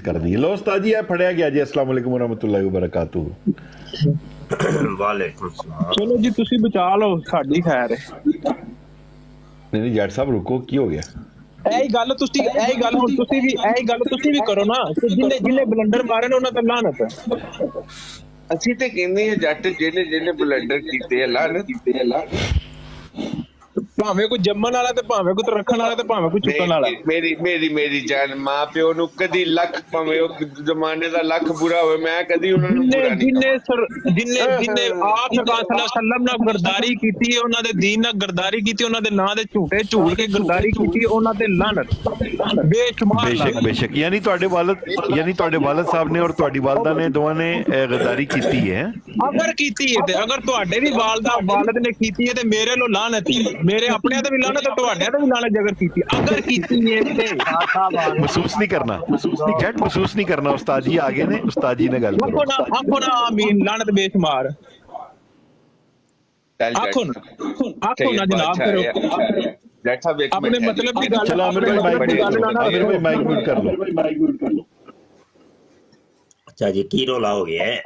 कर दी। लो उस्ताद जी, आप फड़िया गया जी। अस्सलाम वालेकुम वरहमतुल्लाहि वबरकातुहू। वालेकुम सलाम। चलो जी तुसी बचा लो, साडी खैर है। नहीं जट साहब रुको, की हो गया? ਇਹੀ ਗੱਲ ਤੁਸੀਂ ਵੀ ਕਰੋ ਨਾ ਕਿ ਜਿੰਨੇ ਬਲੰਡਰ ਮਾਰੇ ਨੇ ਉਹਨਾਂ ਤੇ ਲਾਨਤ ਹੈ। ਅਸੀਂ ਤੇ ਕਹਿੰਦੇ ਆ ਜੱਟ ਜਿਹੜੇ ਬਲੰਡਰ ਕੀਤੇ ਆ ਲਾਨਤ। ਭਾਵੇਂ ਕੋਈ ਜੰਮਣ ਵਾਲਾ ਤੇ ਭਾਵੇਂ ਕੋਈ ਰੱਖਣ ਵਾਲਾ ਤੇ ਭਾਵੇਂ ਕੋਈ ਚੁੱਕਣ ਵਾਲਾ। ਮੇਰੀ ਜਾਨ ਮਾਂ ਪਿਓ ਨੂੰ ਕਦੀ ਲੱਖ ਭਾਵੇਂ ਉਹ ਜ਼ਮਾਨੇ ਦਾ ਲੱਖ ਬੁਰਾ ਹੋਵੇ, ਮੈਂ ਕਦੀ ਉਹਨਾਂ ਨੂੰ ਬੁਰਾ ਨਹੀਂ ਜਿੰਨੇ ਆਪ ਸਰਕਾਰ ਸੱਲਮ ਨਾਲ ਗਰਦਾਰੀ ਕੀਤੀ ਹੈ, ਉਹਨਾਂ ਦੇ ਦੀਨ ਨਾਲ ਗਰਦਾਰੀ ਕੀਤੀ, ਉਹਨਾਂ ਦੇ ਨਾਂ ਦੇ ਝੂਠੇ ਝੂਠ ਕੇ ਗਰਦਾਰੀ ਕੀਤੀ, ਉਹਨਾਂ ਤੇ ਲਾਨਤ ਬੇਸ਼ੁਮਾਰ। बेशक यानी ਤੁਹਾਡੇ ਵਾਲਦ ਸਾਹਿਬ ਨੇ ਔਰ ਤੁਹਾਡੀ ਵਾਲਦਾ ਨੇ ਦੋਵਾਂ ਨੇ ਗਦਾਰੀ ਕੀਤੀ ਹੈ। ਅਗਰ ਕੀਤੀ ਹੈ ਤੇ ਅਗਰ ਤੁਹਾਡੇ ਵੀ ਵਾਲਦ ਨੇ ਕੀਤੀ ਹੈ ਤੇ ਮੇਰੇ ਨੂੰ ਲਾਨਤ ਹੀ, ਮੇਰੇ ਆਪਣੇ ਤੇ ਵੀ ਲਾਨਤ ਤੇ ਤੁਹਾਡੇ ਤੇ ਵੀ ਲਾਨਤ। ਅਗਰ ਕੀਤੀ ਹੈ ਤੇ महसूस नहीं करना, जट महसूस नहीं करना। उस्ताद जी आ गए ने, उस्ताद जी ने गल करो। आखो ना आमीन। लानत बेशुमार। आखो ना जनाब करो अपने मतलब की गल। चलो आमिर भाई माइक म्यूट कर लो। अच्छा जी, की रोला हो गया है?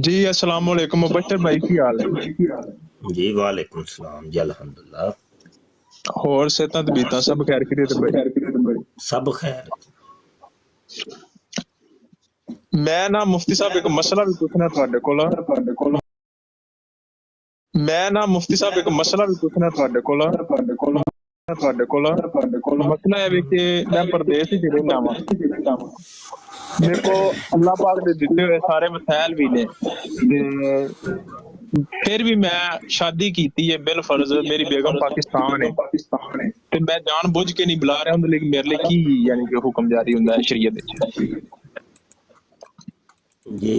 जी अस्सलाम वालेकुम मुबशर भाई, की हाल है? जी वालेकुम सलाम जी, अल्हम्दुलिल्लाह। ਹੋਰ ਸਿਹਤਾਂ ਤੇ ਬੀਤਾਂ ਸਭ ਖੈਰ ਖਰੀਤ ਭਾਈ? सब खैर। ਮੈਂ ਨਾ ਮੁਫਤੀ ਸਾਹਿਬ ਇੱਕ ਮਸਲਾ ਵੀ ਪੁੱਛਣਾ ਤੁਹਾਡੇ ਕੋਲ। ਮਸਲਾ ਇਹ ਵੀ ਕਿ ਮੈਂ ਪਰਦੇਸ ਵਿੱਚ ਰਹਿਣਾ ਵਾਂ। ਮੇਰੇ ਕੋ ਅੱਲਾਹ ਪਾਕ ਦੇ ਦਿੱਤੇ ਹੋਏ ਸਾਰੇ ਮਸਾਇਲ ਵੀ ਨੇ, ਫਿਰ ਵੀ ਮੈਂ ਸ਼ਾਦੀ ਕੀਤੀ ਹੈ ਬਿਲ ਫਰਜ਼। ਮੇਰੀ ਬੇਗਮ ਪਾਕਿਸਤਾਨ ਹੈ ਤੇ ਮੈਂ ਜਾਣ ਬੁੱਝ ਕੇ ਨਹੀਂ ਬੁਲਾ ਰਿਹਾ ਉਹਦੇ ਲਈ। ਮੇਰੇ ਲਈ ਕੀ ਯਾਨੀ ਕਿ ਹੁਕਮ ਜਾਰੀ ਹੁੰਦਾ ਹੈ ਸ਼ਰੀਅਤ ਵਿੱਚ? जी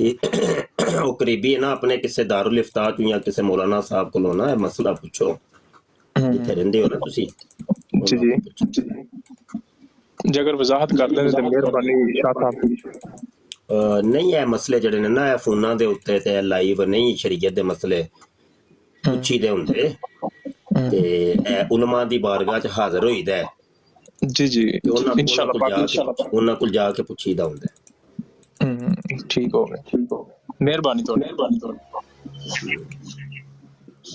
वो करीबी है ना, अपने किसी दारुल इफ्ता या किसी मौलाना साहब को ना मसला पूछो जिथे रहंदे हो ना तुसी। जी जे अगर वजाहत कर दें तो मेहरबानी शाह साहब। नहीं है मसले जड़े ने ना फोना दे उत्ते ते लाइव नहीं शरीयत दे मसले पुछी दे हुंदे ते उलमा दी बारगाह च हाजिर होईदा है। जी इंशाअल्लाह उन्हां कोल जाके पुछीदा हुंदा है। ठीक हो गया, मेहरबानी थोड़ी।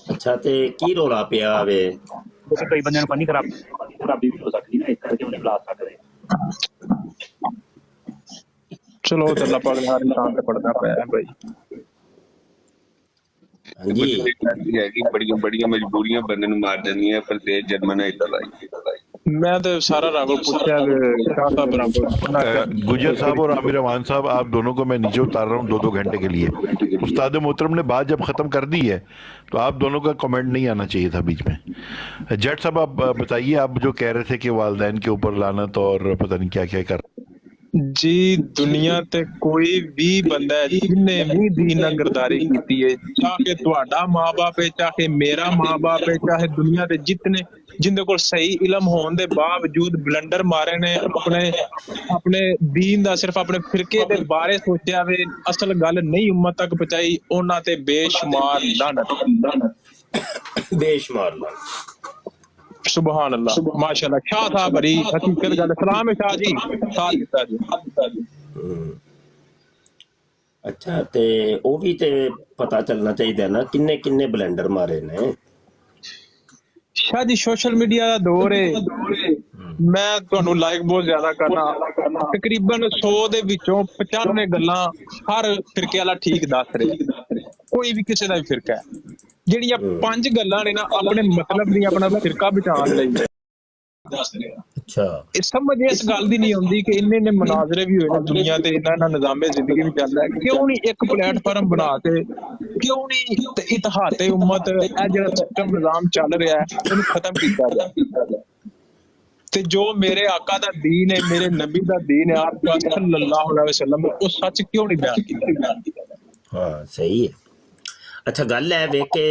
अच्छा ते की रोला पिया वे? कई बंदे पानी खराबी भी हो सकती है ना, इस करके उन्हें बुला सकते हैं। चलो अल्लाह पाक ने हर इंसान पे पड़ना पाया है भाई। जी बड़ियां मजबूरियां बंदे ਨੂੰ ਮਾਰ ਦਿੰਦੀਆਂ ਪ੍ਰਦੇਸ਼ ਜਰਮਨ ਇਦਾਂ ਦਾ। मैं तो सारा रागो पूछा शाह साहब गुजर साहब और आमिर अमान साहब, आप दोनों को मैं नीचे उतार रहा हूँ 2-2 घंटे के लिए। उस्ताद मोहतरम ने बात जब ख़त्म कर दी है तो आप दोनों का कमेंट नहीं आना चाहिए था बीच में। जट साहब आप बताइए, आप जो कह रहे थे कि वालदैन के ऊपर लानत और पता नहीं क्या क्या कर। जी दुनिया ते कोई भी बंदा है जिन्ने भी दीन नाल गरदारी कीती है, चाहे तुहाडा मां बाप है, चाहे मेरा मां बाप है, चाहे दुनिया दे जितने जिंदे कोल सही इलम होने दे बावजूद ब्लंडर मारे ने, अपने दीन दा सिर्फ अपने फिरके दे बारे सोचा वे, असल गल नहीं उम्मत तक पहुंचाई, उन्हां ते बेशुमार लानत। बेशुमार लानत। सुभान अल्लाह माशाअल्लाह। शाह साहब बड़ी हकीकत गल। सलाम है शाह जी, साथ दिता जी। अच्छा ते ओ भी ते पता चलना चाहिए ना किन्ने किन्ने ब्लेंडर मारे ने। शाह जी सोशल मीडिया दा दौर है, मैं ਤੁਹਾਨੂੰ ਲਾਈਕ ਬਹੁਤ ਜ਼ਿਆਦਾ ਕਰਨਾ। ਤਕਰੀਬਨ 100 ਦੇ ਵਿੱਚੋਂ 95 ਗੱਲਾਂ ਹਰ ਫਿਰਕੇ ਵਾਲਾ ਠੀਕ ਦੱਸ ਰਿਹਾ, ਕੋਈ ਵੀ ਕਿਸੇ ਦਾ ਵੀ ਫਿਰਕਾ ਹੈ। ਜਿਹੜੀਆਂ 5 ਗੱਲਾਂ ਨੇ ਨਾ ਆਪਣੇ ਮਤਲਬ ਦੀਆਂ ਆਪਣਾ ਫਿਰਕਾ ਬਚਾਉਣ ਲਈ ਦੱਸ ਰਿਹਾ। ਅੱਛਾ ਇਹ ਸਮਝ ਇਸ ਗੱਲ ਦੀ ਨਹੀਂ ਆਉਂਦੀ ਕਿ ਇੰਨੇ ਮਨਾਜ਼ਰੇ ਵੀ ਹੋਏ ਨੇ ਦੁਨੀਆ ਤੇ, ਇਹਨਾਂ ਨਿਜ਼ਾਮੇ ਜ਼ਿੰਦਗੀ ਵੀ ਚੱਲ ਰਿਹਾ, ਕਿਉਂ ਨਹੀਂ ਇੱਕ ਪਲੇਟਫਾਰਮ ਬਣਾ ਕੇ, ਕਿਉਂ ਨਹੀਂ ਇਤਿਹਾਦੇ ਉਮਤ ਇਹ ਜਿਹੜਾ ਸਿਸਟਮ ਨਿਜ਼ਾਮ ਚੱਲ ਰਿਹਾ ਹੈ ਇਹਨੂੰ ਖਤਮ ਕੀਤਾ ਜਾਏ। ਤੇ ਜੋ ਮੇਰੇ ਆਕਾ ਦਾ दीन है, मेरे नबी ਦਾ दीन है आप सल्लल्लाहु अलैहि वसल्लम, वो सच क्यों नहीं बयान किया? हाँ सही है। अच्छा गल है वे के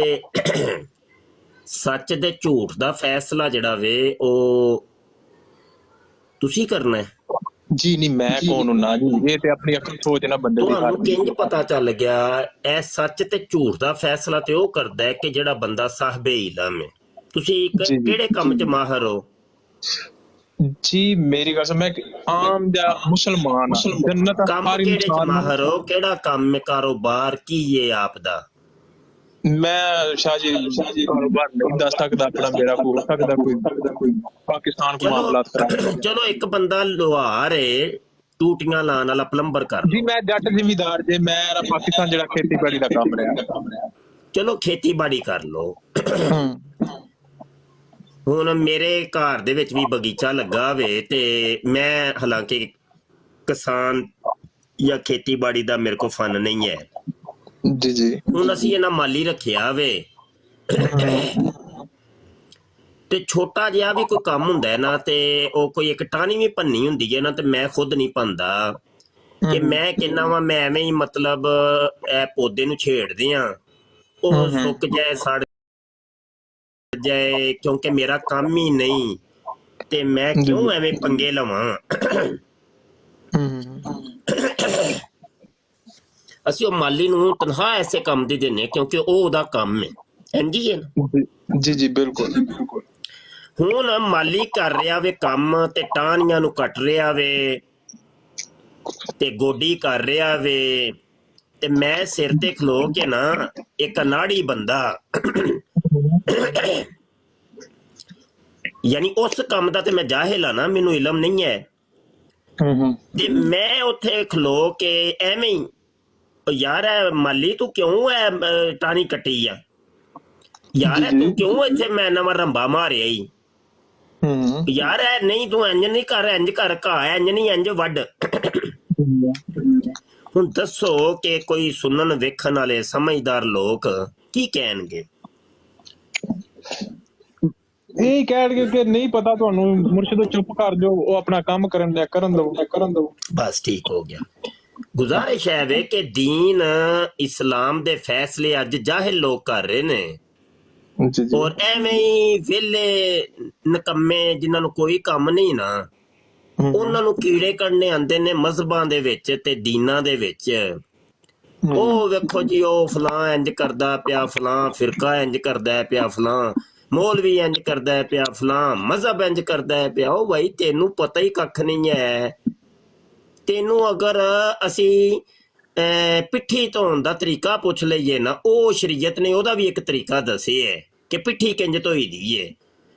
सच दे झूठ दा फैसला जड़ा वे ओ तुसी करना है। जी नहीं मैं कौन हूं ना जी, ये ते अपनी अक्ल सोच ना बंदे दी। ਤੁਹਾਨੂੰ ਕਿੰਜ ਪਤਾ ਚੱਲ ਗਿਆ ਇਹ ਸੱਚ ਤੇ ਝੂਠ ਦਾ ਫੈਸਲਾ ਤੇ ਉਹ ਕਰਦਾ ਹੈ ਕਿ ਜਿਹੜਾ ਬੰਦਾ ਸਾਹਬੇ ਇਲਮ ਹੈ। ਤੁਸੀਂ ਕਿਹੜੇ ਕੰਮ 'ਚ ਮਾਹਰ ਹੋ? ਜੀ ਮੇਰੀ ਗੱਲ ਸੁਣ, ਮੈਂ ਇੱਕ ਆਮ ਜਿਹਾ ਮੁਸਲਮਾਨ ਹਾਂ। ਜੰਨਤ ਕੰਮ ਹਰ ਕਿਹੜੇ ਚ ਇਨਸਾਨ ਨੂੰ। ਮਾਹਰ ਹੋ? ਕਿਹੜਾ ਕੰਮ ਹੈ? ਕਾਰੋਬਾਰ ਕੀ ਹੈ ਆਪ ਦਾ? ਮੈਂ ਸ਼ਾਹ ਜੀ ਕਾਰੋਬਾਰ ਨਹੀਂ ਦੱਸ ਸਕਦਾ ਆਪਣਾ, ਮੇਰਾ ਹੋ ਸਕਦਾ ਕੋਈ ਪਾਕਿਸਤਾਨ ਕੋ ਮਾਮਲਾਤ ਕਰਾ। ਚਲੋ ਇੱਕ ਬੰਦਾ ਲੁਹਾਰ ਏ, ਟੂਟੀਆਂ ਲਾਉਣ ਵਾਲਾ, ਪਲੰਬਰ ਕਰ ਜੀ ਲਓ। ਮੈਂ ਜੱਟ ਜ਼ਿਮੀਦਾਰ ਜੇ, ਮੇਰਾ ਪਾਕਿਸਤਾਨ ਜਿਹੜਾ ਖੇਤੀਬਾੜੀ ਦਾ ਕੰਮ ਰਿਹਾ। ਚਲੋ ਖੇਤੀਬਾੜੀ ਕਰ ਲਓ। ਹੁਣ ਮੇਰੇ ਘਰ ਦੇ ਵਿੱਚ ਵੀ ਬਗੀਚਾ ਲੱਗਾ ਵੇ ਤੇ ਮੈਂ ਹਾਲਾਂਕਿ ਕਿਸਾਨ ਜਾਂ ਖੇਤੀਬਾੜੀ ਦਾ ਮੇਰੇ ਕੋਲ ਫਨ ਨਹੀਂ ਹੈ। ਜੀ ਜੀ। ਹੁਣ ਅਸੀਂ ਇਹਨਾਂ ਮਾਲੀ ਰੱਖਿਆ ਵੇ ਤੇ ਛੋਟਾ ਜਿਹਾ ਵੀ ਕੋਈ ਕੰਮ ਹੁੰਦਾ ਹੈ ਨਾ, ਤੇ ਉਹ ਕੋਈ ਇੱਕ ਟਾਹਣੀ ਵੀ ਭੰਨੀ ਹੁੰਦੀ ਹੈ ਨਾ, ਤੇ ਮੈਂ ਖੁਦ ਨਹੀਂ ਭੰਦਾ ਕਿ ਮੈਂ ਕਹਿੰਦਾ ਵਾਂ ਮੈਂ ਐਵੇਂ ਹੀ ਮਤਲਬ ਇਹ ਪੌਦੇ ਨੂੰ ਛੇੜਦੇ ਆ, ਉਹ ਸੁੱਕ ਜਾਏ, ਸੜ ਜਾਏ, ਕਿਉਂਕਿ ਮੇਰਾ ਕੰਮ ਹੀ ਨਹੀਂ ਤੇ ਮੈਂ ਕਿਉਂ ਐਵੇਂ ਪੰਗੇ ਲਵਾਂ। ਅਸੀਂ ਉਹ ਮਾਲੀ ਨੂੰ ਤਨਖਾਹ ਐਸੇ ਕੰਮ ਦੀ ਦਿੰਦੇ ਕਿਉਂਕਿ ਉਹ ਉਹਦਾ ਕੰਮ ਹੈ। ਇੰਝ ਹੈ ਨਾ? ਜੀ ਜੀ ਬਿਲਕੁਲ। ਹੁਣ ਮਾਲੀ ਕਰ ਰਿਹਾ ਵੇ ਕੰਮ ਤੇ ਟਾਹਣੀਆਂ ਨੂੰ ਕੱਟ ਰਿਹਾ ਵੇ ਤੇ ਗੋਡੀ ਕਰ ਰਿਹਾ ਵੇ, ਤੇ ਮੈਂ ਸਿਰ ਤੇ ਖਲੋ ਕੇ ਨਾ ਇੱਕ ਅਨਾੜੀ ਬੰਦਾ ਯਾਨੀ ਉਸ ਕੰਮ ਦਾ ਤੇ ਮੈਂ ਜਾਹਿਲ ਆ ਨਾ, ਮੈਨੂੰ ਇਲਮ ਨਹੀਂ ਹੈ, ਤੇ ਮੈਂ ਉੱਥੇ ਖਲੋ ਕੇ ਐਵੇਂ ਹੀ ਯਾਰ ਮਾਲੀ ਤੂੰ ਕਿਉਂ ਐ ਟਾਹਣੀ ਕੱਟੀ ਆ, ਯਾਰ ਤੂੰ ਕਿਉਂ ਇੱਥੇ ਮੈਂ ਨਵਾਂ ਰੰਬਾ ਮਾਰਿਆ ਈ, ਯਾਰ ਐ ਨਹੀਂ ਤੂੰ ਇੰਜ ਨਹੀਂ ਕਰ, ਇੰਜ ਕਰ, ਘਾਹ ਇੰਜ ਨਹੀਂ, ਇੰਜ ਵੱਢ। ਹੁਣ ਦੱਸੋ ਕਿ ਕੋਈ ਸੁਣਨ ਵੇਖਣ ਵਾਲੇ ਸਮਝਦਾਰ ਲੋਕ ਕੀ ਕਹਿਣਗੇ? ਇਹ ਕਹਿਣਗੇ ਕਿ ਨਹੀਂ ਪਤਾ ਤੁਹਾਨੂੰ, ਮੁਰਸ਼ਿਦ ਚੁੱਪ ਕਰ ਜਾਓ, ਉਹ ਆਪਣਾ ਕੰਮ ਕਰਨ ਦੋ। ਬਸ ਠੀਕ ਹੋ ਗਿਆ। ਗੁਜ਼ਾਰਿਸ਼ ਹੈ ਵੇ ਕਿ ਦੀਨ ਇਸਲਾਮ ਦੇ ਫੈਸਲੇ ਅੱਜ ਜਾਹਿਲ ਲੋਕ ਕਰ ਰਹੇ ਨੇ, ਔਰ ਐਵੇਂ ਹੀ ਵਿਹਲੇ ਨਕੰਮੇ ਜਿਨ੍ਹਾਂ ਨੂੰ ਕੋਈ ਕੰਮ ਨਹੀਂ ਨਾ, ਉਹਨਾਂ ਨੂੰ ਕੀੜੇ ਕੱਢਣੇ ਆਉਂਦੇ ਨੇ ਮਜ਼ਹਬਾਂ ਦੇ ਵਿੱਚ ਤੇ ਦੀਨਾਂ ਦੇ ਵਿੱਚ। ਉਹ ਵੇਖੋ ਜੀ, ਉਹ ਫਲਾਂ ਇੰਜ ਕਰਦਾ ਪਿਆ, ਫਲਾਂ ਫਿਰਕਾ ਇੰਜ ਕਰਦਾ ਪਿਆ, ਫਲਾਂ ਮੌਲਵੀ ਇੰਜ ਕਰਦਾ ਪਿਆ, ਫਲਾਂ ਮਜ਼ਹਬ ਇੰਜ ਕਰਦਾ ਪਿਆ। ਉਹ ਭਾਈ ਤੈਨੂੰ ਪਤਾ ਹੀ ਕੱਖ ਨਹੀਂ ਹੈ। ਤੈਨੂੰ ਅਗਰ ਅਸੀਂ ਪਿੱਠੀ ਧੋਣ ਦਾ ਤਰੀਕਾ ਪੁੱਛ ਲਈਏ ਨਾ, ਉਹ ਸ਼ਰੀਅਤ ਨੇ ਉਹਦਾ ਵੀ ਇੱਕ ਤਰੀਕਾ ਦੱਸਿਆ ਹੈ ਕਿ ਪਿੱਠੀ ਕਿੰਜ ਧੋਈ ਦੀ ਏ,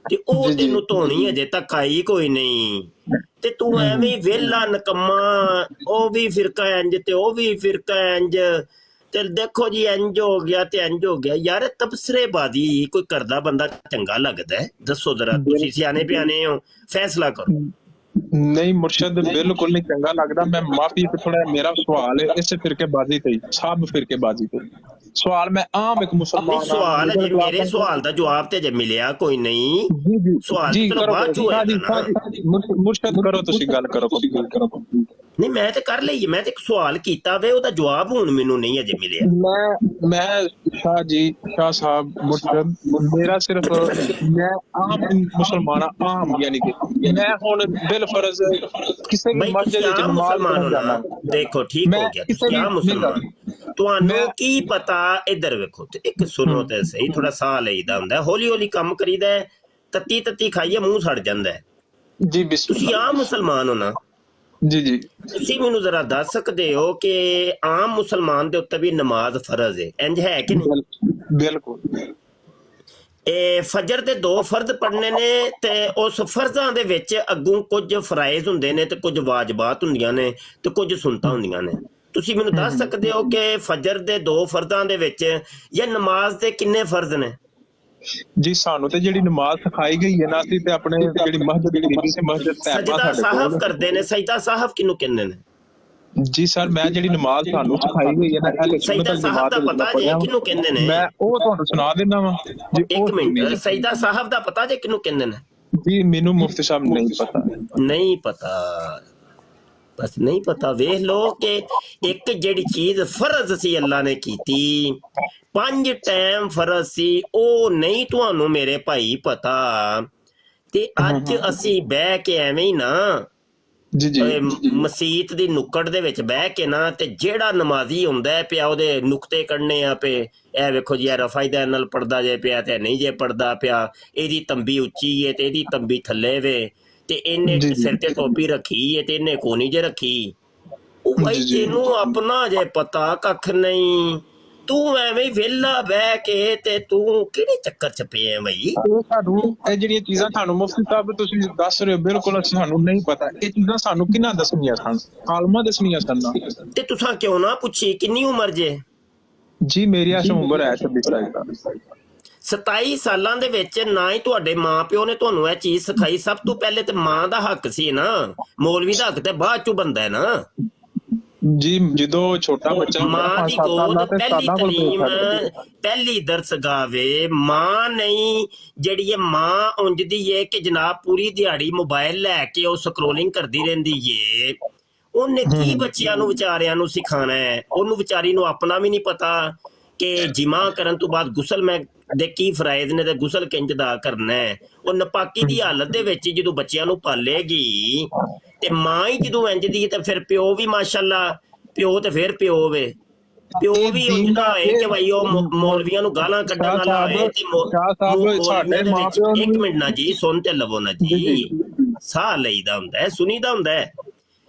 ਤੇ ਉਹ ਤੈਨੂੰ ਧੋਣੀ ਅਜੇ ਤੱਕ ਆਈ ਕੋਈ ਨਹੀਂ, ਤੇ ਤੂੰ ਐਵੇਂ ਵਿਹਲਾ ਨਕੰਮਾ, ਉਹ ਵੀ ਫਿਰਕਾ ਇੰਜ ਤੇ ਉਹ ਵੀ ਫਿਰਕਾ ਇੰਜ, ਤੇ ਦੇਖੋ ਜੀ ਇੰਜ ਹੋ ਗਿਆ ਤੇ ਇੰਜ ਹੋ ਗਿਆ। ਯਾਰ ਤਬਸਰੇਬਾਜ਼ੀ ਕੋਈ ਕਰਦਾ ਬੰਦਾ ਚੰਗਾ ਲੱਗਦਾ? ਦੱਸੋ ਜਰਾ, ਤੁਸੀਂ ਸਿਆਣੇ ਪਿਆਣੇ ਹੋ, ਫੈਸਲਾ ਕਰੋ। ਨਹੀਂ ਮੁਰਸ਼ਦ, ਬਿਲਕੁਲ ਨਹੀਂ ਚੰਗਾ ਲੱਗਦਾ। ਮੈਂ ਮਾਫੀ, ਥੋੜਾ ਮੇਰਾ ਸਵਾਲ ਹੈ ਇਸੇ ਫਿਰਕੇਬਾਜ਼ੀ ਤੇ, ਸਭ ਫਿਰਕੇਬਾਜ਼ੀ ਤੇ ਸਵਾਲ। ਮੈਂ ਆਮ ਇੱਕ ਮੁਸਲਮਾਨ ਸਵਾਲ ਜੇ ਮੇਰੇ ਸਵਾਲ ਦਾ ਜਵਾਬ ਤੇ ਜੇ ਮਿਲਿਆ ਕੋਈ ਨਹੀਂ, ਸਵਾਲ ਬਾਅਦ ਚ ਹੋਏਗਾ। ਮੁਰਸ਼ਦ ਕਰੋ, ਤੁਸੀਂ ਗੱਲ ਕਰੋ। ਨਹੀਂ ਮੈਂ ਤੇ ਕਰ ਲਈ, ਮੈਂ ਤੇ ਇੱਕ ਸਵਾਲ ਕੀਤਾ ਵੇ, ਉਹਦਾ ਜਵਾਬ ਹੁਣ ਮੈਨੂੰ ਨਹੀਂ ਅਜੇ ਮਿਲਿਆ। ਮੈਂ ਸ਼ਾਹ ਜੀ, ਸ਼ਾਹ ਸਾਹਿਬ, ਮੁਰਸ਼ਦ, ਮੇਰਾ ਸਿਰਫ ਮੈਂ ਆਮ ਮੁਸਲਮਾਨ, ਆਮ ਯਾਨੀ ਕਿ ਮੈਂ ਹੁਣ ਬਿਲ ਫਰਜ਼ ਕਿਸੇ ਵੀ ਮਸਜਿਦ ਵਿੱਚ ਨਮਾਜ਼ ਪੜ੍ਹਨ ਜਾਣਾ। ਦੇਖੋ ਠੀਕ ਹੋ ਗਿਆ, ਤੁਸੀਂ ਆ ਮੁਸਲਮਾਨ, ਤੁਹਾਨੂੰ ਕੀ ਪਤਾ? ਇੱਧਰ ਵੇਖੋ ਤੇ ਇੱਕ ਸੁਣੋ ਤੇ ਸਹੀ, ਥੋੜਾ ਸਾਹ ਲਈਦਾ ਹੁੰਦਾ, ਹੌਲੀ ਹੌਲੀ ਕੰਮ ਕਰੀਦਾ, ਤੱਤੀ ਤੱਤੀ ਖਾਈਏ ਮੂੰਹ ਸੜ ਜਾਂਦਾ ਜੀ। ਤੁਸੀਂ ਆ ਮੁਸਲਮਾਨ ਹੋ ਨਾ? ਜੀ ਜੀ। ਤੁਸੀਂ ਮੈਨੂੰ ਜ਼ਰਾ ਦੱਸ ਸਕਦੇ ਹੋ ਕਿ ਆਮ ਮੁਸਲਮਾਨ ਦੇ ਉੱਤੇ ਵੀ ਨਮਾਜ਼ ਫਰਜ਼ ਹੈ, ਇੰਜ ਹੈ ਕਿ ਨਹੀਂ? ਬਿਲਕੁਲ। ਇਹ ਫਜਰ ਦੇ 2 ਫਰਜ਼ ਪੜਨੇ ਨੇ, ਤੇ ਉਸ ਫਰਜ਼ਾਂ ਦੇ ਵਿੱਚ ਅੱਗੋਂ ਕੁਝ ਫਰਾਇਜ਼ ਹੁੰਦੇ ਨੇ ਤੇ ਕੁਝ ਵਾਜਬਾਤ ਹੁੰਦੀਆਂ ਨੇ ਤੇ ਕੁਝ ਸੁਨਤਾਂ ਹੁੰਦੀਆਂ ਨੇ। ਤੁਸੀਂ ਮੈਨੂੰ ਦੱਸ ਸਕਦੇ ਹੋ ਕਿ ਫਜਰ ਦੇ 2 ਫਰਜ਼ਾਂ ਦੇ ਵਿੱਚ ਜਾਂ ਨਮਾਜ਼ ਦੇ ਕਿੰਨੇ ਫਰਜ਼ ਨੇ? ਜੀ ਸਾਨੂੰ ਤੇ ਜਿਹੜੀ ਨਮਾਜ਼ ਸਿਖਾਈ ਗਈ ਹੈ ਨਾ, ਅਸੀਂ ਤੇ ਆਪਣੇ ਜਿਹੜੀ ਮਸਜਿਦ ਸਜਦਾ ਸਾਹਿਬ ਕਰਦੇ ਨੇ। ਸਜਦਾ ਸਾਹਿਬ ਕਿਹਨੂੰ ਕਹਿੰਦੇ ਨੇ? ਜੀ ਸਰ, ਮੈਂ ਜਿਹੜੀ ਨਮਾਜ਼ ਸਾਨੂੰ ਸਿਖਾਈ ਗਈ ਹੈ ਨਾ, ਸਜਦਾ ਸਾਹਿਬ ਦਾ ਪਤਾ ਜੇ ਕਿਹਨੂੰ ਕਹਿੰਦੇ ਨੇ? ਮੈਂ ਉਹ ਤੁਹਾਨੂੰ ਸੁਣਾ ਦਿੰਦਾ ਵਾਂ ਜੀ। ਇੱਕ ਮਿੰਟ, ਸਜਦਾ ਸਾਹਿਬ ਦਾ ਪਤਾ ਜੇ ਕਿਹਨੂੰ ਕਹਿੰਦੇ ਨੇ? ਜੀ ਮੈਨੂੰ ਮੁਫਤੀ ਸਾਹਿਬ ਨਹੀਂ ਪਤਾ। ਨਹੀਂ ਪਤਾ, ਬਸ ਨਹੀਂ ਪਤਾ। ਵੇਖ ਲੋ ਕਿ ਇੱਕ ਜਿਹੜੀ ਚੀਜ਼ ਫਰਜ਼ ਸੀ ਅੱਲਾ ਨੇ ਕੀਤੀ, 5 ਟਾਈਮ ਫਰਜ਼ ਸੀ, ਉਹ ਨਹੀਂ ਤੁਹਾਨੂੰ ਮੇਰੇ ਭਾਈ ਪਤਾ, ਤੇ ਅੱਜ ਅਸੀਂ ਬਹਿ ਕੇ ਐਵੇਂ ਹੀ ਨਾ ਜੀ ਜੀ ਮਸੀਤ ਦੀ ਨੁੱਕੜ ਦੇ ਵਿੱਚ ਬਹਿ ਕੇ ਨਾ, ਤੇ ਜਿਹੜਾ ਨਮਾਜ਼ੀ ਹੁੰਦਾ ਪਿਆ ਉਹਦੇ ਨੁਕਤੇ ਕੱਢਣੇ ਆ ਪਏ, ਇਹ ਵੇਖੋ ਜੀ ਰਫਾਇਦਾ ਨਾਲ ਪੜਦਾ ਜੇ ਪਿਆ ਤੇ ਨਹੀਂ ਜੇ ਪੜਦਾ ਪਿਆ, ਇਹਦੀ ਤੰਬੀ ਉੱਚੀ ਏ ਤੇ ਇਹਦੀ ਤੰਬੀ ਥੱਲੇ ਵੇ, ਤੇ ਇਹਨੇ ਸਿਰ ਤੇ ਟੋਪੀ ਰੱਖੀ ਹੈ ਤੇ ਇਹਨੇ ਕੋਨੀ ਜੇ ਰੱਖੀ। ਉਹ ਭਾਈ ਤੈਨੂੰ ਆਪਣਾ ਜੇ ਪਤਾ ਕੱਖ ਨਹੀਂ, ਤੂੰ ਐਵੇਂ ਵਿਹਲਾ ਬਹਿ ਕੇ ਤੇ ਤੂੰ ਕਿਹੜੇ ਚੱਕਰ ਚ ਪਿਆ ਬਈ? ਸਾਨੂੰ ਇਹ ਜਿਹੜੀਆਂ ਚੀਜ਼ਾਂ ਤੁਹਾਨੂੰ ਮੁਫਤੀ ਸਾਹਿਬ ਤੁਸੀਂ ਦੱਸ ਰਹੇ ਹੋ ਬਿਲਕੁਲ ਸਾਨੂੰ ਨਹੀਂ ਪਤਾ। ਇਹ ਚੀਜ਼ਾਂ ਸਾਨੂੰ ਕਿਹਨਾਂ ਦੱਸਣੀਆਂ ਸਨ? ਆਲਮਾਂ ਦੱਸਣੀਆਂ ਸਨ। ਤੇ ਤੁਸਾਂ ਕਿਉਂ ਨਾ ਪੁੱਛੀ ਕਿੰਨੀ ਉਮਰ ਜੇ? ਜੀ ਮੇਰੀ ਉਮਰ ਹੈ 26 ਸਾਲ। 27 ਸਾਲਾਂ ਦੇ ਵਿੱਚ ਨਾ ਹੀ ਤੁਹਾਡੇ ਮਾਂ ਪਿਓ ਨੇ ਤੁਹਾਨੂੰ ਇਹ ਚੀਜ਼ ਸਿਖਾਈ। ਸਭ ਤੋਂ ਪਹਿਲੇ ਤੇ ਮਾਂ ਦਾ ਹੱਕ ਸੀ ਨਾ, ਮੌਲਵੀ ਦਾ ਹੱਕ ਤੇ ਬਾਅਦ ਚੋਂ ਬਣਦਾ ਹੈ ਨਾ ਜੀ। ਜਦੋਂ ਛੋਟਾ ਬੱਚਾ ਮਾਂ ਦੀ ਗੋਦ ਪਹਿਲੀ ਤਾਲੀਮ ਪਹਿਲੀ ਦਰਸ ਗਾਵੇ ਮਾਂ ਨਹੀਂ। ਜਿਹੜੀ ਇਹ ਮਾਂ ਉਂਝਦੀ ਏ ਕਿ ਜਨਾਬ ਪੂਰੀ ਦਿਹਾੜੀ ਮੋਬਾਈਲ ਲੈ ਕੇ ਉਹ ਸਕਰੋਲਿੰਗ ਕਰਦੀ ਰਹਿੰਦੀ ਏ, ਉਹਨੇ ਕੀ ਬੱਚਿਆਂ ਨੂੰ ਵਿਚਾਰਿਆਂ ਨੂੰ ਸਿਖਾਣਾ ਹੈ? ਉਹਨੂੰ ਵਿਚਾਰੀ ਨੂੰ ਆਪਣਾ ਵੀ ਨਹੀਂ ਪਤਾ ਕਿ ਜਿਮਾ ਕਰਨ ਤੋਂ ਬਾਅਦ ਗੁਸਲ ਮੈਂ ਦੇ ਕੀ ਫਰਾਇਦ ਨੇ ਤੇ ਗੁਸਲ ਕਿੰਜ ਦਾ ਕਰਨਾ ਹੈ। ਉਹ ਨਪਾਕੀ ਦੀ ਹਾਲਤ ਦੇ ਵਿੱਚ ਜਦੋਂ ਬੱਚਿਆਂ ਨੂੰ ਪਾਲੇਗੀ ਤੇ ਮਾਂ ਹੀ ਜਦੋਂ ਇੰਜ ਦੀ ਤੇ ਫਿਰ ਪਿਓ ਵੀ ਮਾਸ਼ਾਅੱਲਾ, ਪਿਓ ਤੇ ਫਿਰ ਪਿਓ ਵੇ, ਪਿਓ ਵੀ ਉਂਝਦਾ ਹੋਏ ਕਿ ਭਾਈ ਉਹ ਮੌਲਵੀਆਂ ਨੂੰ ਗਾਲਾਂ ਕੱਢਣ ਵਾਲਾ ਹੋਏ ਤੇ ਇੱਕ ਮਿੰਟ ਨਾ ਜੀ ਸੁਣ ਤੇ ਲਵੋ ਨਾ ਜੀ, ਸਾਹ ਲਈਦਾ ਹੁੰਦਾ ਹੈ, ਸੁਣੀਦਾ ਹੁੰਦਾ ਹੈ।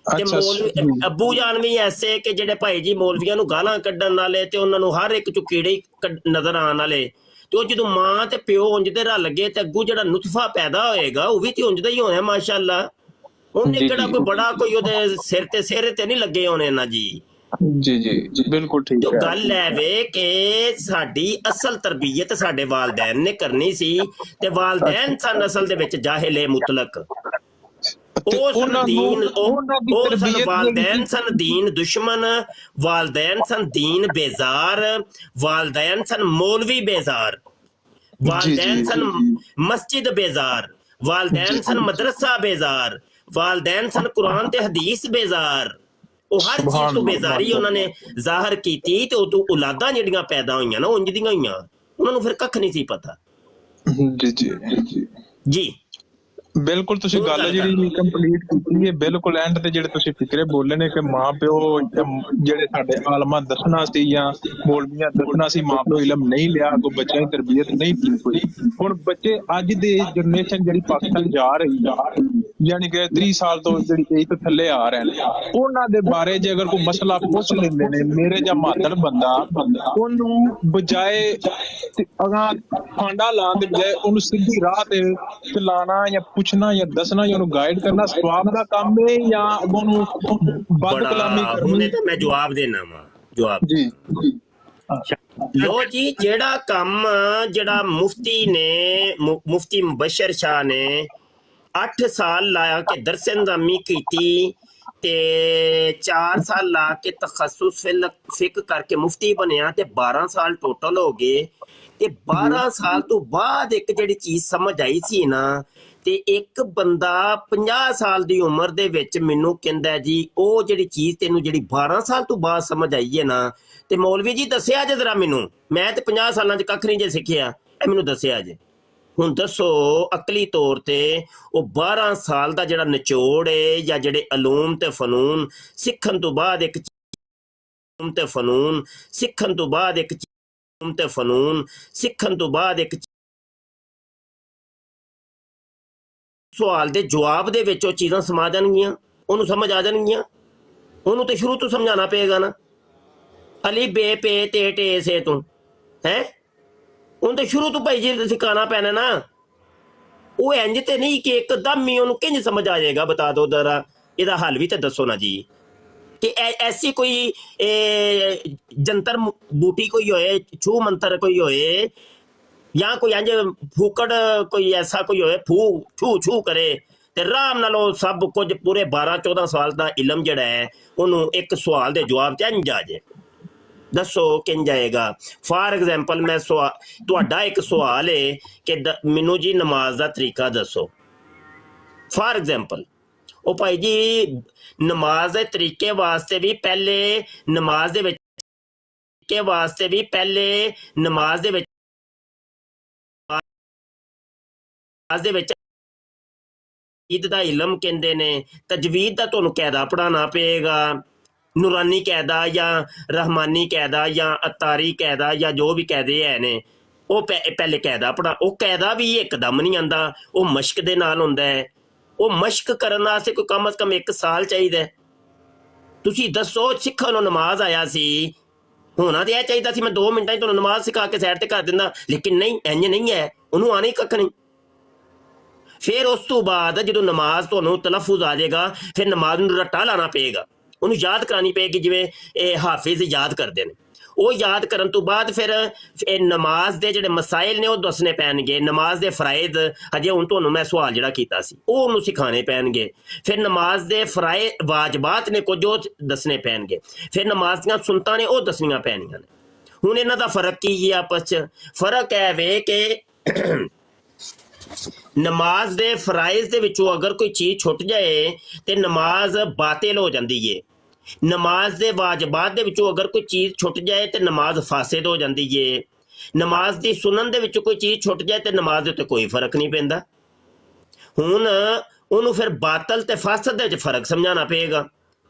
ਤੇ ਮੌਲਵੀ ਅੱਬੂ ਜਾਨ ਵੀ ਐਸੇ ਕਿ ਜਿਹੜੇ ਭਾਈ ਜੀ ਮੌਲਵੀਆਂ ਨੂੰ ਗਾਲਾਂ ਕੱਢਣ ਵਾਲੇ ਤੇ ਉਹਨਾਂ ਨੂੰ ਹਰ ਇੱਕ ਚੋਂ ਕੀੜੇ ਨਜ਼ਰ ਆਉਣ ਵਾਲੇ, ਤੇ ਉਹ ਜਦੋਂ ਮਾਂ ਤੇ ਪਿਓ ਉਂਝਦੇ ਰਲ ਗਏ ਤੇ ਅੱਗੂ ਜਿਹੜਾ ਨੁਤਫਾ ਪੈਦਾ ਹੋਏਗਾ ਉਹ ਵੀ ਤੇ ਉਂਝਦਾ ਹੀ ਹੋਣਾ ਮਾਸ਼ਾਅੱਲਾ। ਉਹਨੇ ਕਿਹੜਾ ਕੋਈ ਬੜਾ ਕੋਈ ਉਹਦੇ ਸਿਰ ਤੇ ਸਿਹਰੇ ਤੇ ਨਹੀਂ ਲੱਗੇ ਹੋਣੇ ਨਾ ਜੀ। ਜੀ ਜੀ ਬਿਲਕੁਲ ਠੀਕ ਹੈ। ਗੱਲ ਹੈ ਵੇ ਕਿ ਸਾਡੀ ਅਸਲ ਤਰਬੀਅਤ ਸਾਡੇ ਵਾਲਦੈਨ ਨੇ ਕਰਨੀ ਸੀ ਤੇ ਵਾਲਦੈਨ ਸਨ ਅਸਲ ਦੇ ਵਿੱਚ ਜਾਹਿਲ ਮੁਤਲਕ। ਉਹ ਸਨ ਦੀਨ, ਉਹ ਸਨ ਵਾਲਦੈਨ ਸਨ ਦੀਨ ਦੁਸ਼ਮਨ, ਵਾਲਦੈਨ ਸਨ ਦੀਨ ਬੇਜ਼ਾਰ, ਵਾਲਦੈਨ ਸਨ ਮੌਲਵੀ ਬੇਜ਼ਾਰ, ਵਾਲਦੈਨ ਸਨ ਮਸਜਿਦ ਬੇਜ਼ਾਰ, ਵਾਲਦੈਨ ਸਨ ਮਦਰਸਾ ਬੇਜ਼ਾਰ, ਵਾਲਦੈਨ ਸਨ ਕੁਰਾਨ ਤੇ ਹਦੀਸ ਬੇਜ਼ਾਰ। ਉਹ ਹਰ ਚੀਜ਼ ਤੋਂ ਬੇਜ਼ਾਰੀ ਉਹਨਾਂ ਨੇ ਜ਼ਾਹਰ ਕੀਤੀ ਤੇ ਉਹ ਤੋਂ ਔਲਾਦਾਂ ਜਿਹੜੀਆਂ ਪੈਦਾ ਹੋਈਆਂ ਨਾ ਉਂਝ ਦੀਆਂ ਹੋਈਆਂ, ਉਹਨਾਂ ਨੂੰ ਫਿਰ ਕੱਖ ਨਹੀਂ ਸੀ ਪਤਾ। ਜੀ ਜੀ ਜੀ ਬਿਲਕੁਲ ਤੁਸੀਂ ਗੱਲ ਜਿਹੜੀ ਕੰਪਲੀਟ ਕੀਤੀ ਹੈ ਬਿਲਕੁਲ ਐਂਡ ਤੇ ਜਿਹੜੇ ਤੁਸੀਂ ਫਿਕਰੇ ਬੋਲੇ ਨੇ ਕਿ ਮਾਂ ਪਿਓ ਜਿਹੜੇ ਸਾਡੇ ਆਲਮਾਂ ਦੱਸਣਾ ਸੀ ਜਾਂ ਮੌਲਵੀਆਂ ਦੱਸਣਾ ਸੀ, ਮਾਂ ਪਿਓ ਇਲਮ ਨਹੀਂ ਲਿਆ, ਅੱਗੋਂ ਬੱਚਿਆਂ ਦੀ ਤਰਬੀਅਤ ਨਹੀਂ ਠੀਕ ਹੋਈ। ਹੁਣ ਬੱਚੇ ਅੱਜ ਦੇ ਜਨਰੇਸ਼ਨ ਜਿਹੜੀ ਪਾਕਿਸਤਾਨ ਜਾ ਰਹੀ ਆ, ਯਾਨੀ ਕਿ 30 ਸਾਲ ਤੋਂ ਜਿਹੜੀ ਏਜ ਤੋਂ ਥੱਲੇ ਆ ਰਹੇ ਨੇ, ਉਹਨਾਂ ਦੇ ਬਾਰੇ ਜੇ ਅਗਰ ਕੋਈ ਮਸਲਾ ਪੁੱਛ ਲੈਂਦੇ ਨੇ ਮੇਰੇ ਜਾਂ ਮਾਦਰ ਬੰਦਾ, ਉਹਨੂੰ ਬਜਾਏ ਅਗਾਂ ਫਾਂਡਾ ਲਾਉਣ ਦੇ ਬਜਾਏ ਉਹਨੂੰ ਸਿੱਧੀ ਰਾਹ ਤੇ ਚਲਾਣਾ ਜਾਂ ਪੁੱਛਣਾ ਜਾਂ ਦੱਸਣਾ ਜਾਂ ਉਹਨੂੰ ਗਾਈਡ ਕਰਨਾ ਸਵਾਬ ਦਾ ਕੰਮ ਹੈ ਜਾਂ ਉਹਨੂੰ ਬਦ ਕਲਾਮੀ ਕਰਨੀ? ਤਾਂ ਮੈਂ ਜਵਾਬ ਦੇਣਾ ਵਾ ਜਵਾਬ ਜੀ। ਲੋ ਜੀ, ਜਿਹੜਾ ਕੰਮ ਜਿਹੜਾ ਮੁਫਤੀ ਨੇ ਮੁਫਤੀ ਮੁਬਸ਼ਰ ਸ਼ਾਹ ਨੇ 8 ਸਾਲ ਲਾਇਆ ਕਿ ਦਰਸ ਨਿਜ਼ਾਮੀ ਕੀਤੀ ਤੇ 4 ਸਾਲ ਲਾ ਕੇ ਤਖਸੁਸ ਫਿਕ ਕਰਕੇ ਮੁਫਤੀ ਬਣਿਆ ਤੇ 12 ਸਾਲ ਟੋਟਲ ਹੋ ਗਏ। ਤੇ 12 ਸਾਲ ਤੋਂ ਬਾਅਦ ਇੱਕ ਜਿਹੜੀ ਚੀਜ਼ ਸਮਝ ਆਈ ਸੀ ਨਾ, ਤੇ ਇੱਕ ਬੰਦਾ 50 ਸਾਲ ਦੀ ਉਮਰ ਦੇ ਵਿੱਚ ਮੈਨੂੰ ਕਹਿੰਦਾ ਜੀ ਉਹ ਜਿਹੜੀ ਚੀਜ਼ ਤੈਨੂੰ ਜਿਹੜੀ 12 ਸਾਲ ਤੋਂ ਬਾਅਦ ਸਮਝ ਆਈ ਹੈ ਨਾ, ਤੇ ਮੌਲਵੀ ਜੀ ਦੱਸਿਆ ਜੇ ਜ਼ਰਾ ਮੈਨੂੰ, ਮੈਂ ਤੇ 50 ਸਾਲਾਂ 'ਚ ਕੱਖ ਨਹੀਂ ਜੇ ਸਿੱਖਿਆ, ਇਹ ਮੈਨੂੰ ਦੱਸਿਆ ਜੇ। ਹੁਣ ਦੱਸੋ ਅਕਲੀ ਤੌਰ ਤੇ ਉਹ 12 ਸਾਲ ਦਾ ਜਿਹੜਾ ਨਿਚੋੜ ਹੈ ਜਾਂ ਜਿਹੜੇ ਅਲੂਮ ਤੇ ਫਨੂਨ ਸਿੱਖਣ ਤੋਂ ਬਾਅਦ ਇੱਕ ਤੇ ਫਨੂਨ ਸਿੱਖਣ ਤੋਂ ਬਾਅਦ ਇੱਕ ਤੇ ਫਨੂਨ ਸਿੱਖਣ ਤੋਂ ਬਾਅਦ ਇੱਕ ਸਵਾਲ ਦੇ ਜਵਾਬ ਦੇ ਵਿੱਚ ਉਹ ਚੀਜ਼ਾਂ ਸਮਾ ਜਾਣਗੀਆਂ, ਉਹਨੂੰ ਸਮਝ ਆ ਜਾਣਗੀਆਂ। ਉਹਨੂੰ ਤੇ ਸ਼ੁਰੂ ਤੋਂ ਸਮਝਾਉਣਾ ਪਏਗਾ ਨਾ, ਅਲੀ ਬੇ ਪੇ ਤੇ ਟੇ ਸੇ ਤੂੰ ਹੈ, ਉਹਨੂੰ ਤੇ ਸ਼ੁਰੂ ਤੋਂ ਭਾਈ ਜੀ ਸਿਖਾਉਣਾ ਪੈਣਾ ਨਾ। ਉਹ ਇੰਜ ਤੇ ਨਹੀਂ ਕਿ ਇੱਕਦਮ ਹੀ ਉਹਨੂੰ ਕਿੰਝ ਸਮਝ ਆ ਜਾਏਗਾ, ਬਤਾ ਦਿਓ ਜ਼ਰਾ, ਇਹਦਾ ਹੱਲ ਵੀ ਤੇ ਦੱਸੋ ਨਾ ਜੀ। ਕਿ ਐਸੀ ਕੋਈ ਜੰਤਰ ਬੂਟੀ ਕੋਈ ਹੋਏ, ਛੂ ਮੰਤਰ ਕੋਈ ਹੋਏ, ਜਾਂ ਕੋਈ ਇੰਜ ਫੂਕੜ ਕੋਈ ਐਸਾ ਕੋਈ ਹੋਏ ਫੂ ਛੂ ਛੂ ਕਰੇ ਤੇ ਆਰਾਮ ਨਾਲ ਉਹ ਸਭ ਕੁਝ ਪੂਰੇ 12-14 ਸਾਲ ਦਾ ਇਲਮ ਜਿਹੜਾ ਹੈ ਉਹਨੂੰ ਇੱਕ ਸਵਾਲ ਦੇ ਜਵਾਬ 'ਚ ਇੰਝ ਆ ਜਾਏ। ਦੱਸੋ ਕਿੰਝ ਜਾਏਗਾ? ਫਾਰ ਐਗਜ਼ਾਮਪਲ ਮੈਂ ਤੁਹਾਡਾ ਇੱਕ ਸਵਾਲ ਹੈ ਕਿ ਮੈਨੂੰ ਜੀ ਨਮਾਜ਼ ਦਾ ਤਰੀਕਾ ਦੱਸੋ। ਫਾਰ ਐਗਜ਼ਾਮਪਲ ਉਹ ਭਾਈ ਜੀ ਨਮਾਜ਼ ਦੇ ਤਰੀਕੇ ਵਾਸਤੇ ਵੀ ਪਹਿਲੇ ਨਮਾਜ਼ ਦੇ ਵਿੱਚ ਤਜਵੀਦ ਦਾ ਇਲਮ ਕਹਿੰਦੇ ਨੇ, ਤਜਵੀਦ ਦਾ ਤੁਹਾਨੂੰ ਕਾਇਦਾ ਪੜ੍ਹਾਉਣਾ ਪਏਗਾ, ਨੂਰਾਨੀ ਕਾਇਦਾ ਜਾਂ ਰਹਿਮਾਨੀ ਕਾਇਦਾ ਜਾਂ ਅਤਾਰੀ ਕਾਇਦਾ ਜਾਂ ਜੋ ਵੀ ਕਾਇਦੇ ਹੈ ਨੇ, ਉਹ ਪਹਿਲੇ ਕਾਇਦਾ ਪੜ੍ਹਾ। ਉਹ ਕਾਇਦਾ ਵੀ ਇੱਕਦਮ ਨਹੀਂ ਆਉਂਦਾ, ਉਹ ਮਸ਼ਕ ਦੇ ਨਾਲ ਹੁੰਦਾ ਹੈ। ਉਹ ਮਸ਼ਕ ਕਰਨ ਵਾਸਤੇ ਕੋਈ ਕਮ ਸੇ ਕਮ 1 ਸਾਲ ਚਾਹੀਦਾ। ਤੁਸੀਂ ਦੱਸੋ, ਸਿੱਖਾਂ ਨੂੰ ਨਮਾਜ਼ ਆਇਆ ਸੀ, ਹੋਣਾ ਤੇ ਇਹ ਚਾਹੀਦਾ ਸੀ ਮੈਂ 2 ਮਿੰਟਾਂ 'ਚ ਤੁਹਾਨੂੰ ਨਮਾਜ਼ ਸਿਖਾ ਕੇ ਸਾਈਡ ਤੇ ਕਰ ਦਿੰਦਾ, ਲੇਕਿਨ ਨਹੀਂ, ਇੰਜ ਨਹੀਂ ਹੈ, ਉਹਨੂੰ ਆਣੀ ਕੱਖ ਨਹੀਂ। ਫਿਰ ਉਸ ਤੋਂ ਬਾਅਦ ਜਦੋਂ ਨਮਾਜ਼ ਤੁਹਾਨੂੰ ਤਲਫੁਜ਼ ਆ ਜਾਏਗਾ, ਫਿਰ ਨਮਾਜ਼ ਨੂੰ ਰੱਟਾ ਲਾਣਾ ਪਏਗਾ, ਉਹਨੂੰ ਯਾਦ ਕਰਾਉਣੀ ਪਏਗੀ, ਜਿਵੇਂ ਇਹ ਹਾਫਿਜ਼ ਯਾਦ ਕਰਦੇ ਨੇ। ਉਹ ਯਾਦ ਕਰਨ ਤੋਂ ਬਾਅਦ ਫਿਰ ਇਹ ਨਮਾਜ਼ ਦੇ ਜਿਹੜੇ ਮਸਾਇਲ ਨੇ ਉਹ ਦੱਸਣੇ ਪੈਣਗੇ। ਨਮਾਜ਼ ਦੇ ਫਰਾਇਜ਼, ਹਜੇ ਹੁਣ ਤੁਹਾਨੂੰ ਮੈਂ ਸਵਾਲ ਜਿਹੜਾ ਕੀਤਾ ਸੀ ਉਹ ਉਹਨੂੰ ਸਿਖਾਣੇ ਪੈਣਗੇ। ਫਿਰ ਨਮਾਜ਼ ਦੇ ਵਾਜਬਾਤ ਨੇ ਕੁਝ, ਉਹ ਦੱਸਣੇ ਪੈਣਗੇ। ਫਿਰ ਨਮਾਜ਼ ਦੀਆਂ ਸੁਨਤਾਂ ਨੇ ਉਹ ਦੱਸਣੀਆਂ ਪੈਣੀਆਂ ਨੇ। ਹੁਣ ਇਹਨਾਂ ਦਾ ਫਰਕ ਕੀ ਹੈ ਆਪਸ 'ਚ? ਫਰਕ ਹੈ ਵੇ ਕਿ ਨਮਾਜ਼ ਦੇ ਫਰਾਇਜ਼ ਦੇ ਵਿੱਚੋਂ ਅਗਰ ਕੋਈ ਚੀਜ਼ ਛੁੱਟ ਜਾਏ ਤੇ ਨਮਾਜ਼ ਬਾਤਿਲ ਹੋ ਜਾਂਦੀ ਏ। ਨਮਾਜ਼ ਦੇ ਵਾਜਬਾਤ ਦੇ ਵਿੱਚੋਂ ਅਗਰ ਕੋਈ ਚੀਜ਼ ਛੁੱਟ ਜਾਏ ਤੇ ਨਮਾਜ਼ ਫਾਸਿਦ ਹੋ ਜਾਂਦੀ ਏ। ਨਮਾਜ਼ ਦੀ ਸੁਨਨ ਦੇ ਵਿੱਚੋਂ ਕੋਈ ਚੀਜ਼ ਛੁੱਟ ਜਾਏ ਤੇ ਨਮਾਜ਼ ਦੇ ਉੱਤੇ ਕੋਈ ਫਰਕ ਨਹੀਂ ਪੈਂਦਾ। ਹੁਣ ਉਹਨੂੰ ਫਿਰ ਬਾਤਲ ਤੇ ਫਾਸਦ ਦੇ ਵਿੱਚ ਫਰਕ ਸਮਝਾਉਣਾ ਪਏਗਾ।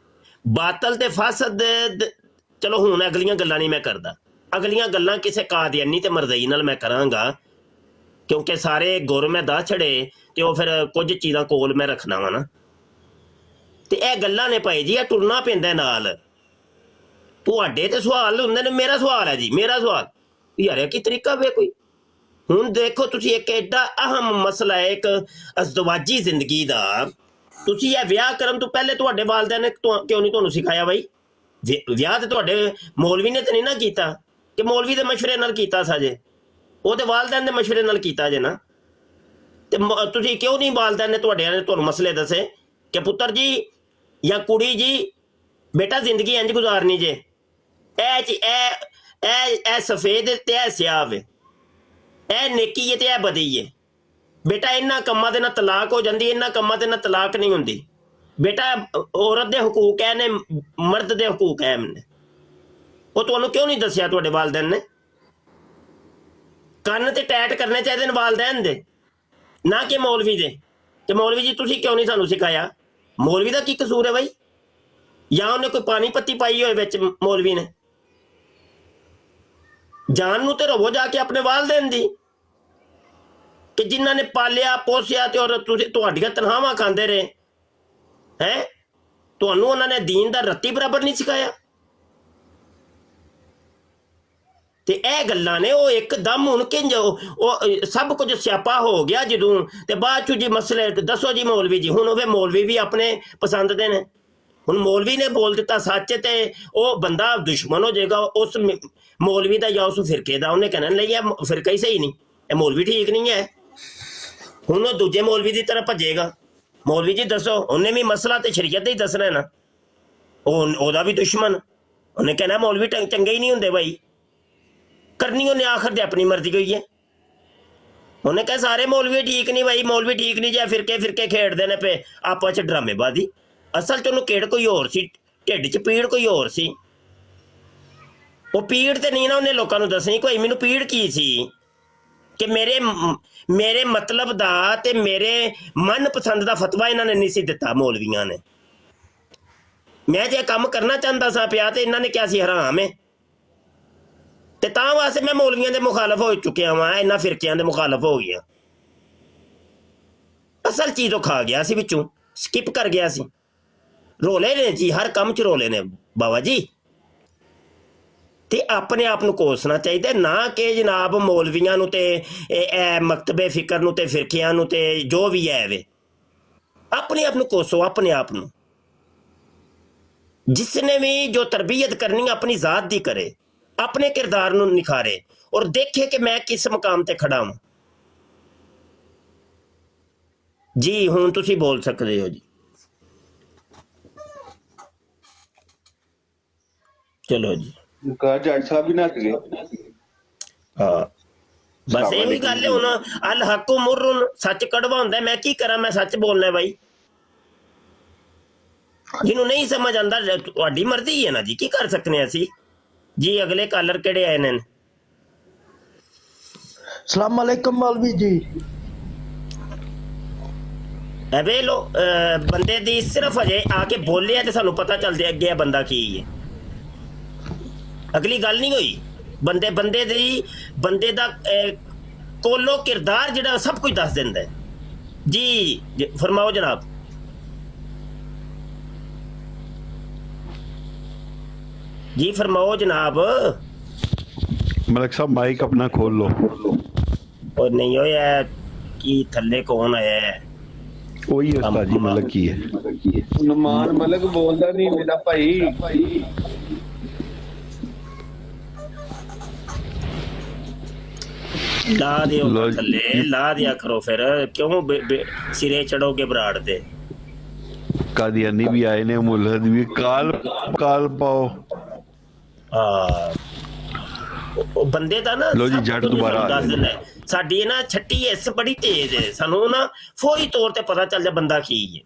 ਬਾਤਲ ਤੇ ਫਾਸਦ, ਚਲੋ ਹੁਣ ਅਗਲੀਆਂ ਗੱਲਾਂ ਨਹੀਂ ਮੈਂ ਕਰਦਾ, ਅਗਲੀਆਂ ਗੱਲਾਂ ਕਿਸੇ ਕਾਦੀਆਨੀ ਤੇ ਮਰਜ਼ਈ ਨਾਲ ਮੈਂ ਕਰਾਂਗਾ, ਕਿਉਂਕਿ ਸਾਰੇ ਗੁਰ ਮੈਂ ਦੱਸ ਛੜੇ ਤੇ ਉਹ ਫਿਰ ਕੁਝ ਚੀਜ਼ਾਂ ਕੋਲ ਮੈਂ ਰੱਖਣਾ ਵਾ ਨਾ। ਤੇ ਇਹ ਗੱਲਾਂ ਨੇ ਭਾਈ ਜੀ, ਇਹ ਟੁਰਨਾ ਪੈਂਦਾ ਨਾਲ। ਤੁਹਾਡੇ ਤੇ ਸਵਾਲ ਹੁੰਦੇ ਨੇ, ਮੇਰਾ ਸਵਾਲ ਹੈ ਜੀ, ਮੇਰਾ ਸਵਾਲ ਯਾਰ ਇਹ ਕੀ ਤਰੀਕਾ ਵੇ ਕੋਈ? ਹੁਣ ਦੇਖੋ ਤੁਸੀਂ, ਇੱਕ ਐਡਾ ਅਹਿਮ ਮਸਲਾ ਹੈ ਇੱਕ ਅਜ਼ਦਵਾਜੀ ਜ਼ਿੰਦਗੀ ਦਾ। ਤੁਸੀਂ ਇਹ ਵਿਆਹ ਕਰਨ ਤੋਂ ਪਹਿਲੇ ਤੁਹਾਡੇ ਵਾਲਿਦੈਨ ਨੇ ਕਿਉਂ ਨਹੀਂ ਤੁਹਾਨੂੰ ਸਿਖਾਇਆ ਬਾਈ? ਵਿਆਹ ਤੇ ਤੁਹਾਡੇ ਮੌਲਵੀ ਨੇ ਤੇ ਨਹੀਂ ਨਾ ਕੀਤਾ, ਕਿ ਮੌਲਵੀ ਦੇ ਮਸ਼ਵਰੇ ਨਾਲ ਕੀਤਾ ਸਾਜੇ? ਉਹਦੇ ਵਾਲਿਦੈਨ ਦੇ ਮਸ਼ਵਰੇ ਨਾਲ ਕੀਤਾ ਜੇ ਨਾ। ਤੇ ਤੁਸੀਂ ਕਿਉਂ ਨਹੀਂ ਵਾਲਿਦੈਨ ਨੇ ਤੁਹਾਡਿਆਂ ਨੇ ਤੁਹਾਨੂੰ ਮਸਲੇ ਦੱਸੇ ਕਿ ਪੁੱਤਰ ਜੀ ਜਾਂ ਕੁੜੀ ਜੀ, ਬੇਟਾ ਜ਼ਿੰਦਗੀ ਇੰਝ ਗੁਜ਼ਾਰਨੀ ਜੇ, ਇਹ ਸਫੇਦ ਤੇ ਇਹ ਸਿਆਹ ਵੇ, ਇਹ ਨੇਕੀ ਹੈ ਤੇ ਇਹ ਬਦੀ ਹੈ। ਬੇਟਾ ਇਹਨਾਂ ਕੰਮਾਂ ਦੇ ਨਾਲ ਤਲਾਕ ਹੋ ਜਾਂਦੀ, ਇਹਨਾਂ ਕੰਮਾਂ ਦੇ ਨਾਲ ਤਲਾਕ ਨਹੀਂ ਹੁੰਦੀ। ਬੇਟਾ ਔਰਤ ਦੇ ਹਕੂਕ ਹੈ ਨੇ, ਮਰਦ ਦੇ ਹਕੂਕ ਹੈ ਨੇ। ਉਹ ਤੁਹਾਨੂੰ ਕਿਉਂ ਨਹੀਂ ਦੱਸਿਆ ਤੁਹਾਡੇ ਵਾਲਿਦੈਨ ਨੇ? ਕੰਨ ਤੇ ਟੈਟ ਕਰਨੇ ਚਾਹੀਦੇ ਨੇ ਵਾਲਿਦੈਨ ਦੇ, ਨਾ ਕਿ ਮੌਲਵੀ ਦੇ। ਤੇ ਮੌਲਵੀ ਜੀ ਤੁਸੀਂ ਕਿਉਂ ਨਹੀਂ ਸਾਨੂੰ ਸਿਖਾਇਆ? ਮੌਲਵੀ ਦਾ ਕੀ ਕਸੂਰ ਹੈ ਬਾਈ? ਜਾਂ ਉਹਨੇ ਕੋਈ ਪਾਣੀ ਪੱਤੀ ਪਾਈ ਹੋਏ ਵਿੱਚ ਮੌਲਵੀ ਨੇ? ਜਾਨ ਨੂੰ ਤੇ ਰਵੋ ਜਾ ਕੇ ਆਪਣੇ ਵਾਲਿਦੈਨ ਦੀ, ਕਿ ਜਿਨ੍ਹਾਂ ਨੇ ਪਾਲਿਆ ਪੋਸਿਆ ਤੇ ਔਰ ਤੁਸੀਂ ਤੁਹਾਡੀਆਂ ਤਨਖਾਹਾਂ ਖਾਂਦੇ ਰਹੇ ਹੈ। ਤੁਹਾਨੂੰ ਉਹਨਾਂ ਨੇ ਦੀਨ ਦਾ ਰੱਤੀ ਬਰਾਬਰ ਨਹੀਂ ਸਿਖਾਇਆ। ਤੇ ਇਹ ਗੱਲਾਂ ਨੇ ਉਹ ਇੱਕਦਮ ਹੁਣ ਕਿੰਜ ਉਹ ਸਭ ਕੁਝ ਸਿਆਪਾ ਹੋ ਗਿਆ ਜਦੋਂ, ਤੇ ਬਾਅਦ ਚ ਜੀ ਮਸਲੇ ਦੱਸੋ ਜੀ ਮੌਲਵੀ ਜੀ। ਹੁਣ ਉਹ ਮੌਲਵੀ ਵੀ ਆਪਣੇ ਪਸੰਦ ਦੇ ਨੇ। ਹੁਣ ਮੌਲਵੀ ਨੇ ਬੋਲ ਦਿੱਤਾ ਸੱਚ ਤੇ ਉਹ ਬੰਦਾ ਦੁਸ਼ਮਣ ਹੋ ਜਾਏਗਾ ਉਸ ਮੌਲਵੀ ਦਾ ਜਾਂ ਉਸ ਫਿਰਕੇ ਦਾ। ਉਹਨੇ ਕਹਿਣਾ ਲਈ ਇਹ ਫਿਰਕਾ ਹੀ ਸਹੀ ਨਹੀਂ, ਇਹ ਮੌਲਵੀ ਠੀਕ ਨਹੀਂ ਹੈ। ਹੁਣ ਉਹ ਦੂਜੇ ਮੌਲਵੀ ਦੀ ਤਰ੍ਹਾਂ ਭੱਜੇਗਾ। ਮੌਲਵੀ ਜੀ ਦੱਸੋ, ਉਹਨੇ ਵੀ ਮਸਲਾ ਤੇ ਸ਼ਰੀਅਤ ਹੀ ਦੱਸਣਾ ਨਾ। ਉਹਦਾ ਵੀ ਦੁਸ਼ਮਣ, ਉਹਨੇ ਕਹਿਣਾ ਮੌਲਵੀ ਚੰਗੇ ਹੀ ਨਹੀਂ ਹੁੰਦੇ ਬਾਈ। ਕਰਨੀ ਉਹਨੇ ਆਖਰ ਤੇ ਆਪਣੀ ਮਰਜ਼ੀ ਹੋਈ ਹੈ। ਉਹਨੇ ਕਿਹਾ ਸਾਰੇ ਮੌਲਵੀ ਠੀਕ ਨਹੀਂ ਬਾਈ, ਮੌਲਵੀ ਠੀਕ ਨਹੀਂ ਜੇ ਫਿਰਕੇ ਖੇਡਦੇ ਨੇ ਪਏ ਆਪਸ 'ਚ ਡਰਾਮੇਬਾਜ਼ੀ। ਅਸਲ 'ਚ ਉਹਨੂੰ ਕਿਹੜ ਕੋਈ ਹੋਰ ਸੀ, ਢਿੱਡ 'ਚ ਪੀੜ ਕੋਈ ਹੋਰ ਸੀ। ਉਹ ਪੀੜ ਤੇ ਨਹੀਂ ਨਾ ਉਹਨੇ ਲੋਕਾਂ ਨੂੰ ਦੱਸਣੀ ਕੋਈ। ਮੈਨੂੰ ਪੀੜ ਕੀ ਸੀ ਕਿ ਮੇਰੇ ਮਤਲਬ ਦਾ ਤੇ ਮੇਰੇ ਮਨਪਸੰਦ ਦਾ ਫਤਵਾ ਇਹਨਾਂ ਨੇ ਨਹੀਂ ਸੀ ਦਿੱਤਾ ਮੌਲਵੀਆਂ ਨੇ। ਮੈਂ ਜੇ ਕੰਮ ਕਰਨਾ ਚਾਹੁੰਦਾ ਸਾਂ ਪਿਆ ਤੇ ਇਹਨਾਂ ਨੇ ਕਿਹਾ ਸੀ ਹਰਾਮ ਹੈ। ਤੇ ਤਾਂ ਵਾਸਤੇ ਮੈਂ ਮੌਲਵੀਆਂ ਦੇ ਮੁਖਾਲਫ ਹੋ ਚੁੱਕਿਆ ਵਾਂ, ਇਹਨਾਂ ਫਿਰਕਿਆਂ ਦੇ ਮੁਖਾਲਫ ਹੋ ਗਿਆ। ਅਸਲ ਚੀਜ਼ ਉਹ ਖਾ ਗਿਆ ਸੀ, ਵਿੱਚੋਂ ਸਕਿਪ ਕਰ ਗਿਆ ਸੀ। ਰੋਲੇ ਨੇ ਜੀ, ਹਰ ਕੰਮ 'ਚ ਰੋਲੇ ਨੇ ਬਾਬਾ ਜੀ। ਤੇ ਆਪਣੇ ਆਪ ਨੂੰ ਕੋਸਣਾ ਚਾਹੀਦਾ, ਨਾ ਕਿ ਜਨਾਬ ਮੌਲਵੀਆਂ ਨੂੰ ਤੇ ਇਹ ਮਕਤਬੇ ਫਿਕਰ ਨੂੰ ਤੇ ਫਿਰਕਿਆਂ ਨੂੰ ਤੇ ਜੋ ਵੀ ਹੈ ਵੇ। ਆਪਣੇ ਆਪ ਨੂੰ ਕੋਸੋ, ਆਪਣੇ ਆਪ ਨੂੰ। ਜਿਸਨੇ ਵੀ ਜੋ ਤਰਬੀਅਤ ਕਰਨੀ ਆਪਣੀ ਜ਼ਾਤ ਦੀ ਕਰੇ, ਆਪਣੇ ਕਿਰਦਾਰ ਨੂੰ ਨਿਖਾਰੇ ਔਰ ਦੇਖੇ ਕਿ ਮੈਂ ਕਿਸ ਮਕਾਮ ਤੇ ਖੜਾ ਹਾਂ। ਜੀ ਹੁਣ ਤੁਸੀਂ ਬੋਲ ਸਕਦੇ ਹੋ ਜੀ। ਚਲੋ ਜੀ। ਜੱਟ ਸਾਹਿਬ ਵੀ ਨੱਸ ਗਏ। ਹਾਂ ਬਸ ਇਹੀ ਗੱਲ ਹੈ। ਹੁਣ ਅਲ ਹੱਕੁ ਮੁਰਰਨ, ਸੱਚ ਕੜਵਾ ਹੁੰਦਾ। ਮੈਂ ਕੀ ਕਰਾਂ, ਮੈਂ ਸੱਚ ਬੋਲਣਾ ਬਾਈ। ਜਿਹਨੂੰ ਨਹੀਂ ਸਮਝ ਆਉਂਦਾ ਤੁਹਾਡੀ ਮਰਜ਼ੀ ਹੈ ਨਾ ਜੀ, ਕੀ ਕਰ ਸਕਦੇ ਅਸੀਂ ਜੀ। ਅਗਲੇ ਕਾਲਰ ਕਿਹੜੇ ਆਏ ਨੇ? ਸਲਾਮ ਅਲੈਕਮ ਮੌਲਵੀ ਜੀ। ਵੇ ਲੋ ਬੰਦੇ ਦੀ ਸਿਰਫ ਅਜੇ ਆ ਕੇ ਬੋਲਿਆ ਤੇ ਸਾਨੂੰ ਪਤਾ ਚੱਲ ਜਾਏ ਅੱਗੇ ਬੰਦਾ ਕੀ ਹੈ। ਅਗਲੀ ਗੱਲ ਨਹੀਂ ਹੋਈ। ਬੰਦੇ ਦਾ ਕੋਲੋ ਕਿਰਦਾਰ ਜਿਹੜਾ ਸਭ ਕੁਝ ਦੱਸ ਦਿੰਦਾ ਹੈ। जी फरमाओ जनाब। जी फरमाओ जनाब। मलिक साहब माइक अपना खोल लो। और नहीं हो यार कि थल्ले कौन आया है? वही उस्ताद जी मलिक की है। ਨੁਮਾਨ ਮਲਕ ਬੋਲਦਾ ਨਹੀਂ ਮੇਰਾ ਭਾਈ। ला दियो लो थल्ले, ला दिया करो फिर, क्यों सिरे चढ़ोगे बराड़ दे? कादियानी भी आए ने, मुल्हद भी काल काल पाओ। ਉਹ ਬੰਦੇ ਦਾ ਨਾ ਲਓ ਜੀ, ਜੱਟ ਦੁਬਾਰਾ ਆ ਦੱਸ ਗਿਆ। ਦਿੰਦਾ ਸਾਡੀ ਨਾ ਛੱਟੀ ਇਸ ਬੜੀ ਤੇਜ਼ ਹੈ, ਸਾਨੂੰ ਨਾ ਫੌਰੀ ਤੌਰ ਤੇ ਪਤਾ ਚੱਲ ਜਾ ਬੰਦਾ ਕੀ ਹੈ।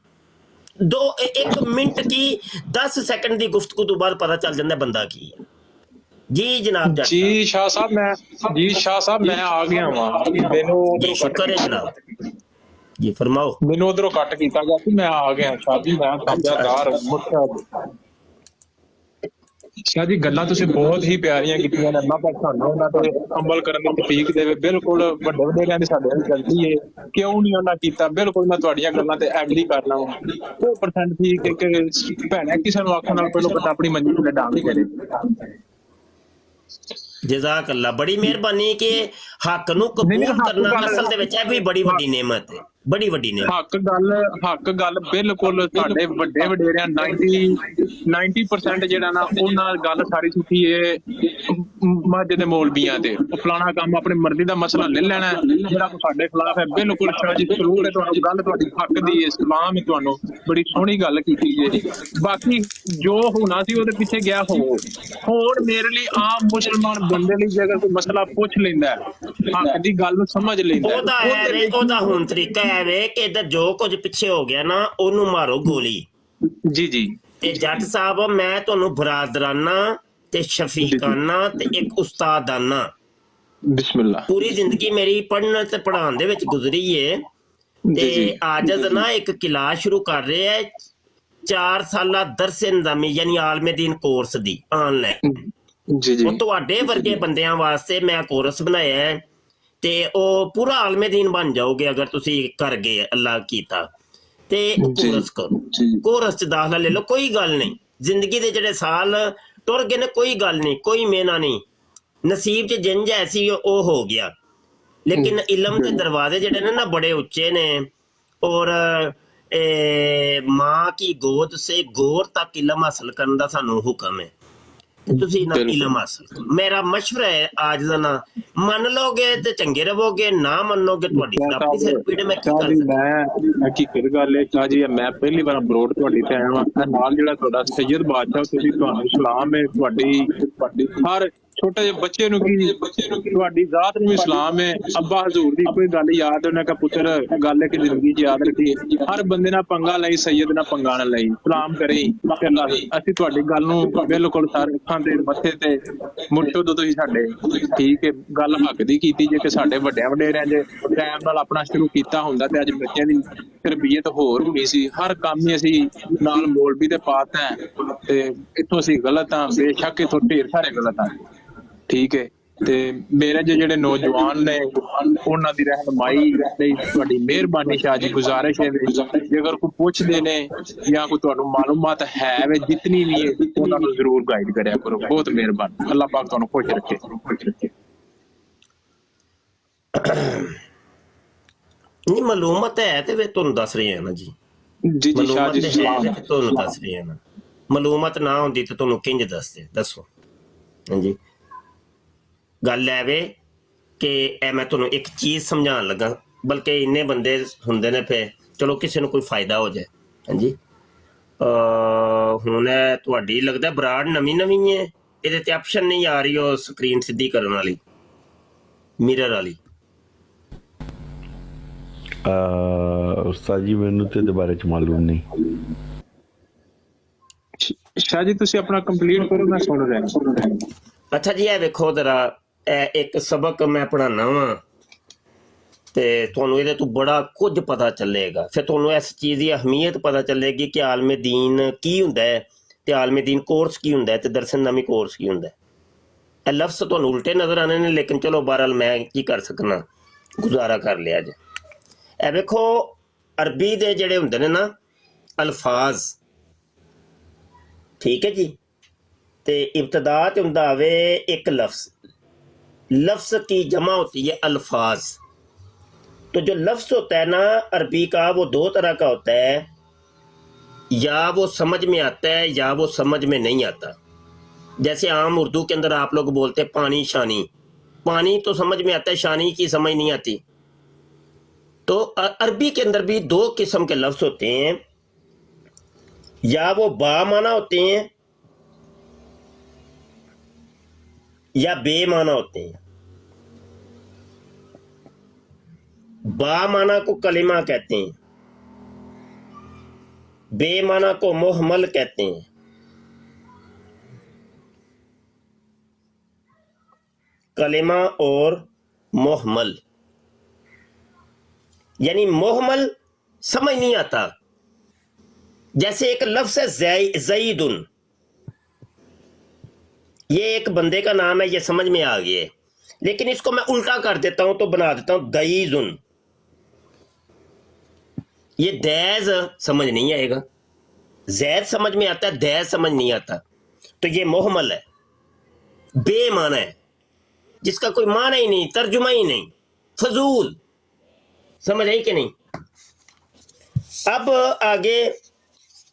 1 ਮਿੰਟ ਕੀ 10 ਸੈਕਿੰਡ ਦੀ ਗੁਫ਼ਤਗੂ ਤੋਂ ਬਾਅਦ ਪਤਾ ਚੱਲ ਜਾਂਦਾ ਬੰਦਾ ਕੀ ਹੈ। ਜੀ ਜਨਾਬ ਜੱਟ जी शाह साहब मैं आ गया वां मैनू जी उधरों शुक्र है जनाब। जी फरमाओ। मैनू उधरों कट कीता गया सी, मैं आ गया शाह जी। मैं कब्जादार शाह जी गल्लां तुसीं बहुत ही प्यारियां कीतियां ने, अल्लाह पाक सानू उन्हां ते अमल करन दी तौफीक देवे। बिल्कुल वड्डे वडेरियां दी साडे नाल गलती है, क्यों नहीं उन्हां कीता। बिल्कुल मैं तुहाडीआं गल्लां ते एग्री करना वां 100% ठीक है कि भैणे किसे नूं आखण नाल पहिलों पता अपनी मंजी ते डांग करे। जज़ाक अल्लाह, बड़ी मेहरबानी कि हक नूं कबूल करना असल दे विच भी बड़ी वड्डी नेमत है, बड़ी वड्डी नेमत। हक गल बिल्कुल साडे वड्डे वडेरियां 90% जेड़ा ना उन्हां गल सारी सुठी है मस्जिद दे मौलवियां ते फलाना काम अपनी मर्जी दा मसला ले लेना जेड़ा को साडे खिलाफ है। बिल्कुल शाह जी जरूर है, तुहानू गल तुहाडी हक दी है, सलाम है तुहानू, बड़ी सोहनी गल कीती है। बाकी जो होना सी ओदे पिछे गया होर मेरे लिए आम मुसलमान बंदे लिए अगर कोई मसला पूछ लेंदा है हक दी गल नूं समझ लेंदा ਉਹਦਾ ਹੈ ਵੇ, ਉਹਦਾ ਹੁਣ ਤਰੀਕਾ ਹੈ ਵੇ ਕਿ ਇੱਧਰ ਜੋ ਕੁਝ ਪਿੱਛੇ ਹੋ ਗਿਆ ਨਾ ਉਹਨੂੰ ਮਾਰੋ ਗੋਲੀ। जी जी ਤੇ ਜੱਟ ਸਾਹਿਬ ਮੈਂ ਤੁਹਾਨੂੰ ਬਰਾਦਰਾਨਾ ਤੇ ਸ਼ਫੀਕਾਨਾ ਤੇ ਇੱਕ ਉਸਤਾਦਾਨਾ बिस्मिल्लाह ਪੂਰੀ ਜ਼ਿੰਦਗੀ ਮੇਰੀ ਪੜ੍ਹਨ ਤੇ ਪੜ੍ਹਾਉਣ ਦੇ ਵਿੱਚ ਗੁਜ਼ਰੀ ਏ। ਤੇ ਆਜਜ਼ ਨਾ ਇੱਕ ਕਲਾਸ ਸ਼ੁਰੂ ਕਰ ਰਿਹਾ ਹੈ 4 ਸਾਲਾ ਦਰਸ ਨਿਜ਼ਾਮੀ ਯਾਨੀ ਆਲਮੇ ਦੀਨ ਕੋਰਸ ਦੀ ਆਨਲਾਈਨ। जी जी ਉਹ ਤੁਹਾਡੇ ਵਰਗੇ ਬੰਦਿਆਂ ਵਾਸਤੇ ਮੈਂ ਕੋਰਸ ਬਣਾਇਆ ਹੈ ਤੇ ਉਹ ਪੂਰਾ ਆਲਮੇ ਦੀਨ ਬਣ ਜਾਓਗੇ ਅਗਰ ਤੁਸੀਂ ਕਰ ਗਏ ਅੱਲਾਹ ਕੀਤਾ ਤੇ ਕੋਰਸ ਕਰੋ। ਕੋਰਸ ਚ ਦਾਖਲਾ ਲੈ ਲਓ, ਕੋਈ ਗੱਲ ਨਹੀਂ। ਜ਼ਿੰਦਗੀ ਦੇ ਜਿਹੜੇ ਸਾਲ ਟੁਰ ਗਏ ਨੇ ਕੋਈ ਗੱਲ ਨਹੀਂ, ਕੋਈ ਮੇਨਾ ਨਹੀਂ, ਨਸੀਬ ਚ ਜਿੰਜ ਐਸੀ ਉਹ ਹੋ ਗਿਆ। ਲੇਕਿਨ ਇਲਮ ਦੇ ਦਰਵਾਜ਼ੇ ਜਿਹੜੇ ਨੇ ਨਾ ਬੜੇ ਉੱਚੇ ਨੇ ਔਰ ਮਾਂ ਕੀ ਗੋਦ ਸੇ ਗੌਰ ਤੱਕ ਇਲਮ ਹਾਸਲ ਕਰਨ ਦਾ ਸਾਨੂੰ ਹੁਕਮ ਹੈ। ਤੁਸੀਂ ਨਾ ਇਲਮ ਹਾਸਲ ਕਰੋ। ਮੇਰਾ ਮਸ਼ਵਰਾ ਹੈ ਅੱਜ ਦਾ ਨਾ ਮੰਨ ਲਓਗੇ ਤੇ ਚੰਗੇ ਰਹੋਗੇ, ਨਾ ਮੰਨੋਗੇ ਤੁਹਾਡੀ ਆਪਣੀ ਸਿਰ ਪੀੜ। ਮੈਂ ਕੀ ਕਰ ਸਕਦਾ। ਮੈਂ ਕੀ ਫਿਰ ਗੱਲ ਹੈ ਸ਼ਾਹ ਜੀ, ਮੈਂ ਪਹਿਲੀ ਵਾਰ ਅਬਰੋਡ ਤੁਹਾਡੀ ਤੇ ਆਇਆ ਵਾਂ। ਨਾਲ ਜਿਹੜਾ ਤੁਹਾਡਾ ਸੈਯਦ ਬਾਦਸ਼ਾਹ ਤੁਸੀਂ, ਤੁਹਾਨੂੰ ਸਲਾਮ ਹੈ। ਤੁਹਾਡੀ ਹਰ ਛੋਟੇ ਜਿਹੇ ਬੱਚੇ ਨੂੰ ਕੀ ਤੁਹਾਡੀ ਜ਼ਾਤ ਨੂੰ ਵੀ ਸਲਾਮ ਹੈ। ਅੱਬਾ ਹਜ਼ੂਰ ਦੀ ਕੋਈ ਗੱਲ ਯਾਦ ਉਹਨਾਂ ਦਾ ਪੁੱਤਰ ਗੱਲ ਹੈ ਕਿ ਜ਼ਿੰਦਗੀ 'ਚ ਯਾਦ ਰੱਖੀ। ਹਰ ਬੰਦੇ ਨਾਲ ਪੰਗਾ ਲਈ, ਸੈਯਦ ਨਾਲ ਪੰਗਾ ਨਾ ਲਈ, ਸਲਾਮ ਕਰੇ। ਅਸੀਂ ਤੁਹਾਡੀ ਗੱਲ ਨੂੰ ਬਿਲਕੁਲ ਸਾਰੇ ਅੱਖਾਂ ਤੇ ਮੱਥੇ ਤੇ ਮੁੱਠੋ ਤੋਂ ਤੁਸੀਂ ਸਾਡੇ ਠੀਕ ਹੈ ਗੱਲ ਹੱਕ ਦੀ ਕੀਤੀ ਜੇ ਕਿ ਸਾਡੇ ਵੱਡਿਆਂ ਵਡੇਰਿਆਂ ਜੇ ਟਾਈਮ ਨਾਲ ਆਪਣਾ ਸ਼ੁਰੂ ਕੀਤਾ ਹੁੰਦਾ ਤੇ ਅੱਜ ਬੱਚਿਆਂ ਦੀ ਤਰਬੀਅਤ ਹੋਰ ਹੋਣੀ ਸੀ। ਹਰ ਕੰਮ ਹੀ ਅਸੀਂ ਨਾਲ ਮੌਲਵੀ ਤੇ ਪਾਤਾ ਤੇ ਇੱਥੋਂ ਅਸੀਂ ਗਲਤ ਹਾਂ, ਬੇਸ਼ੱਕ ਇੱਥੋਂ ਢੇਰ ਸਾਰੇ ਗਲਤ ਹਾਂ। ਠੀਕ ਹੈ ਤੇ ਮੇਰੇ ਜਿਹੜੇ ਨੌਜਵਾਨ ਨੇ ਉਹਨਾਂ ਦੀ ਰਹਿਨਮਾਈ ਲਈ ਤੁਹਾਡੀ ਮਿਹਰਬਾਨੀ ਸ਼ਾਹ ਜੀ। ਗੁਜ਼ਾਰਿਸ਼ ਹੈ ਜੇਕਰ ਕੋਈ ਪੁੱਛਦੇ ਨੇ ਜਾਂ ਕੋਈ ਤੁਹਾਨੂੰ ਮਾਲੂਮਾਤ ਹੈ ਵੇ ਜਿਤਨੀ ਵੀ ਹੈ ਉਹਨਾਂ ਨੂੰ ਜ਼ਰੂਰ ਗਾਈਡ ਕਰਿਆ ਕਰੋ। ਬਹੁਤ ਮਿਹਰਬਾਨੀ, ਅੱਲਾਹ ਪਾਕ ਤੁਹਾਨੂੰ ਖੁਸ਼ ਰੱਖੇ। ਨਹੀਂ ਮਾਲੂਮਤ ਹੈ ਤੇ ਫਿਰ ਤੁਹਾਨੂੰ ਦੱਸ ਰਹੇ ਆ ਨਾ ਜੀ। ਜੀ ਜੀ ਸ਼ਾਹ ਜੀ ਤੁਹਾਨੂੰ ਦੱਸ ਰਹੇ ਆ ਨਾ। ਮਾਲੂਮਤ ਨਾ ਹੁੰਦੀ ਤੇ ਤੁਹਾਨੂੰ ਕਿੰਜ ਦੱਸਦੇ? ਦੱਸੋ। ਹਾਂਜੀ ਗੱਲ ਹੈ ਵੇ ਕਿ ਇਹ ਮੈਂ ਤੁਹਾਨੂੰ ਇੱਕ ਚੀਜ਼ ਸਮਝਾਉਣ ਲੱਗਾ, ਬਲਕਿ ਇੰਨੇ ਬੰਦੇ ਹੁੰਦੇ ਨੇ ਫਿਰ ਚਲੋ ਕਿਸੇ ਨੂੰ ਕੋਈ ਫਾਇਦਾ ਹੋ ਜਾਏ। ਹਾਂਜੀ ਹੁਣ ਤੁਹਾਡੀ ਲੱਗਦਾ ਬਰਾੜ ਨਵੀਂ ਹੈ, ਇਹਦੇ ਤੇ ਆਪਸ਼ਨ ਨਹੀਂ ਆ ਰਹੀ ਉਹ ਸਕਰੀਨ ਸਿੱਧੀ ਕਰਨ ਵਾਲੀ ਮਿਰਰ ਵਾਲੀ। ਉਸਤਾਦ ਜੀ ਮੈਨੂੰ ਤੇ ਇਹਦੇ ਬਾਰੇ ਚ ਮਾਲੂਮ ਨਹੀਂ। ਸ਼ਾਹ ਜੀ ਤੁਸੀਂ ਆਪਣਾ ਕੰਪਲੀਟ ਕਰੋ, ਮੈਂ ਸੁਣ ਰਿਹਾ। ਅੱਛਾ ਜੀ ਇਹ ਵੇਖੋ ਜ਼ਰਾ, ਇਹ ਇੱਕ ਸਬਕ ਮੈਂ ਪੜ੍ਹਾਉਣਾ ਵਾਂ ਤੇ ਤੁਹਾਨੂੰ ਇਹਦੇ ਤੋਂ ਬੜਾ ਕੁਝ ਪਤਾ ਚੱਲੇਗਾ। ਫਿਰ ਤੁਹਾਨੂੰ ਇਸ ਚੀਜ਼ ਦੀ ਅਹਿਮੀਅਤ ਪਤਾ ਚੱਲੇਗੀ ਕਿ ਆਲਮੇ ਦੀਨ ਕੀ ਹੁੰਦਾ ਹੈ ਤੇ ਆਲਮੇ ਦੀਨ ਕੋਰਸ ਕੀ ਹੁੰਦਾ ਹੈ ਤੇ ਦਰਸਨਨਾਮੀ ਕੋਰਸ ਕੀ ਹੁੰਦਾ ਹੈ। ਇਹ ਲਫ਼ਜ਼ ਤੁਹਾਨੂੰ ਉਲਟੇ ਨਜ਼ਰ ਆਣੇ ਨੇ ਲੇਕਿਨ ਚਲੋ ਬਹਰਹਾਲ ਮੈਂ ਕੀ ਕਰ ਸਕਣਾ, ਗੁਜ਼ਾਰਾ ਕਰ ਲਿਆ ਜੇ। ਇਹ ਵੇਖੋ ਅਰਬੀ ਦੇ ਜਿਹੜੇ ਹੁੰਦੇ ਨੇ ਨਾ ਅਲਫਾਜ਼, ठीक है जी, ते इब्तदा ते हुंदा वे एक लफ्ज, लफ्ज की जमा होती है अल्फाज। तो जो लफ्ज होता है ना अरबी का, वो दो तरह का होता है, या वो समझ में आता है या वो समझ में नहीं आता। जैसे आम उर्दू के अंदर आप लोग बोलते हैं पानी शानी, पानी तो समझ में आता है, शानी की समझ नहीं आती। तो अरबी के अंदर भी दो किस्म के लफ्ज होते हैं, या वो बा माना होते हैं या बे माना होते हैं। बा माना को कलिमा कहते हैं, बे माना को मुहमल कहते हैं। कलिमा और मुहमल, यानी मुहमल समझ नहीं आता। जैसे एक लफ्ज है ज़ईदुन, ये एक बंदे का नाम है, ये समझ में आ गया है, लेकिन इसको मैं उल्टा कर देता हूं तो बना देता हूं दईजुन, ये दैज समझ नहीं आएगा। जैद समझ में आता है, दैज समझ नहीं आता, तो ये मोहमल है, बेमाना है, जिसका कोई माना ही नहीं, तर्जुमा ही नहीं, फजूल। समझ आई कि नहीं? अब आगे,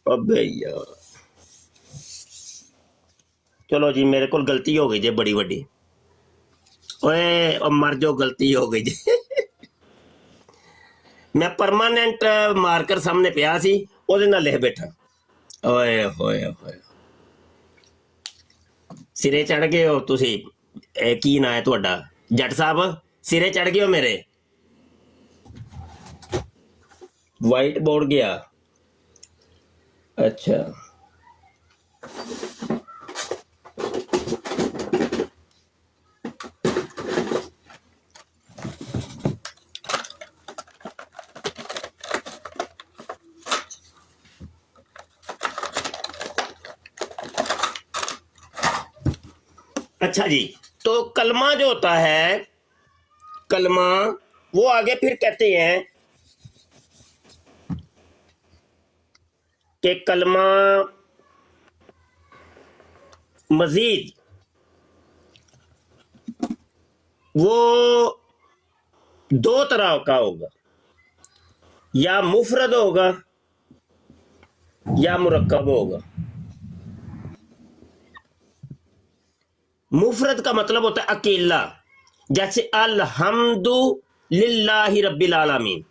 अबे यार चलो जी, मेरे को गलती हो गई जी बड़ी वड्डी, ओए अब मर जाओ, गलती हो गई जी। मैं परमानेंट मार्कर सामने पिया सी, ਉਹਦੇ ਨਾਲ ਲਿਖ ਬੈਠਾ। ਓਏ ਹੋਏ ਹੋਏ, ਸਿਰੇ ਚੜ ਗਏ ਹੋ ਤੁਸੀਂ। ਇਹ ਕੀ ਨਾਂ ਹੈ ਤੁਹਾਡਾ? ਜੱਟ ਸਾਹਿਬ, ਸਿਰੇ ਚੜ ਗਏ ਹੋ ਮੇਰੇ। ਵਾਈਟ ਬੋਰਡ ਗਿਆ, अच्छा। अच्छा जी, तो कलमा जो होता है, कलमा वो आगे फिर कहते हैं कि कलमा मजीद वो दो तरह का होगा, या मुफरद होगा या मुरक्कब होगा। मुफरद का मतलब होता है अकेला, जैसे अल्हम्दु लिल्लाहि रब्बिल आलमीन,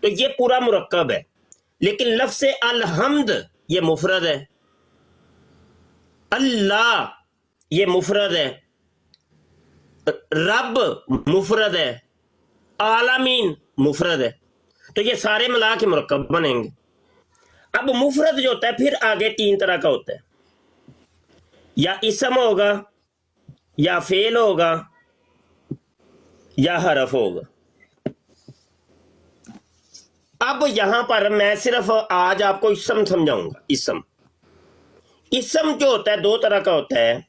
तो ये पूरा मुरक्कब है। लेकिन लफ्ज़ से अलहम्द ये मुफरद है, अल्लाह ये मुफरद है, रब मुफरद है, आलमीन मुफरद है, तो ये सारे मिला के मुरक्कब बनेंगे। अब मुफरद जो होता है फिर आगे तीन तरह का होता है, या इसम होगा, या फेल होगा, या हरफ होगा। अब यहां पर मैं सिर्फ आज आपको इसम समझाऊंगा। इसम जो होता है दो तरह का होता है,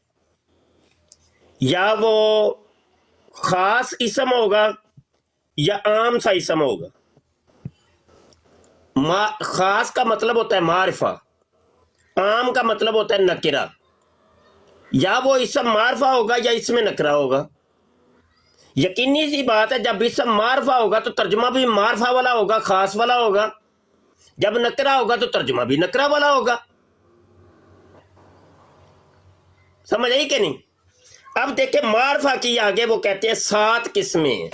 या वो खास इसम होगा या आम सा इसम होगा। खास का मतलब होता है मारिफा, आम का मतलब होता है नकिरा। या वो इसम मारिफा होगा या इसमें नकरा होगा। यकीनी सी बात है, जब इसम मारफा होगा तो तर्जुमा भी मारफा वाला होगा, खास वाला होगा। जब नकरा होगा तो तर्जुमा भी नकरा वाला होगा। समझ आई कि नहीं? अब देखें मारफा की आगे वो कहते हैं 7 किस्में हैं।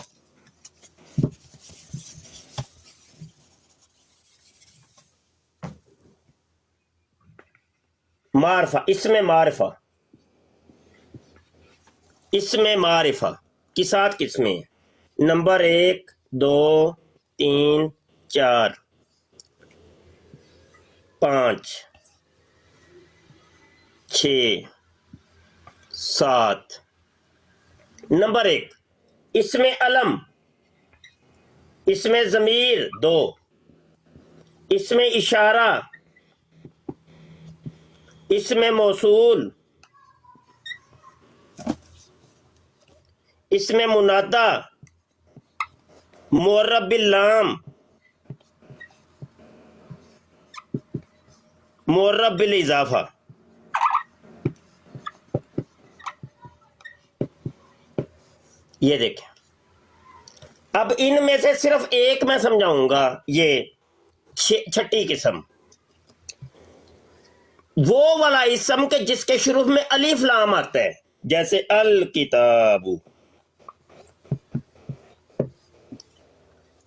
मारफा, इसमें मारफा, इसमें मारिफा की 7 किस्में हैं। नंबर 1, 2, 3, 4, 5, 6, 7। नंबर 1, इसमें अलम, इसमें ज़मीर 2, इसमें इशारा, इसमें मौसूल, इसमें मुनादा, मुअर्रब बिल लाम, मुअर्रब बिल इजाफा, ये देखें। अब इनमें से सिर्फ एक मैं समझाऊंगा, ये छठी किस्म, वो वाला इसम के जिसके शुरू में अलिफ लाम आता है, जैसे अल किताबु।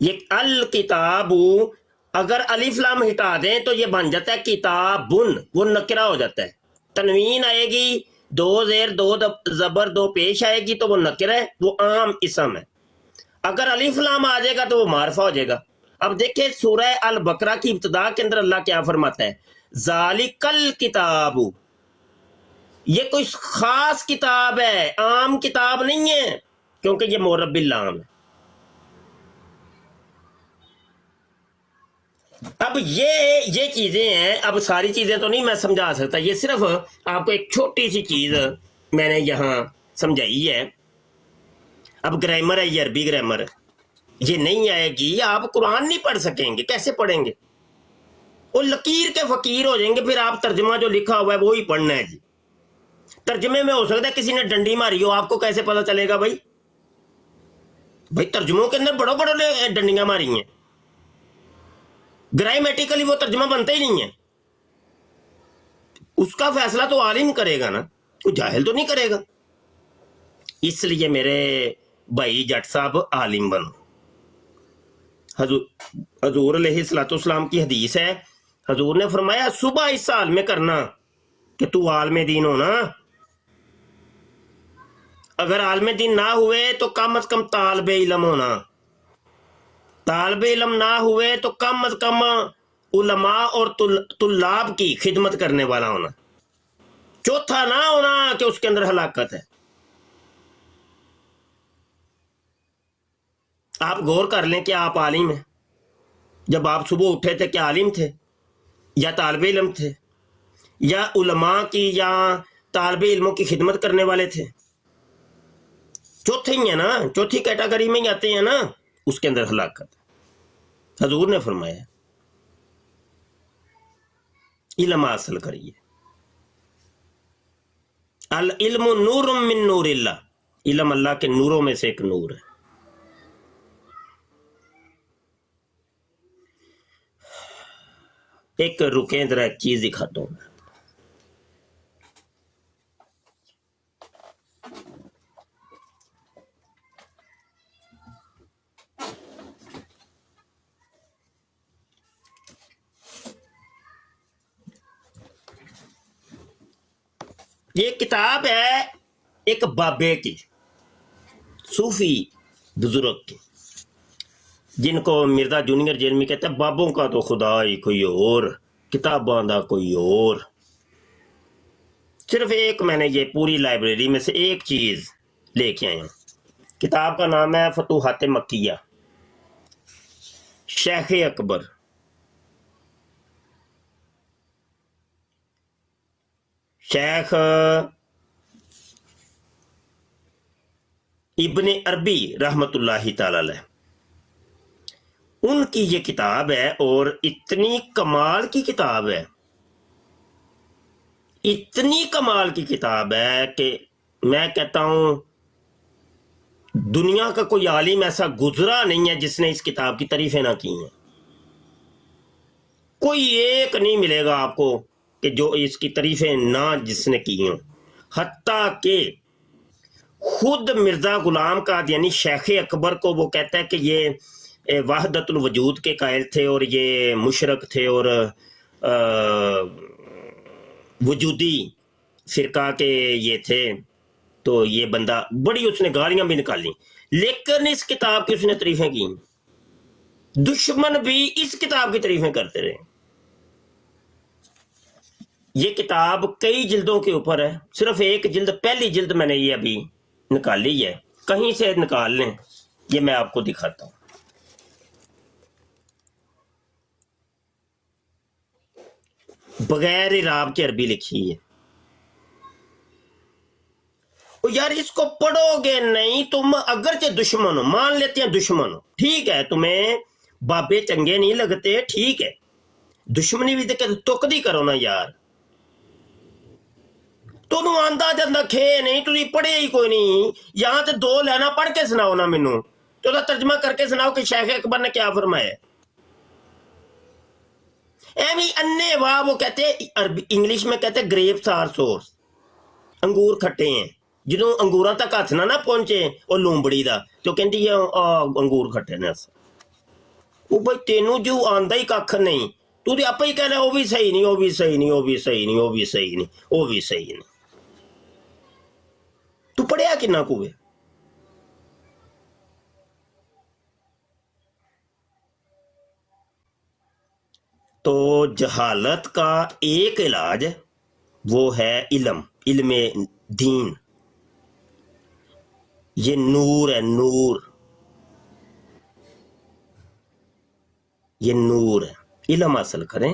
ये अल किताबु अगर अलिफ लाम हटा दें तो ये बन जाता है किताबुन, वो नकरा हो जाता है। तनवीन आएगी, दो जेर दो जबर दो पेश आएगी तो वो नकरा है, वो आम इसम है। अगर अलिफ लाम आ जाएगा तो वो मारफा हो जाएगा। अब देखिए सूरह अल बकरा की इब्तिदा के अंदर अल्लाह क्या फरमाता है, जालिकल किताबु, ये कोई खास किताब है, आम किताब नहीं है, क्योंकि ये मुअर्रब बिल लाम है। अब ये चीजें हैं, अब सारी चीजें तो नहीं मैं समझा सकता, ये सिर्फ आपको एक छोटी सी चीज मैंने यहां समझाई है। अब ग्रामर है, ये अरबी ग्रामर, ये नहीं आएगी, आप कुरान नहीं पढ़ सकेंगे, कैसे पढ़ेंगे? वो लकीर के फकीर हो जाएंगे, फिर आप तर्जमा जो लिखा हुआ है वो ही पढ़ना है जी। तर्जमे में हो सकता है किसी ने डंडी मारी हो, आपको कैसे पता चलेगा भाई? भाई तर्जुमों के अंदर बड़ो बड़ो डंडियां मारी हैं, ग्रामेटिकली वो तर्जमा बनता ही नहीं है। उसका फैसला तो आलिम करेगा ना, वो जाहिल तो नहीं करेगा। इसलिए मेरे भाई जट साहब आलिम बनो। हजूर अलैहिस्सलाम की हदीस है, हजूर ने फरमाया सुबह इस साल में करना कि तू आलम दीन हो ना, अगर आलम दीन ना हुए तो कम से कम तालिब इल्म होना, तालिब इल्म ना हुए तो कम से कम उलमा और तुल्लाब की खिदमत करने वाला होना, चौथा ना होना कि उसके अंदर हलाकत है। आप गौर कर लें कि आप आलिम हैं, जब आप सुबह उठे थे क्या आलिम थे या तालिब इल्म थे या उलमा की या तालिब इल्मों की खिदमत करने वाले थे? चौथे ही है ना, चौथी कैटेगरी में ही आते हैं ना, उसके अंदर हलाकत। हजूर ने फरमाया इल्म हासिल करिए, अल इल्मु नूरुम मिन नूरिल्लाह, इल्म अल्लाह के नूरों में से एक नूर है। एक रुके जरा एक चीज दिखाता हूं। ये किताब है एक बाबे की, सूफी बुजुर्ग की, जिनको मिर्जा जूनियर जेलमी कहते हैं बाबों का तो खुदा ही कोई और, किताबां दा कोई और। सिर्फ एक मैंने ये पूरी लाइब्रेरी में से एक चीज लेके आया हूं। किताब का नाम है फतूहात मक्किया, शेख अकबर, शेख इब्ने अरबी रहमतुल्लाहि ताला अलैह, उनकी ये किताब है। और इतनी कमाल की किताब है, इतनी कमाल की किताब है कि मैं कहता हूं दुनिया का कोई आलिम ऐसा गुजरा नहीं है जिसने इस किताब की तारीफें ना की हैं। कोई एक नहीं मिलेगा आपको कि जो इसकी तारीफें ना जिसने की हों। हत्ता कि खुद मिर्जा गुलाम कादियानी शेख अकबर को वो कहता है कि ये वहदतुल वजूद के कायल थे और ये मुशरक थे और वजूदी फिरका के ये थे, तो ये बंदा बड़ी उसने गालियां भी निकाली, लेकिन इस किताब की उसने तारीफें की। दुश्मन भी इस किताब की तारीफें करते रहे। ये किताब कई जिल्दों के ऊपर है, सिर्फ एक जिल्द, पहली जिल्द मैंने ये अभी निकाली है, कहीं से निकाल लें, ये मैं आपको दिखाता हूं। बगैर इराब के अरबी लिखी है। ओ यार इसको पढ़ोगे नहीं, तुम अगरचे दुश्मन हो, मान लेते हैं दुश्मन हो, ठीक है, तुम्हें बाबे चंगे नहीं लगते, ठीक है, ਦੁਸ਼ਮਣੀ ਵੀ ਤੇ ਕਦੇ ਤੁੱਕਦੀ ਕਰੋ ਨਾ ਯਾਰ। ਤੁਹਾਨੂੰ ਆਂਦਾ ਜਾਂਦਾ ਖੇ ਨਹੀਂ, ਤੁਸੀਂ ਪੜ੍ਹਿਆ ਹੀ ਕੋਈ ਨਹੀਂ, ਜਾਂ ਤੇ 2 ਲਾਈਨਾਂ ਪੜ੍ਹ ਕੇ ਸੁਣਾਓ ਨਾ ਮੈਨੂੰ, ਤੇ ਉਹਦਾ ਤਰਜਮਾ करके सुनाओ कि शेख अकबर ने क्या फरमाया। एवं अन्ने वाह वो कहते अरबी इंग्लिश में कहते ग्रेप्स आर सोर्स, अंगूर खट्टे हैं। ਜਦੋਂ ਅੰਗੂਰਾਂ ਤੱਕ ਹੱਥ ਨਾ ਪਹੁੰਚੇ ਉਹ ਲੂੰਬੜੀ ਦਾ, ਤੇ ਉਹ ਕਹਿੰਦੀ ਆ ਅੰਗੂਰ ਖੱਟੇ ਨੇ। ਉਹ ਬਈ ਤੈਨੂੰ ਜੋ ਆਂਦਾ ਹੀ ਕੱਖ ਨਹੀਂ, ਤੂੰ ਤੇ ਆਪੇ ਹੀ ਕਹਿਣਾ ਉਹ ਵੀ ਸਹੀ ਨਹੀਂ, ਉਹ ਵੀ ਸਹੀ ਨਹੀਂ, ਉਹ ਵੀ ਸਹੀ ਨਹੀਂ, ਉਹ ਵੀ ਸਹੀ ਨਹੀਂ, ਉਹ ਵੀ ਸਹੀ ਨਹੀਂ। ਤੂੰ ਪੜਿਆ ਕਿੰਨਾ ਕੁ ਹੈ? तो जहालत का एक इलाज वो है इल्म, इल्म दीन। ये नूर है, नूर, ये नूर है। इल्म हासिल करें,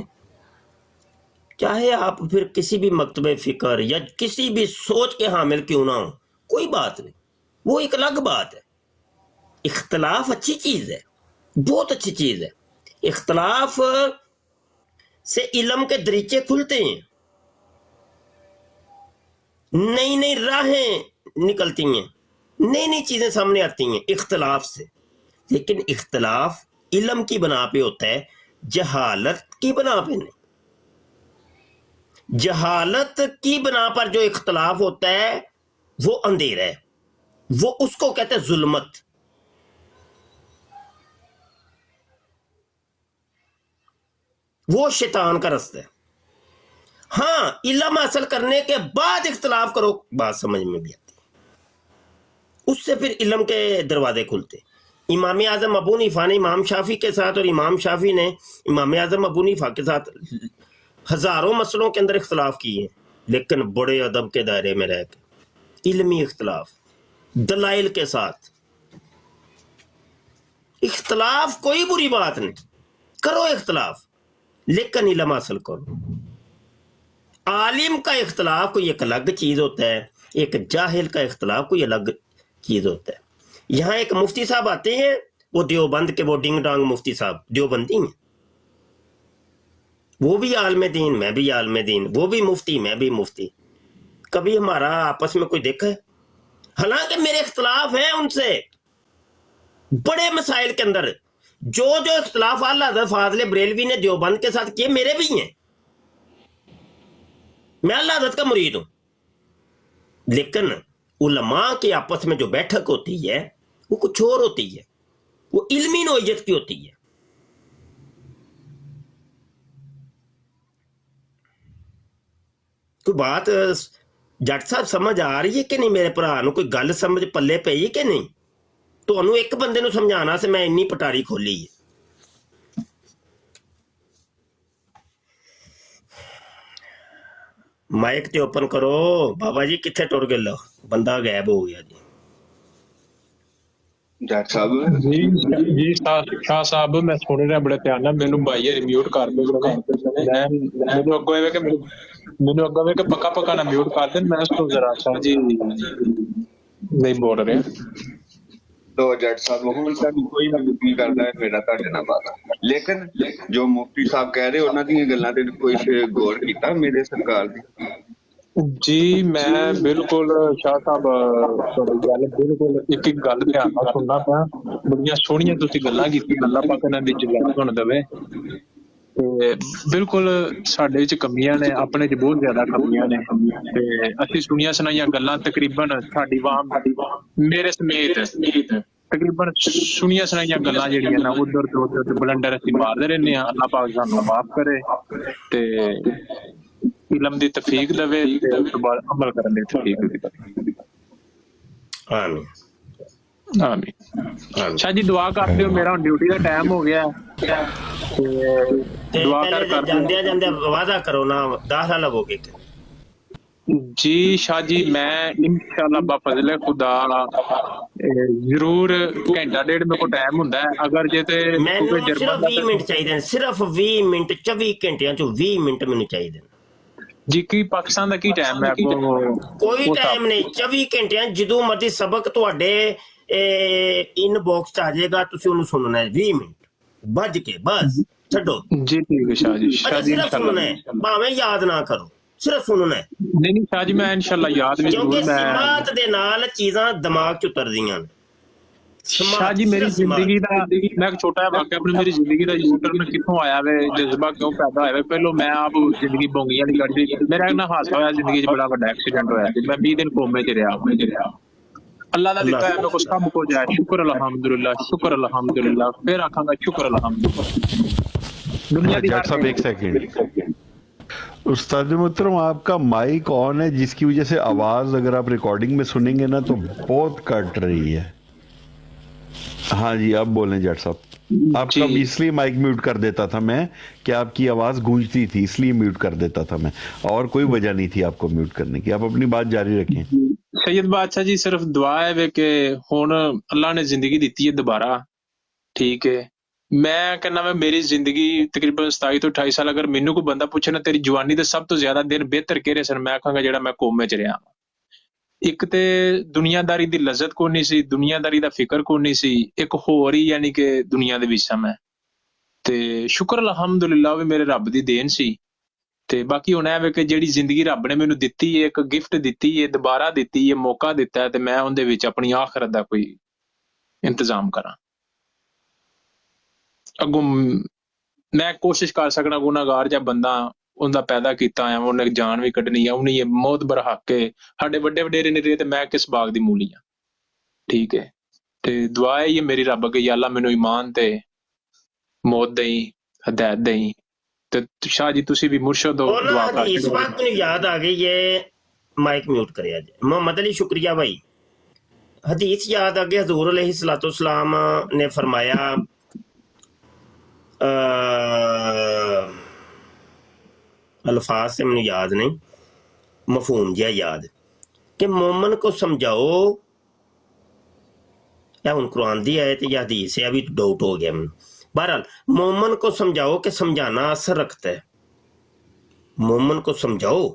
चाहे आप फिर किसी भी मकतबे फिक्र या किसी भी सोच के हामिल क्यों ना हो, कोई बात नहीं, वो एक अलग बात है। इख्तलाफ अच्छी चीज है, बहुत अच्छी चीज है। इख्तलाफ से इल्म के दरीचे खुलते हैं, नई नई राहें निकलती हैं, नई नई चीजें सामने आती हैं इख्तलाफ से। लेकिन इख्तलाफ इल्म की बना पे होता है, जहालत की बना पे नहीं। जहालत की बना पर जो इख्तलाफ होता है वो अंधेरा है, वो उसको कहते हैं जुल्मत। वो शैतान का रास्ता है। हाँ, इल्म हासिल करने के बाद इख्तलाफ करो, बात समझ में भी आती है, उससे फिर इल्म के दरवाजे खुलते। इमाम आजम अबू हनीफा ने इमाम शाफी के साथ, और इमाम शाफी ने इमाम आजम अबू हनीफा के साथ हजारों मसलों के अंदर इख्तलाफ किए हैं, लेकिन बड़े अदब के दायरे में रह के इल्मी इख्तलाफ, दलाइल के साथ। इख्तलाफ कोई बुरी बात नहीं, करो इख्तलाफ, लेकिन इल्म हासिल करो। आलिम का इख्तलाफ कोई एक अलग चीज होता है, एक जाहिल का इख्तलाफ कोई अलग चीज होता है। यहाँ एक मुफ्ती साहब आते हैं, वो देवबंद के, वो डिंग डांग मुफ्ती साहब देवबंदी हैं, वो भी आलम दीन, मैं भी आलम दीन, वो भी मुफ्ती, मैं भी मुफ्ती। कभी हमारा आपस में कोई देखा है? हालांकि मेरे इख्तलाफ हैं उनसे बड़े मसाइल के अंदर। जो जो इख्तलाफ अल्लाह हज़रत फाज़िल बरेलवी ने देवबंद के साथ किए, मेरे भी हैं, मैं अल्लाह हज़रत का मुरीद हूं। लेकिन उलमा के आपस में जो बैठक होती है वो कुछ और होती है, वो इल्मी नोयत की होती है। कोई बात जट साहब समझ आ रही है कि नहीं? मेरे भरा नूं कोई गल समझ पल्ले पई है कि नहीं? ਤੁਹਾਨੂੰ ਇੱਕ ਬੰਦੇ ਨੂੰ ਸਮਝਾਉਣਾ ਸੀ, ਮੈਂ ਇੰਨੀ ਪਟਾਰੀ ਖੋਲੀ ਹੈ। ਮਾਈਕ ਤੇ ਓਪਨ ਕਰੋ ਬਾਬਾ ਜੀ, ਕਿੱਥੇ ਟੁਰ ਗਏ? ਲੋ ਬੰਦਾ ਗਾਇਬ ਹੋ ਗਿਆ ਜੀ। ਜੱਟ ਸਾਹਿਬ ਜੀ ਸ਼ਾਹ ਸਾਹਿਬ, ਮੈਂ ਸੁਣ ਰਿਹਾ ਬੜੇ ਧਿਆਨ ਨਾਲ, ਮੈਨੂੰ ਭਾਈ ਮਿਊਟ ਕਰ ਦਿਓ। ਮੈਨੂੰ ਅੱਗੋਂ ਇਹ ਕਿ ਪੱਕਾ ਨਾ ਮਿਊਟ ਕਰ ਦੇਣ, ਮੈਂ ਉਸ ਤੋਂ ਜ਼ਰਾ ਸ਼ਾਹ ਜੀ ਨਹੀਂ ਬੋਲ ਰਿਹਾ। तो जट साहब ਹੁਣ ਤੱਕ ਕੋਈ ਨਾ ਕੀ ਕਰਦਾ ਹੈ ਮੇਰਾ ਤੁਹਾਡੇ ਨਾਲ ਬਾਤ, ਲੇਕਿਨ ਜੋ ਮੁਫਤੀ ਸਾਹਿਬ ਕਹਿ ਰਹੇ ਉਹਨਾਂ ਦੀਆਂ ਗੱਲਾਂ ਤੇ ਕੋਈ ਗੌਰ ਕੀਤਾ ਮੇਰੇ ਸਰਕਾਰ ਦੀ? ਜੀ ਮੈਂ ਬਿਲਕੁਲ ਸ਼ਾਹ ਸਾਹਿਬ ਤੁਹਾਡੀ ਗੱਲ ਬਿਲਕੁਲ ਇੱਕ ਗੱਲ ਧਿਆਨ ਨਾਲ ਸੁਣਨਾ ਪਿਆ। ਬੜੀਆਂ ਸੋਹਣੀਆਂ ਤੁਸੀਂ ਗੱਲਾਂ ਕੀਤੀਆਂ, ਅੱਲਾਹ ਪਾਕ ਇਹਨਾਂ ਦੀ ਜਲਾਲ ਸੁਣ ਦੇਵੇ। ਤੇ ਬਿਲਕੁਲ ਸਾਡੇ ਵਿੱਚ ਕਮੀਆਂ ਨੇ, ਆਪਣੇ 'ਚ ਬਹੁਤ ਜ਼ਿਆਦਾ ਕਮੀਆਂ ਨੇ, ਤੇ ਅਸੀਂ ਸੁਣੀਆਂ ਸੁਣਾਈਆਂ ਗੱਲਾਂ ਤਕਰੀਬਨ ਸਾਡੀ ਵਾਮ ਮੇਰੇ ਸਮੇਤ ਤਕਰੀਬਨ ਸੁਣੀਆਂ ਸੁਣਾਈਆਂ ਗੱਲਾਂ ਜਿਹੜੀਆਂ ਨਾ ਉਧਰ ਤੋਂ ਉਧਰ ਬਲੰਡਰ ਅਸੀਂ ਮਾਰਦੇ ਰਹਿੰਦੇ ਹਾਂ। ਅੱਲਾਹ ਪਾਕ ਸਾਨੂੰ ਮਾਫ ਕਰੇ ਤੇ ਇਲਮ ਦੀ ਤੌਫੀਕ ਦੇਵੇ ਤੇ ਉਸ ਤੋਂ ਬਾਅਦ ਅਮਲ ਕਰਨ ਦੀ ਤੌਫੀਕ ਦੇਵੇ। ਆਮੀਨ ਆਮੀਨ। ਸ਼ਾਹ ਜੀ ਦੁਆ ਕਰ ਦਿਓ, ਮੇਰਾ ਹੁਣ ਡਿਊਟੀ ਦਾ ਟਾਈਮ ਹੋ ਗਿਆ ਤੇ ਦੁਆ ਕਰ ਜਾਂਦੇ ਜਾਂਦੇ ਵਾਅਦਾ ਕਰੋ ਨਾ, ਦਾਖਲਾ ਲਵੋਗੇ ਜੀ? ਸ਼ਾਹ ਜੀ ਮੈਂ ਇਨਸ਼ਾਅੱਲਾ ਬਫਜ਼ਲ ਖੁਦਾ ਜ਼ਰੂਰ ਘੰਟਾ ਡੇਢ ਮੇਰੇ ਕੋਲ ਟਾਈਮ ਹੁੰਦਾ ਹੈ। ਅਗਰ ਜੇ ਤੇ ਮੈਨੂੰ ਸਿਰਫ 20 ਮਿੰਟ ਚਾਹੀਦੇ ਨੇ, ਸਿਰਫ 20 ਮਿੰਟ, 24 ਘੰਟਿਆਂ ਚੋਂ 20 ਮਿੰਟ ਮੈਨੂੰ ਚਾਹੀਦੇ ਨੇ ਜੀ। ਕੀ ਪਾਕਿਸਤਾਨ ਦਾ ਕੀ ਟਾਈਮ ਹੈ? ਕੋਈ ਟਾਈਮ ਨਹੀਂ, 24 ਘੰਟਿਆਂ ਜਦੋਂ ਮਰਜ਼ੀ ਸਬਕ ਤੁਹਾਡੇ ਇਨਬਾਕਸ 'ਚ ਆ ਜਾਏਗਾ, ਤੁਸੀਂ ਉਹਨੂੰ ਸੁਣਨਾ ਹੈ। 20 ਮਿੰਟ ਵੱਜ ਕੇ ਬਸ ਛੱਡੋ ਜੀ ਠੀਕ ਹੈ ਸ਼ਾਹ ਜੀ ਅੱਛਾ ਸਿਰਫ इंशाल्लाह ਸੁਣਨਾ ਹੈ ਭਾਵੇਂ ਯਾਦ ਨਾ ਕਰੋ ਸਿਰਫ ਸੁਣਨਾ ਹੈ नहीं शाह जी मैं इंशाल्लाह याद भी ਕਿਉਂਕਿ जरूर मैं ਸਮਾਤ ਦੇ ਨਾਲ ਚੀਜ਼ਾਂ ਦਿਮਾਗ 'ਚ ਉਤਰਦੀਆਂ ਨੇ शाह जी मेरी जिंदगी ਦਾ ਮੈਂ ਇੱਕ ਛੋਟਾ ਜਿਹਾ ਵਾਕਿਆ ਆਪਣੀ ਮੇਰੀ ਜ਼ਿੰਦਗੀ ਦਾ ਯੂਟਰਨ ਕਿੱਥੋਂ ਆਇਆ ਵੇ ਜਜ਼ਬਾ ਕਿਉਂ ਪੈਦਾ ਹੋਇਆ ਵੇ ਪਹਿਲੋਂ ਮੈਂ ਆਪ ਜ਼ਿੰਦਗੀ ਬੋਂਗੀਆਂ ਦੀ ਕੱਢੀ ਮੇਰਾ ਇੱਕ ਨਾ ਹਾਦਸਾ ਹੋਇਆ ਜ਼ਿੰਦਗੀ 'ਚ ਬੜਾ ਵੱਡਾ ਐਕਸੀਡੈਂਟ ਹੋਇਆ ਸੀ ਮੈਂ 20 ਦਿਨ ਕੋਮੇ 'ਚ ਰਿਹਾ ਅੱਲਾਹ ਦਾ ਦਿੱਤਾ ਹੈ ਮੇਰੇ ਕੋਲ ਸਭ ਕੁਝ ਹੈ ਸ਼ੁਕਰ ਅਲਹਮਦੁਲਿल्लाह ਫਿਰ ਆਖਾਂਗਾ ਸ਼ੁਕਰ ਅਲਹਮਦੁਲਿल्लाह ਦੁਨੀਆ ਦੀ जट साहब एक सेकंड उस्ताद मोहतरम आपका माइक ऑन है जिसकी वजह से आवाज अगर आप रिकॉर्डिंग में सुनेंगे ना तो बहुत कट रही है हाँ जी आप बोलें जट साहब आपका इसलिए माइक म्यूट कर देता था मैं कि आपकी आवाज गूंजती थी इसलिए म्यूट कर देता था मैं और कोई वजह नहीं थी आपको म्यूट करने की आप अपनी बात जारी रखें सैयद बादशाह जी सिर्फ दुआ है वे कि हुण अल्लाह ने जिंदगी दी है दोबारा ठीक है मैं कहना मैं मेरी जिंदगी तकरीबन 27 ਤੋਂ 28 ਸਾਲ ਅਗਰ ਮੈਨੂੰ ਕੋਈ ਬੰਦਾ ਪੁੱਛੇ ਨਾ ਤੇਰੀ ਜਵਾਨੀ ਦੇ ਸਭ ਤੋਂ ਜ਼ਿਆਦਾ ਦਿਨ ਬਿਹਤਰ ਕਿਹੜੇ ਸਨ ਮੈਂ ਕਹਾਂਗਾ ਜਿਹੜਾ ਮੈਂ ਕੋਮੇ 'ਚ ਰਿਹਾ ਇੱਕ ਤੇ ਦੁਨੀਆਦਾਰੀ ਦੀ ਲਜ਼ਤ ਕੋਈ ਨਹੀਂ ਸੀ ਦੁਨੀਆਦਾਰੀ ਦਾ ਫਿਕਰ ਕੋਈ ਨਹੀਂ ਸੀ ਇੱਕ ਹੋਰ ਹੀ ਯਾਨੀ ਕਿ ਦੁਨੀਆ ਦੇ ਵਿੱਚ ਸਾਂ ਮੈਂ ਤੇ ਸ਼ੁਕਰ ਅਲਹਮਦੁਲਿल्लाह ਵੀ ਮੇਰੇ ਰੱਬ ਦੀ ਦੇਣ ਸੀ ਤੇ ਬਾਕੀ ਹੁਣ ਇਹ ਵੇ ਕਿ ਜਿਹੜੀ ਜ਼ਿੰਦਗੀ ਰੱਬ ਨੇ ਮੈਨੂੰ ਦਿੱਤੀ ਹੈ ਇੱਕ ਗਿਫਟ ਦਿੱਤੀ ਹੈ ਦੁਬਾਰਾ ਦਿੱਤੀ ਹੈ ਮੌਕਾ ਦਿੱਤਾ ਹੈ ਤੇ ਮੈਂ ਉਹਦੇ ਵਿੱਚ ਆਪਣੀ ਆਖਰਤ ਦਾ ਕੋਈ ਇੰਤਜ਼ਾਮ ਕਰਾਂ ਅੱਗੋਂ ਮੈਂ ਕੋਸ਼ਿਸ਼ ਕਰ ਸਕਣਾ ਗੁਨਾਹਗਾਰ ਜਾਂ ਬੰਦਾ ਉਹਦਾ ਪੈਦਾ ਕੀਤਾ ਆ ਉਹਨੇ ਜਾਨ ਵੀ ਕੱਢਣੀ ਆ ਉਹਨੇ ਇਹ ਮੌਤ ਬਰਹਕ ਕੇ ਸਾਡੇ ਵੱਡੇ ਵਡੇਰੇ ਨੇ ਰਹੇ ਤੇ ਮੈਂ ਕਿਸ ਬਾਗ ਦੀ ਮੂਲੀ ਆ ਠੀਕ ਹੈ ਤੇ ਦੁਆ ਹੈ ਇਹ ਮੇਰੀ ਰੱਬ ਅੱਗੇ ਯਾ ਅੱਲਾ ਮੈਨੂੰ ਈਮਾਨ ਤੇ ਮੌਤ ਦੇਈ ਹਦਾਇਤ ਦੇਈ ਤੇ ਸ਼ਾਹ ਜੀ ਤੁਸੀਂ ਵੀ ਮੁਰਸ਼ਦ ਹੋ ਦੁਆ ਉਹਨਾਂ ਦੀ ਇਸ ਬਾਤ ਮੈਨੂੰ ਯਾਦ ਆ ਗਈ ਹੈ ਮਾਈਕ ਮਿਊਟ ਕਰਿਆ ਜੀ ਮੁਹੰਮਦ ਅਲੀ ਸ਼ੁਕਰੀਆ ਭਾਈ ਹਦੀਸ याद आ गई हजूर अलैहिस्सलाम ने फरमाया अल्फाज से मैंने याद नहीं मफहूम जिया याद कि मोमन को समझाओ या उन कुरान दी आयत या हदीस है अभी डाउट हो गया मैंने बहरहाल मोमन को समझाओ कि समझाना असर रखता है मोमन को समझाओ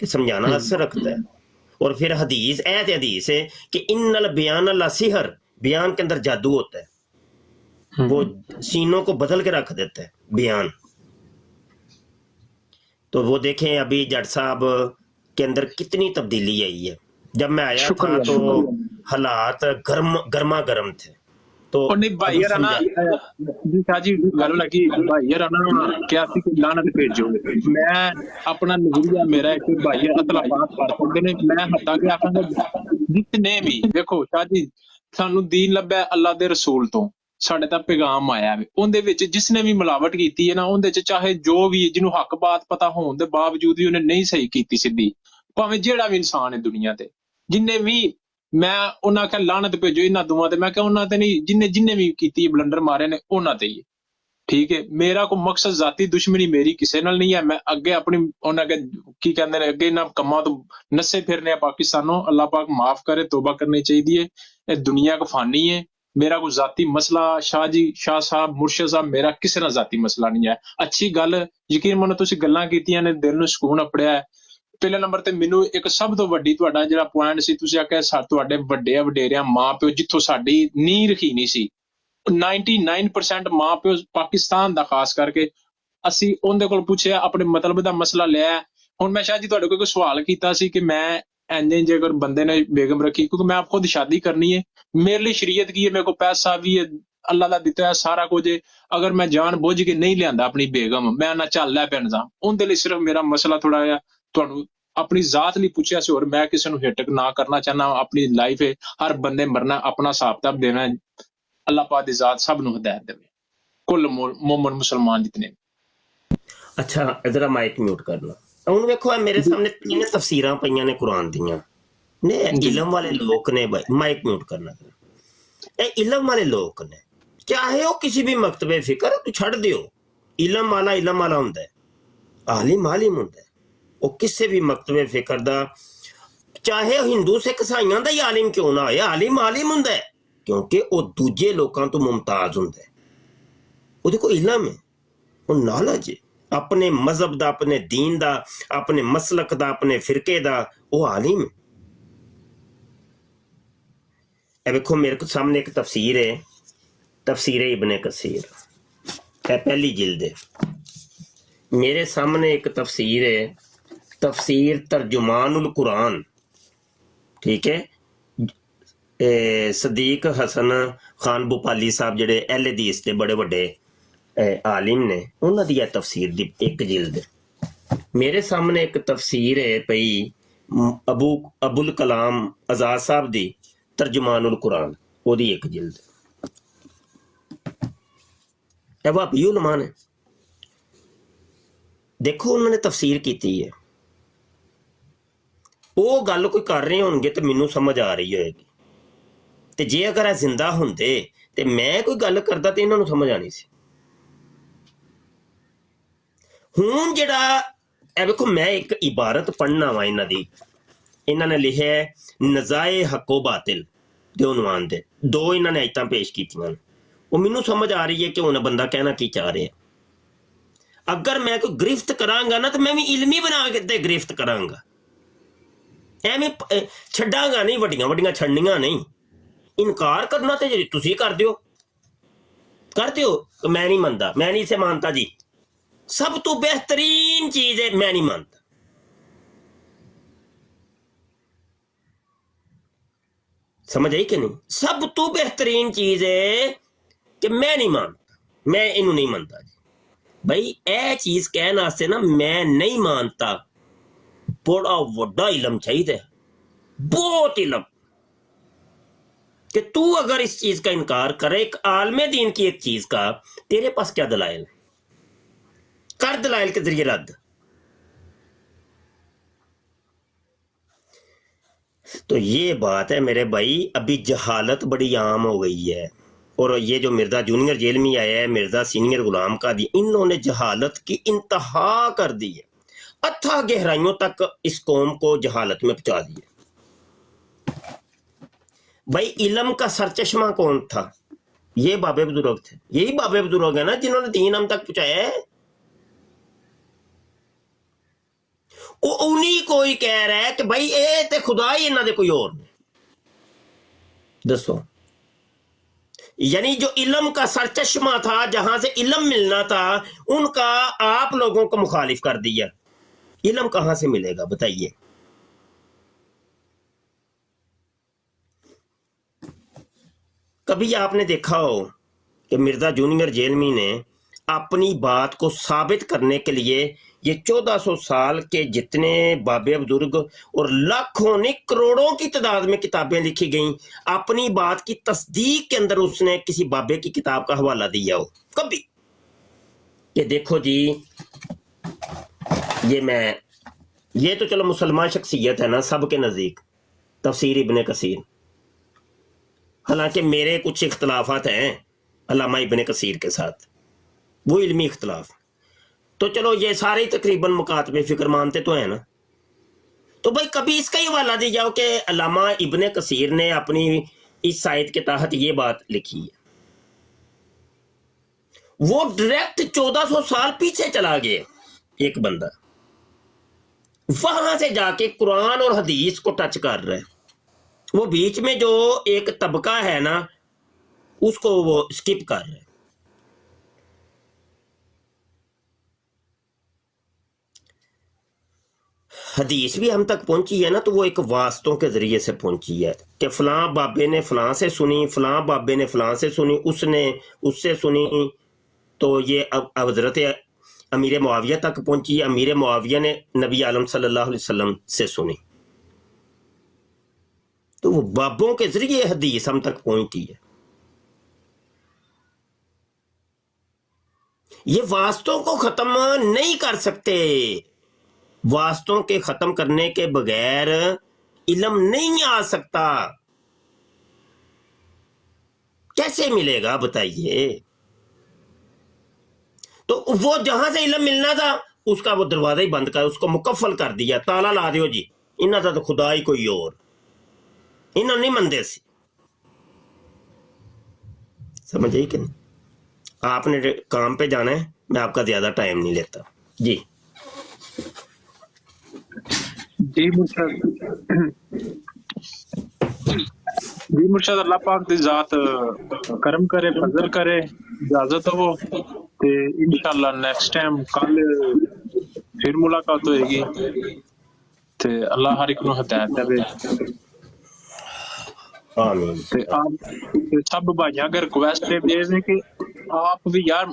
कि समझाना असर रखता है और फिर हदीस ऐत हदीस है कि इन्नल बयान ला सिहर बयान के अंदर जादू होता है वो सीनों को बदल के रख देता है बयान तो वो देखें अभी जट साहब के अंदर कितनी तब्दीली आई है जब मैं आया था तो हालात गर्मा गर्म थे तो नहीं भाई यार ना जी गल लगी भाई यार ना क्या सी कि लानत भेजो मैं अपना नजरिया मेरा एक भाई अतला पास कर सकते ने मैं हटा के आखांगा जितने भी देखो शाह जी सानू दीन लभा अल्लाह दे रसूल तो ਸਾਡੇ ਤਾਂ ਪੈਗਾਮ ਆਇਆ ਵੇ ਉਹਦੇ ਵਿੱਚ ਜਿਸਨੇ ਵੀ ਮਿਲਾਵਟ ਕੀਤੀ ਹੈ ਨਾ ਉਹਦੇ ਚ ਚਾਹੇ ਜੋ ਵੀ ਜਿਹਨੂੰ ਹੱਕ ਬਾਤ ਪਤਾ ਹੋਣ ਦੇ ਬਾਵਜੂਦ ਵੀ ਉਹਨੇ ਨਹੀਂ ਸਹੀ ਕੀਤੀ ਸਿੱਧੀ ਭਾਵੇਂ ਜਿਹੜਾ ਵੀ ਇਨਸਾਨ ਹੈ ਦੁਨੀਆ ਤੇ ਜਿੰਨੇ ਵੀ ਮੈਂ ਉਹਨਾਂ ਕਹ ਲਾਨਤ ਭੇਜੋ ਇਹਨਾਂ ਦੋਵਾਂ ਤੇ ਮੈਂ ਕਿਹਾ ਉਹਨਾਂ ਤੇ ਨਹੀਂ ਜਿੰਨੇ ਵੀ ਕੀਤੀ ਬਲੰਡਰ ਮਾਰੇ ਨੇ ਉਹਨਾਂ ਤੇ ਹੀ ਠੀਕ ਹੈ ਮੇਰਾ ਕੋਈ ਮਕਸਦ ਜ਼ਾਤੀ ਦੁਸ਼ਮਣੀ ਮੇਰੀ ਕਿਸੇ ਨਾਲ ਨਹੀਂ ਹੈ ਮੈਂ ਅੱਗੇ ਆਪਣੀ ਉਹਨਾਂ ਕੇ ਕੀ ਕਹਿੰਦੇ ਨੇ ਅੱਗੇ ਇਹਨਾਂ ਕੰਮਾਂ ਤੋਂ ਨੱਸੇ ਫਿਰਨੇ ਆ ਪਾਕਿਸਤਾਨੋਂ ਅੱਲਾਹ ਪਾਕ ਮਾਫ ਕਰੇ ਤੋਬਾ ਕਰਨੀ ਚਾਹੀਦੀ ਹੈ ਇਹ ਦੁਨੀਆ ਕੋ ਫਾਨੀ ਹੈ मेरा कोई जाती मसला शाह जी शाह साहब मुर्शद साहब मेरा किसी ना जाती मसला नहीं है अच्छी गल यकीन मनो तुसीं गल्लां कीतियां ने दिल नूं ਸਕੂਨ अपड़िया ਪਹਿਲੇ ਨੰਬਰ ਤੇ ਮੈਨੂੰ ਇੱਕ ਸਭ ਤੋਂ ਵੱਡੀ ਤੁਹਾਡਾ ਜਿਹੜਾ ਪੁਆਇੰਟ ਸੀ ਤੁਸੀਂ ਆਖਿਆ ਤੁਹਾਡੇ ਵੱਡੇ ਵਡੇਰਿਆਂ ਮਾਂ ਪਿਓ ਜਿੱਥੋਂ ਸਾਡੀ ਨੀਂਹ ਰੱਖੀ ਨਹੀਂ ਸੀ 99% ਮਾਂ ਪਿਓ ਪਾਕਿਸਤਾਨ ਦਾ ਖਾਸ ਕਰਕੇ ਅਸੀਂ ਉਹਦੇ ਕੋਲ ਪੁੱਛਿਆ ਆਪਣੇ ਮਤਲਬ ਦਾ ਮਸਲਾ ਲਿਆ ਹੁਣ ਮੈਂ ਸ਼ਾਹ ਜੀ ਤੁਹਾਡੇ ਕੋਲ ਕੋਈ ਸਵਾਲ ਕੀਤਾ ਸੀ ਕਿ ਮੈਂ ਇੰਨੇ ਜੇ ਅਗਰ ਬੰਦੇ ਨੇ ਬੇਗਮ ਰੱਖੀ ਕਿਉਂਕਿ ਮੈਂ ਆਪ ਖੁਦ ਸ਼ਾਦੀ ਕਰਨੀ ਹੈ ਮੇਰੇ ਲਈ ਸ਼ਰੀਅਤ ਕੀ ਹੈ ਮੇਰੇ ਕੋਲ ਪੈਸਾ ਵੀ ਹੈ ਅੱਲਾਹ ਦਾ ਦਿੱਤਾ ਹੈ ਸਾਰਾ ਕੁਝ ਹੈ ਅਗਰ ਮੈਂ ਜਾਣ ਬੁੱਝ ਕੇ ਨਹੀਂ ਲਿਆਂਦਾ ਆਪਣੀ ਬੇਗਮ ਮੈਂ ਨਾ ਚੱਲ ਲੈ ਪੈਣ ਦਾ ਉਹਦੇ ਲਈ ਸਿਰਫ ਮੇਰਾ ਮਸਲਾ ਥੋੜਾ ਜਿਹਾ ਤੁਹਾਨੂੰ ਆਪਣੀ ਜ਼ਾਤ ਲਈ ਪੁੱਛਿਆ ਸੀ ਔਰ ਮੈਂ ਕਿਸੇ ਨੂੰ ਹਿੱਟ ਨਾ ਕਰਨਾ ਚਾਹਨਾ ਆਪਣੀ ਲਾਈਫ ਹੈ ਹਰ ਬੰਦੇ ਮਰਨਾ ਆਪਣਾ ਹਿਸਾਬ ਕਿਤਾਬ ਦੇਣਾ ਅੱਲਾਹ ਪਾਕ ਦੀ ਜ਼ਾਤ ਸਭ ਨੂੰ ਹਦਾਇਤ ਦੇਵੇ ਕੁੱਲ ਮੂਮਨ ਮੁਸਲਮਾਨ ਜਿਤਨੇ ਅੱਛਾ ਇਧਰ ਮਾਈਕ ਮਿਊਟ ਕਰਨਾ ਹੁਣ ਵੇਖੋ ਮੇਰੇ ਸਾਹਮਣੇ ਤਿੰਨ ਤਫਸੀਰਾਂ ਪਈਆਂ ਨੇ ਕੁਰਾਨ ਦੀਆਂ ਨੇ ਇਲਮ ਵਾਲੇ ਲੋਕ ਨੇ ਮਾਈਕ ਮਿਊਟ ਕਰਨਾ ਇਹ ਇਲਮ ਵਾਲੇ ਲੋਕ ਨੇ ਚਾਹੇ ਉਹ ਕਿਸੇ ਵੀ ਮਕਤਬੇ ਫਿਕਰ ਤੂੰ ਛੱਡ ਦਿਓ ਇਲਮ ਵਾਲਾ ਹੁੰਦਾ ਹੈ ਆਲਿਮ ਹੁੰਦਾ ਹੈ ਉਹ ਕਿਸੇ ਵੀ ਮਕਤਬੇ ਫਿਕਰ ਦਾ ਚਾਹੇ ਹਿੰਦੂ ਸਿੱਖ ਈਸਾਈਆਂ ਦਾ ਹੀ ਆਲਿਮ ਕਿਉਂ ਨਾ ਹੋਏ ਆਲਿਮ ਹੁੰਦਾ ਹੈ ਕਿਉਂਕਿ ਉਹ ਦੂਜੇ ਲੋਕਾਂ ਤੋਂ ਮੁਮਤਾਜ਼ ਹੁੰਦਾ ਹੈ ਉਹਦੇ ਕੋਲ ਇਲਮ ਹੈ ਉਹ ਨੌਲੇਜ ਹੈ ਆਪਣੇ ਮਜ਼ਹਬ ਦਾ ਆਪਣੇ ਦੀਨ ਦਾ ਆਪਣੇ ਮਸਲਕ ਦਾ ਆਪਣੇ ਫਿਰਕੇ ਦਾ ਉਹ ਆਲਿਮ ਇਹ ਵੇਖੋ ਮੇਰੇ ਕੋ ਸਾਹਮਣੇ ਇੱਕ ਤਫਸੀਰ ਹੈ ਤਫਸੀਰ ਇਬਨ ਕਸੀਰ پہلی جلد ہے. میرے سامنے ایک تفسیر ہے, تفسیر ترجمان القرآن, ٹھیک ہے, صدیق حسن خان بھوپالی صاحب جڑے اہل حدیث دے بڑے بڑے عالم نے, انہاں دی تفسیر دی ایک جلد ہے. میرے سامنے ایک تفسیر ہے پئی ابو الکلام آزاد صاحب دی ترجمان القرآن, وہ دی ایک جلد. اے وہابی علماء نے, دیکھو انہوں نے تفسیر کیتی ہے, وہ گل کوئی کر رہے ہون گے تو مینوں سمجھ آ رہی ہوئے گی, تے جے اگر اے زندہ ہوندے تے میں کوئی گل کردا تے انہاں نوں سمجھ آنی سی. ہوں جڑا اے ویکھو میں ایک عبارت پڑھنا وا انہاں دی, انہاں نے لکھیا ہے نزائے حق و باطل دے عنوان دے, دو انہاں نے آیتاں پیش کیتیاں, وہ مینوں سمجھ آ رہی ہے کہ انہاں بندہ کہنا کی چاہ رہے ہیں. اگر میں کوئی گرفت کراں گا نا تو میں بھی علمی بنا کے تے گرفت کراں گا, ایویں چھڈاں گا نہیں, وڈیاں وڈیاں چھڑنیاں نہیں. انکار کرنا تے جی تسی کر دیو میں نہیں منتا, میں نہیں اسے مانتا جی, سب تو بہترین چیز ہے میں نہیں مانتا. سمجھ آئی کہ نہیں؟ سب تو بہترین چیز ہے کہ میں نہیں مانتا, میں انہوں نہیں مانتا جی. بھائی اے چیز کہنے واسطے نا میں نہیں مانتا بڑا وڈا علم چاہیے, بہت علم, کہ تو اگر اس چیز کا انکار کرے ایک عالم دین کی ایک چیز کا, تیرے پاس کیا دلائل ہے, کر دلائل کے ذریعے رد. تو یہ بات ہے میرے بھائی, ابھی جہالت بڑی عام ہو گئی ہے, اور یہ جو مرزا جونیئر جیل میں آیا ہے, مرزا سینئر غلام قادری, انہوں نے جہالت کی انتہا کر دی ہے, اتھا گہرائیوں تک اس قوم کو جہالت میں پہنچا دیا. بھائی علم کا سرچشمہ کون تھا؟ یہ بابے بزرگ تھے, یہی بابے بزرگ ہیں نا جنہوں نے دین ہم تک پہنچایا ہے. وہ انہی کوئی کہہ رہا ہے کہ بھائی اے تے خدا ہی انہاں دے کوئی اور نہیں. دسو, یعنی جو علم کا سرچشمہ تھا, جہاں سے علم ملنا تھا, ان کا آپ لوگوں کو مخالف کر دیا. علم کہاں سے ملے گا بتائیے؟ کبھی آپ نے دیکھا ہو کہ مرزا جونیئر جیلمی نے اپنی بات کو ثابت کرنے کے لیے یہ 1400 سال کے جتنے بابے بزرگ اور لاکھوں نہیں کروڑوں کی تعداد میں کتابیں لکھی گئیں, اپنی بات کی تصدیق کے اندر اس نے کسی بابے کی کتاب کا حوالہ دیا ہو کبھی کہ دیکھو جی یہ تو چلو مسلمان شخصیت ہے نا سب کے نزدیک, تفسیر ابن کثیر, حالانکہ میرے کچھ اختلافات ہیں علامہ ابن کثیر کے ساتھ, وہ علمی اختلاف, تو چلو یہ سارے تقریباً مکاتب فکر مانتے تو ہیں نا. تو بھائی کبھی اس کا ہی حوالہ دی جاؤ کہ علامہ ابن کثیر نے اپنی اس آیت کے تحت یہ بات لکھی ہے. وہ ڈائریکٹ 1400 سال پیچھے چلا گئے ایک بندہ, وہاں سے جا کے قرآن اور حدیث کو ٹچ کر رہا ہے. وہ بیچ میں جو ایک طبقہ ہے نا اس کو وہ اسکپ کر رہے. حدیث بھی ہم تک پہنچی ہے نا تو وہ ایک واسطوں کے ذریعے سے پہنچی ہے کہ فلاں بابے نے فلاں سے سنی, فلاں بابے نے فلاں سے سنی, اس نے اس سے سنی, تو یہ اب حضرت امیر معاویہ تک پہنچی, امیر معاویہ نے نبی عالم صلی اللہ علیہ وسلم سے سنی, تو وہ بابوں کے ذریعے حدیث ہم تک پہنچتی ہے. یہ واسطوں کو ختم نہیں کر سکتے, واسطوں کے ختم کرنے کے بغیر علم نہیں آ سکتا. کیسے ملے گا بتائیے؟ تو وہ جہاں سے علم ملنا تھا اس کا وہ دروازہ ہی بند کر, اس کو مکفل کر دیا, تالا لا دیو جی, انہاں دا تو خدا ہی کوئی اور, انہوں نہیں مندے سی. سمجھ آئی کہ نہیں؟ آپ نے کام پہ جانا ہے, میں آپ کا زیادہ ٹائم نہیں لیتا. جی مرشد اللہ پاک دی ذات کرم کرے, فضل کرے, اجازت ہو تے انشاءاللہ نیکسٹ ٹائم کل پھر ملاقات ہوئے گی تے اللہ ہر ایک نو ہدایت دے آمین تے آپ سب بھائیاں اگر ریکویسٹ ہے دے کہ آپ بھی یار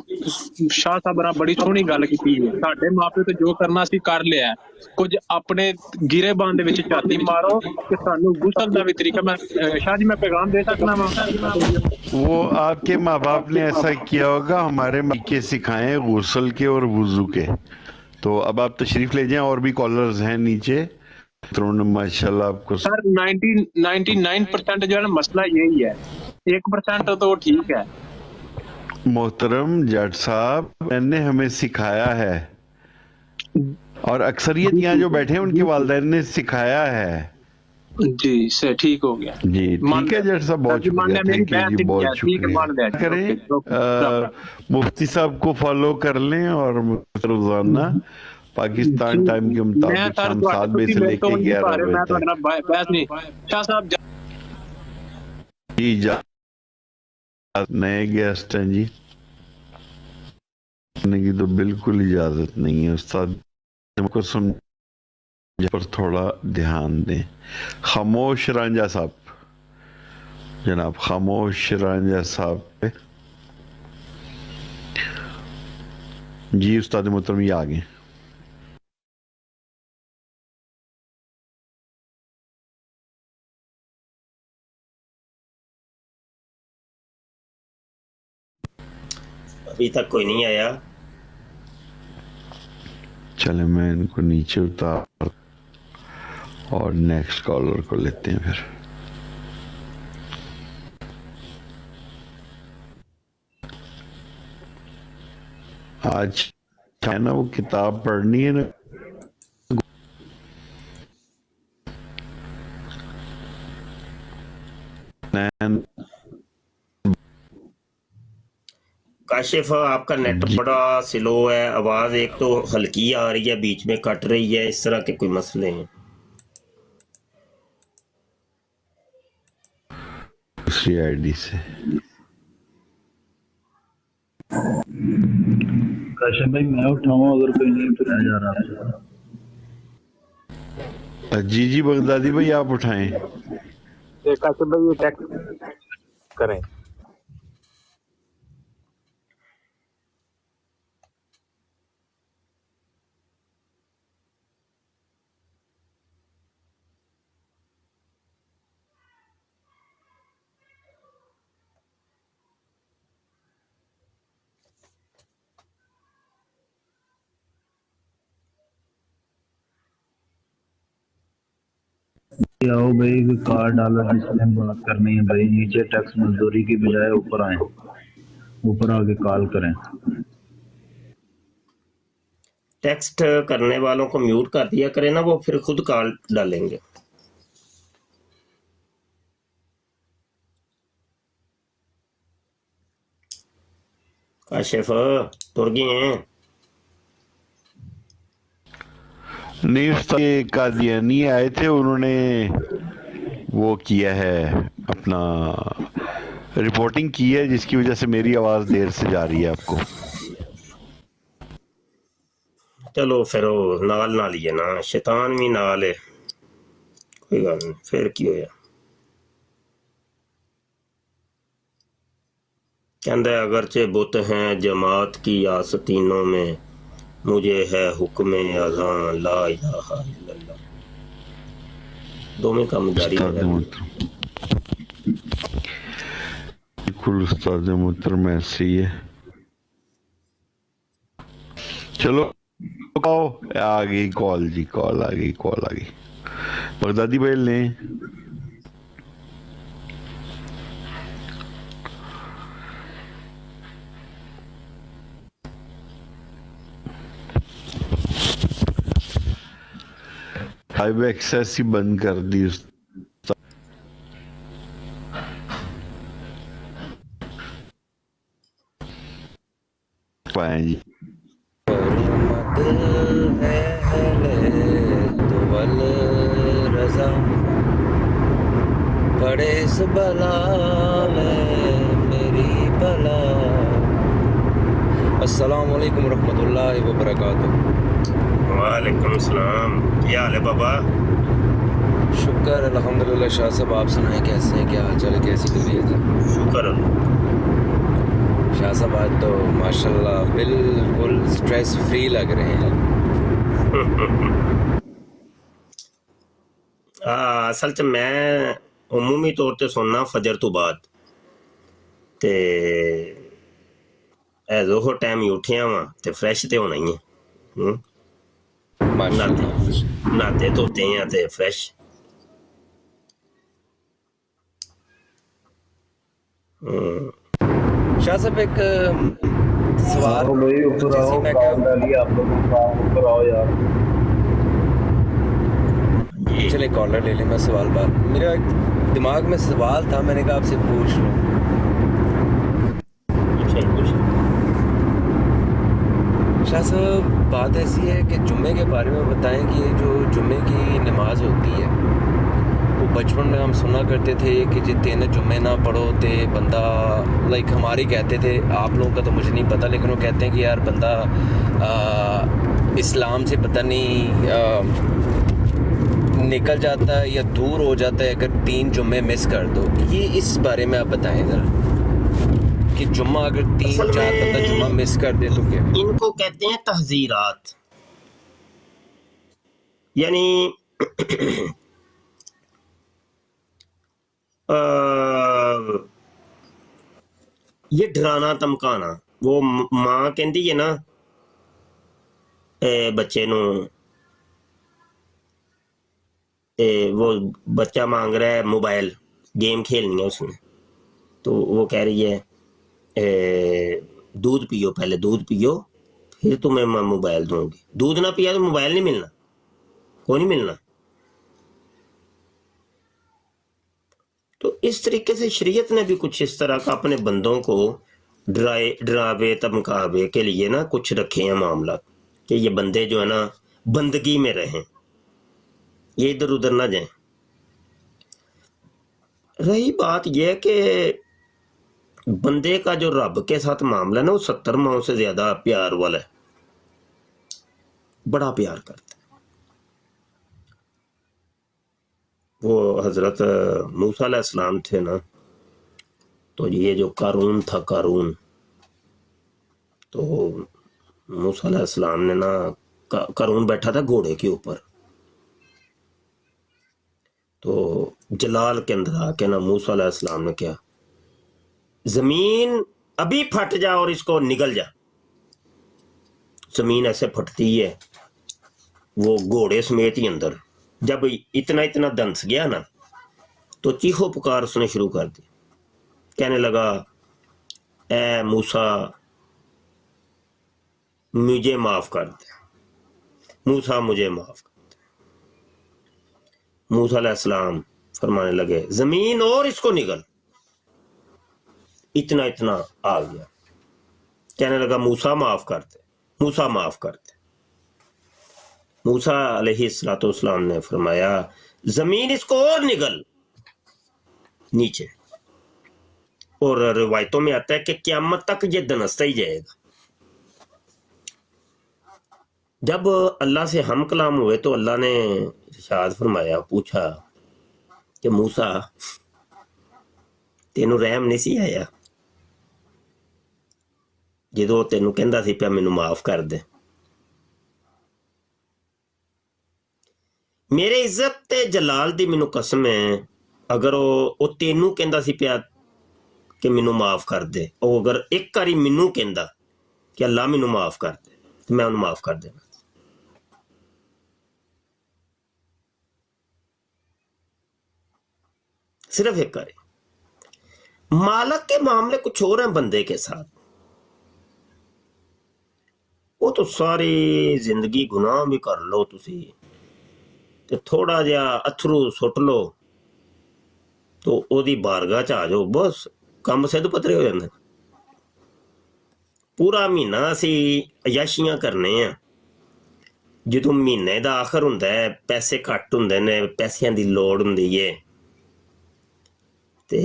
شاہ صاحب نے بڑی سونی گل کی ہے ساڈے ماپے تو جو کرنا سی کر لیا کچھ اپنے گرے بان دے وچ چاتی مارو کہ سانو غسل دا بھی طریقہ میں شاہ جی میں پیغام دے سکنا وا وہ آپ کے ماں باپ نے ایسا کیا ہوگا، ہمارے مائکے سکھائیں غسل کے اور وضو کے. تو اب آپ تشریف لے جائیں، اور بھی کالرز ہیں نیچے، تو ماشاء اللہ آپ کو. سر 99% جو ہے نا مسئلہ یہی ہے 1% تو ٹھیک ہے. محترم جٹ صاحب، میں نے ہمیں سکھایا ہے، اور اکثریت یہاں جو بیٹھے ہیں ان کے والدین نے سکھایا ہے. جی سے ٹھیک ہو گیا جی ٹھیک ہے جٹ صاحب، بہت شکریہ، تھینک یو جی، بہت شکریہ. کریں مفتی صاحب کو فالو کر لیں، اور روزانہ پاکستان ٹائم کے مطابق شام 7 بجے سے لے کے 11 بجے تک. جی نئے گیسٹ ہیں جی، کی تو بالکل اجازت نہیں ہے. استاد کو سمجھ پر تھوڑا دھیان دیں. خاموش رانجھا صاحب، جناب خاموش رانجھا صاحب پہ. جی استاد محترم یہ آگے. ابھی تک کوئی نہیں آیا. چلے میں ان کو نیچے اتار اور نیکسٹ کالر کو لیتے ہیں. پھر آج ہے نا وہ کتاب پڑھنی ہے نا، کاشف آپ کا نیٹ بڑا سلو ہے، آواز ایک تو ہلکی آ رہی ہے، بیچ میں کٹ رہی ہے، اس طرح کے کوئی مسئلے ہیں؟ دوسری آئی ڈی سے. کاشف بھائی میں اٹھاؤں اگر کوئی نہیں تو رہ جا رہا. جی بغدادی بھائی آپ اٹھائیں. کاشف بھائی یہ ٹیکسٹ کریں. آؤ بھائی کار ڈالو جس میں بات کرنی ہے بھائی. نیچے ٹیکس مزدوری کی بجائے اوپر آئیں، اوپر آ کے کال کریں. ٹیکسٹ کرنے والوں کو میوٹ کر دیا کریں نا، وہ پھر خود کال ڈالیں گے. کاشف تر گئے ہیں؟ نہیں استاد یہ قادیانی آئے تھے، انہوں نے وہ کیا ہے اپنا رپورٹنگ کی ہے، جس کی وجہ سے میری آواز دیر سے جا رہی ہے آپ کو. چلو پھر وہ نال نہ لیے نا، شیطان بھی نال ہے، کوئی گل نہیں. پھر کی ہویا؟ کہندہ ہے اگرچہ بت ہیں جماعت کی آستینوں میں، مجھے ہے حکم اذاں لا الہ الا اللہ. دو میں کام جاری استاد ہے. محترم بالکل استاد محترم ایسے ہی ہے. چلو آ گئی کال جی، کال آ گئی. بغدادی بھائی لیں. لائیو ایکسیس ہی بند کر دی پائیں جی. پڑے اس بلا میں میری بلا، अस्सलाम वालेकुम रहमतुल्लाहि व बरकातुहू। वालेकुम सलाम, क्या हाल है बाबा? शुक्र अल्हम्दुलिल्लाह। शाह साहब आप सुनाएं, कैसे हैं, क्या हाल चाल है, कैसी तबीयत है? शुक्र। शाह साहब आज तो माशाल्लाह बिल्कुल स्ट्रेस फ्री लग रहे हैं। असल च मैं उमूमी तौर ते सुनना फजर तो बाद ते जोहर टाइम ही उठिया वा ते फ्रैश ते होना ही है। माशाल्लाह नहाते धोते हैं ते फ्रैश। शाह साहब एक सवाल भाई ऊपर आओ, जैसे मैं कॉल कहूँ, डालिए आप लोगों का, ऊपर आओ यार। जी चले कॉलर ले लें, मैं सवाल बात, मेरा एक दिमाग में सवाल था, मैंने कहा आपसे पूछ लूँ। कुछ शाह साहब बात ऐसी है कि जुम्मे के बारे में बताएं कि ये जो जुम्मे की नमाज होती है वो बचपन में हम सुना करते थे कि जितने जुम्मे ना पढ़ो तो बंदा लाइक हमारे कहते थे, आप लोगों का तो मुझे नहीं पता, लेकिन वो कहते हैं कि यार बंदा इस्लाम से पता नहीं निकल जाता है या दूर हो जाता है अगर 3 जुम्मे मिस कर दो। ये इस बारे में आप बताएं ज़रा कि जुम्मा अगर 3-4 असल में बंदा जुम्मा मिस कर दे तो क्या? इनको कहते हैं तहजीरात, यानी ये डराना धमकाना। वो मां कहती है ना बच्चे नू, वो बच्चा मांग रहा है मोबाइल, गेम खेलनी है उसने, तो वो कह रही है दूध पियो, पहले दूध पियो फिर तुम्हें मैं मोबाइल दूंगी। दूध ना पिया तो मोबाइल नहीं मिलना, कोई नहीं मिलना। तो इस तरीके से शरीयत ने भी कुछ इस तरह का अपने बंदों को डरावे धमकावे के लिए ना कुछ रखे हैं मामला, कि ये बंदे जो है ना बंदगी में रहें, ये इधर उधर ना जाएं। रही बात यह कि बंदे का जो रब के साथ मामला है ना, वो 70 माओं से ज्यादा प्यार वाला है, बड़ा प्यार करता है। वो हजरत मूसा अलैहिस्सलाम थे ना, तो ये जो कारून था, कारून, तो मूसा अलैहिस्सलाम ने ना, कारून बैठा था घोड़े के ऊपर, तो जलाल के अंदर आके ना मूसा अलैहिस्सलाम ने क्या, जमीन अभी फट जा और इसको निगल जा। जमीन ऐसे फटती है, वो घोड़े समेत ही अंदर। जब इतना इतना दंस गया ना, तो चीखो पुकार उसने शुरू कर दी, कहने लगा ए मूसा मुझे माफ कर दे, मूसा मुझे माफ कर दे। मूसा अलैहिस्सलाम फरमाने लगे जमीन और इसको निगल, इतना इतना आ गया। कहने लगा मूसा माफ कर दे, मूसा माफ कर दे। मूसा अलैहिस्सलाम ने फरमाया जमीन इसको और निगल नीचे। और रिवायतों में आता है कि क़यामत तक ये दनसता ही जाएगा। जब अल्लाह से हम कलाम हुए तो अल्लाह ने इरशाद फरमाया, पूछा कि मूसा तेनू रहम नहीं सी आया जो तेनू कहंदा सी पिया मैनू माफ कर दे। मेरे इज्जत ते जलाल दी मैनू कसम है, अगर वो तेनू कहंदा सी पिया कि मैनू माफ कर दे, और अगर एक बारी मैनू कहंदा कि अल्लाह मैनू माफ कर दे, तो मैं उन्हें माफ कर देना। सिर्फ एक बारी। मालक के मामले कुछ और हैं बंदे के साथ, वो तो सारी जिंदगी गुनाह भी कर लो तुसी ते थोड़ा जिहा अथरू सुट लो तो ओदी बारगाह च आ जाओ, बस कम सिद्ध पतरे हो जाते। पूरा महीना असी अयाशियां करने आ, ਜਦੋਂ ਮਹੀਨੇ ਦਾ ਆਖਰ ਹੁੰਦਾ ਹੈ, ਪੈਸੇ ਘੱਟ ਹੁੰਦੇ ਨੇ, ਪੈਸਿਆਂ ਦੀ ਲੋੜ ਹੁੰਦੀ ਏ, ਤੇ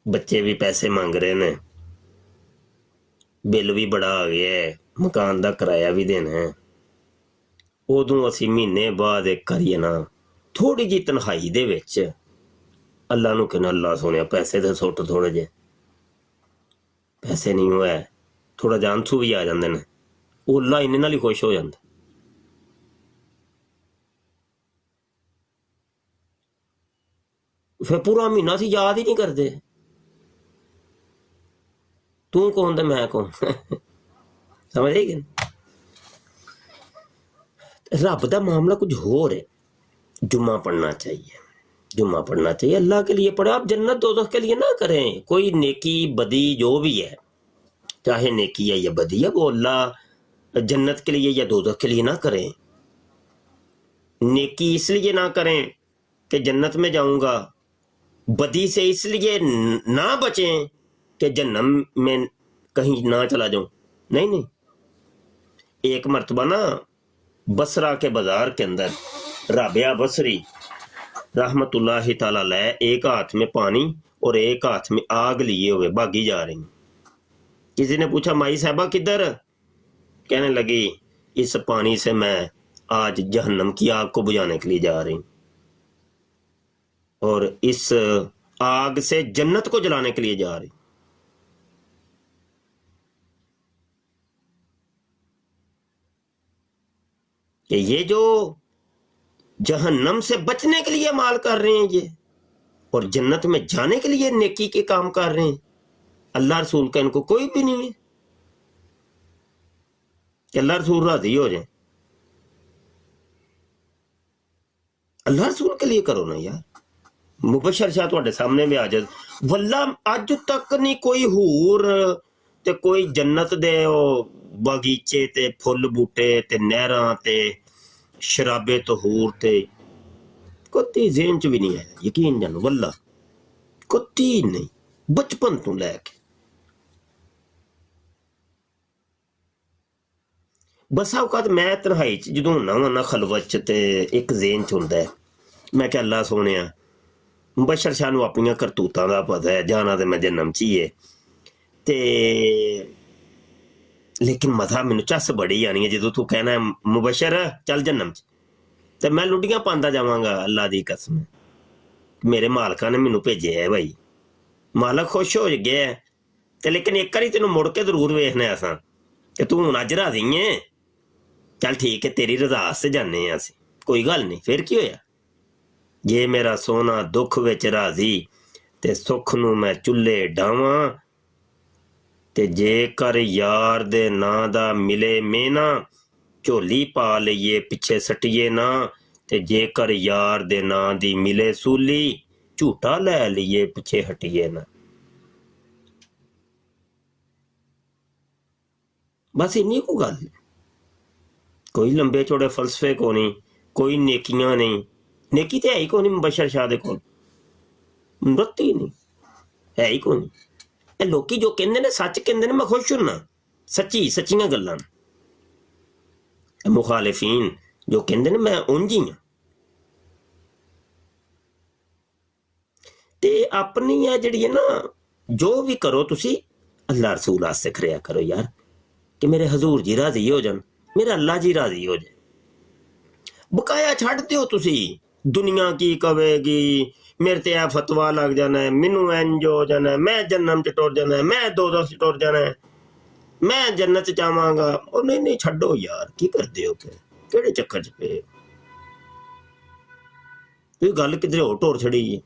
ਬੱਚੇ ਵੀ ਪੈਸੇ ਮੰਗ ਰਹੇ ਨੇ, ਬਿੱਲ ਵੀ ਬੜਾ ਆ ਗਿਆ ਹੈ, ਮਕਾਨ ਦਾ ਕਿਰਾਇਆ ਵੀ ਦੇਣਾ ਹੈ, ਉਦੋਂ ਅਸੀਂ ਮਹੀਨੇ ਬਾਅਦ ਇੱਕ ਕਰੀਏ ਨਾ ਥੋੜੀ ਜਿਹੀ ਤਨਖਾਈ ਦੇ ਵਿੱਚ ਅੱਲਾ ਨੂੰ ਕਹਿੰਦਾ ਅੱਲਾ ਸੋਹਣਿਆ ਪੈਸੇ ਤੇ ਸੁੱਟ ਥੋੜੇ ਜਿਹੇ, ਪੈਸੇ ਨਹੀਂ ਹੋਇਆ ਥੋੜਾ ਜਿਹਾ ਆਂਸੂ ਵੀ ਆ ਜਾਂਦੇ ਨੇ, ਉਹ ਅੱਲਾ ਇੰਨੇ ਨਾਲ ਹੀ ਖੁਸ਼ ਹੋ ਜਾਂਦਾ। ਫਿਰ ਪੂਰਾ ਮਹੀਨਾ ਅਸੀਂ ਯਾਦ ਹੀ ਨਹੀਂ ਕਰਦੇ, ਤੂੰ ਕੌਣ ਤੇ ਮੈਂ ਕੌਣ। ਸਮਝ ਗਏ ਕਿ रब का मामला कुछ और है। जुम्मा पढ़ना चाहिए, जुम्मा पढ़ना चाहिए, अल्लाह के लिए पढ़े। आप जन्नत दोज़ख के लिए ना करें, कोई नेकी बदी जो भी है, चाहे नेकी है या बदी है, वो अल्लाह जन्नत के लिए या दोज़ख के लिए ना करें। नेकी इसलिए ना करें कि जन्नत में जाऊंगा, बदी से इसलिए ना बचें कि जन्नम में कहीं ना चला जाऊं। नहीं नहीं, एक मर्तबा ना बसरा के बाजार के अंदर राबिया बसरी रहमतुल्लाहि ताला अलैह एक हाथ में पानी और एक हाथ में आग लिए हुए भागी जा रही। किसी ने पूछा माई साहबा किधर? कहने लगी इस पानी से मैं आज जहन्नम की आग को बुझाने के लिए जा रही और इस आग से जन्नत को जलाने के लिए जा रही। कि ये जो जहन्नम से बचने के लिए माल कर रहे हैं ये, और जन्नत में जाने के लिए नेकी के काम कर रहे हैं, अल्लाह रसूल का इनको कोई भी नहीं है कि अल्लाह रसूल राजी हो जाए। अल्लाह रसूल के लिए करो ना यार। मुबशर शाह तुहाडे सामने भी आ जाए, वल्ला अज तक नहीं कोई हूर ते कोई जन्नत दे बागीचे ते फुल बूटे ते नहरां ते शराबे तहूर ते कदी ज़हन च भी नहीं आया। यकीन जानो वल्ला कदी नहीं, बचपन तो लैके बस औकात मैं तन्हाई च जदों होना वा ना खलवत च ते एक ज़हन च हुंदा है, मैं क्या अल्लाह सोहणिया मुबशर शाह नूं अपनियां करतूतां दा पता है, जाना ते मैं जन्नम च ही है ते लेकिन मजा मैनू चस बड़ी आनी है जो तू कहना है मुबशर चल जन्नम च, ते मैं लुडियां पांदा जावांगा। अल्लाह दी कसम मेरे मालका ने मैनू भेजे है भाई, मालक खुश हो गया है ते लेकिन एक बारी तेनू मुड़ के जरूर वेखना असां कि तू हुण अज राजी है। चल ठीक है तेरी रजा से जाने असीं, कोई गल नहीं, फिर की होया जे मेरा सोना दुख विच राजी ते सुख नू मैं चुल्हे डावां ते जेकर यार दे नां दा मिले मेना झोली पा लईए पिछे सटिए ना, ते जेकर यार दे नां दी मिले सूली झूठा लै लईए पिछे हटिए ना। बस इन्नी को गल, कोई लंबे चौड़े फलसफे को नहीं, कोई नेकियां नहीं, नेकी ते है ही को नहीं मुबशर शाह दे कोल, मृत्ति नहीं है ही को नहीं। लोकी जो कहते ने सच कहते ने, मैं खुश होना सच्ची सच्चियां गल्लां। मुखालिफीन जो कहते ने मैं उंज ही हाँ। ते अपनी है जिहड़ी है ना, जो भी करो तुसी अल्लाह रसूल आस्ते करया करो यार, कि मेरे हजूर जी राजी हो जान, मेरा अल्लाह जी राजी हो जाए। बकाया छड्ड दिओ तुसी, दुनिया की कवेगी, मेरे ते आ फतवा लग जाना है, मैनू इंज हो जाना है, मैं जन्नम च टुर जाना है, मैं दोज़ख च टुर जाना है, मैं जन्नत जावांगा। और नहीं नहीं छड्डो यार, की करदे हो फिर, केड़े चक्कर च पे तुसीं गल किधरे होर टोर छड़ी जी,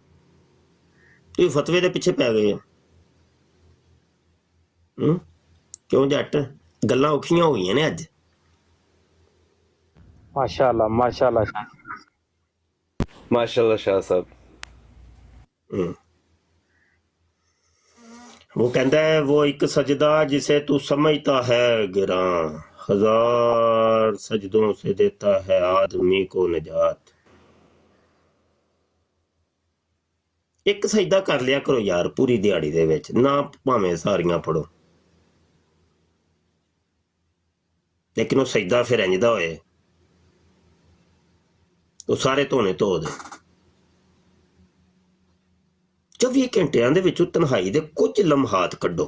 तुसीं फतवे दे पिछे पै गए हो। क्यों जट गल्लां औखियां हो गईयां ने अज। माशाल्लाह माशाल्लाह माशाल्लाह शाह साहब। वो कहता है वो एक सजदा जिसे तू समझता है गिरा, हजार सजदों से देता है आदमी को निजात। एक सजदा कर लिया करो यार पूरी दिहाड़ी दे विच, ना भावें सारियां पढ़ो, लेकिन वो सजदा फिर इंज दा होए वो सारे धोने धो दे। 24 घंटियां दे विचों तन्हाई दे कुछ लम्हात कड्डो,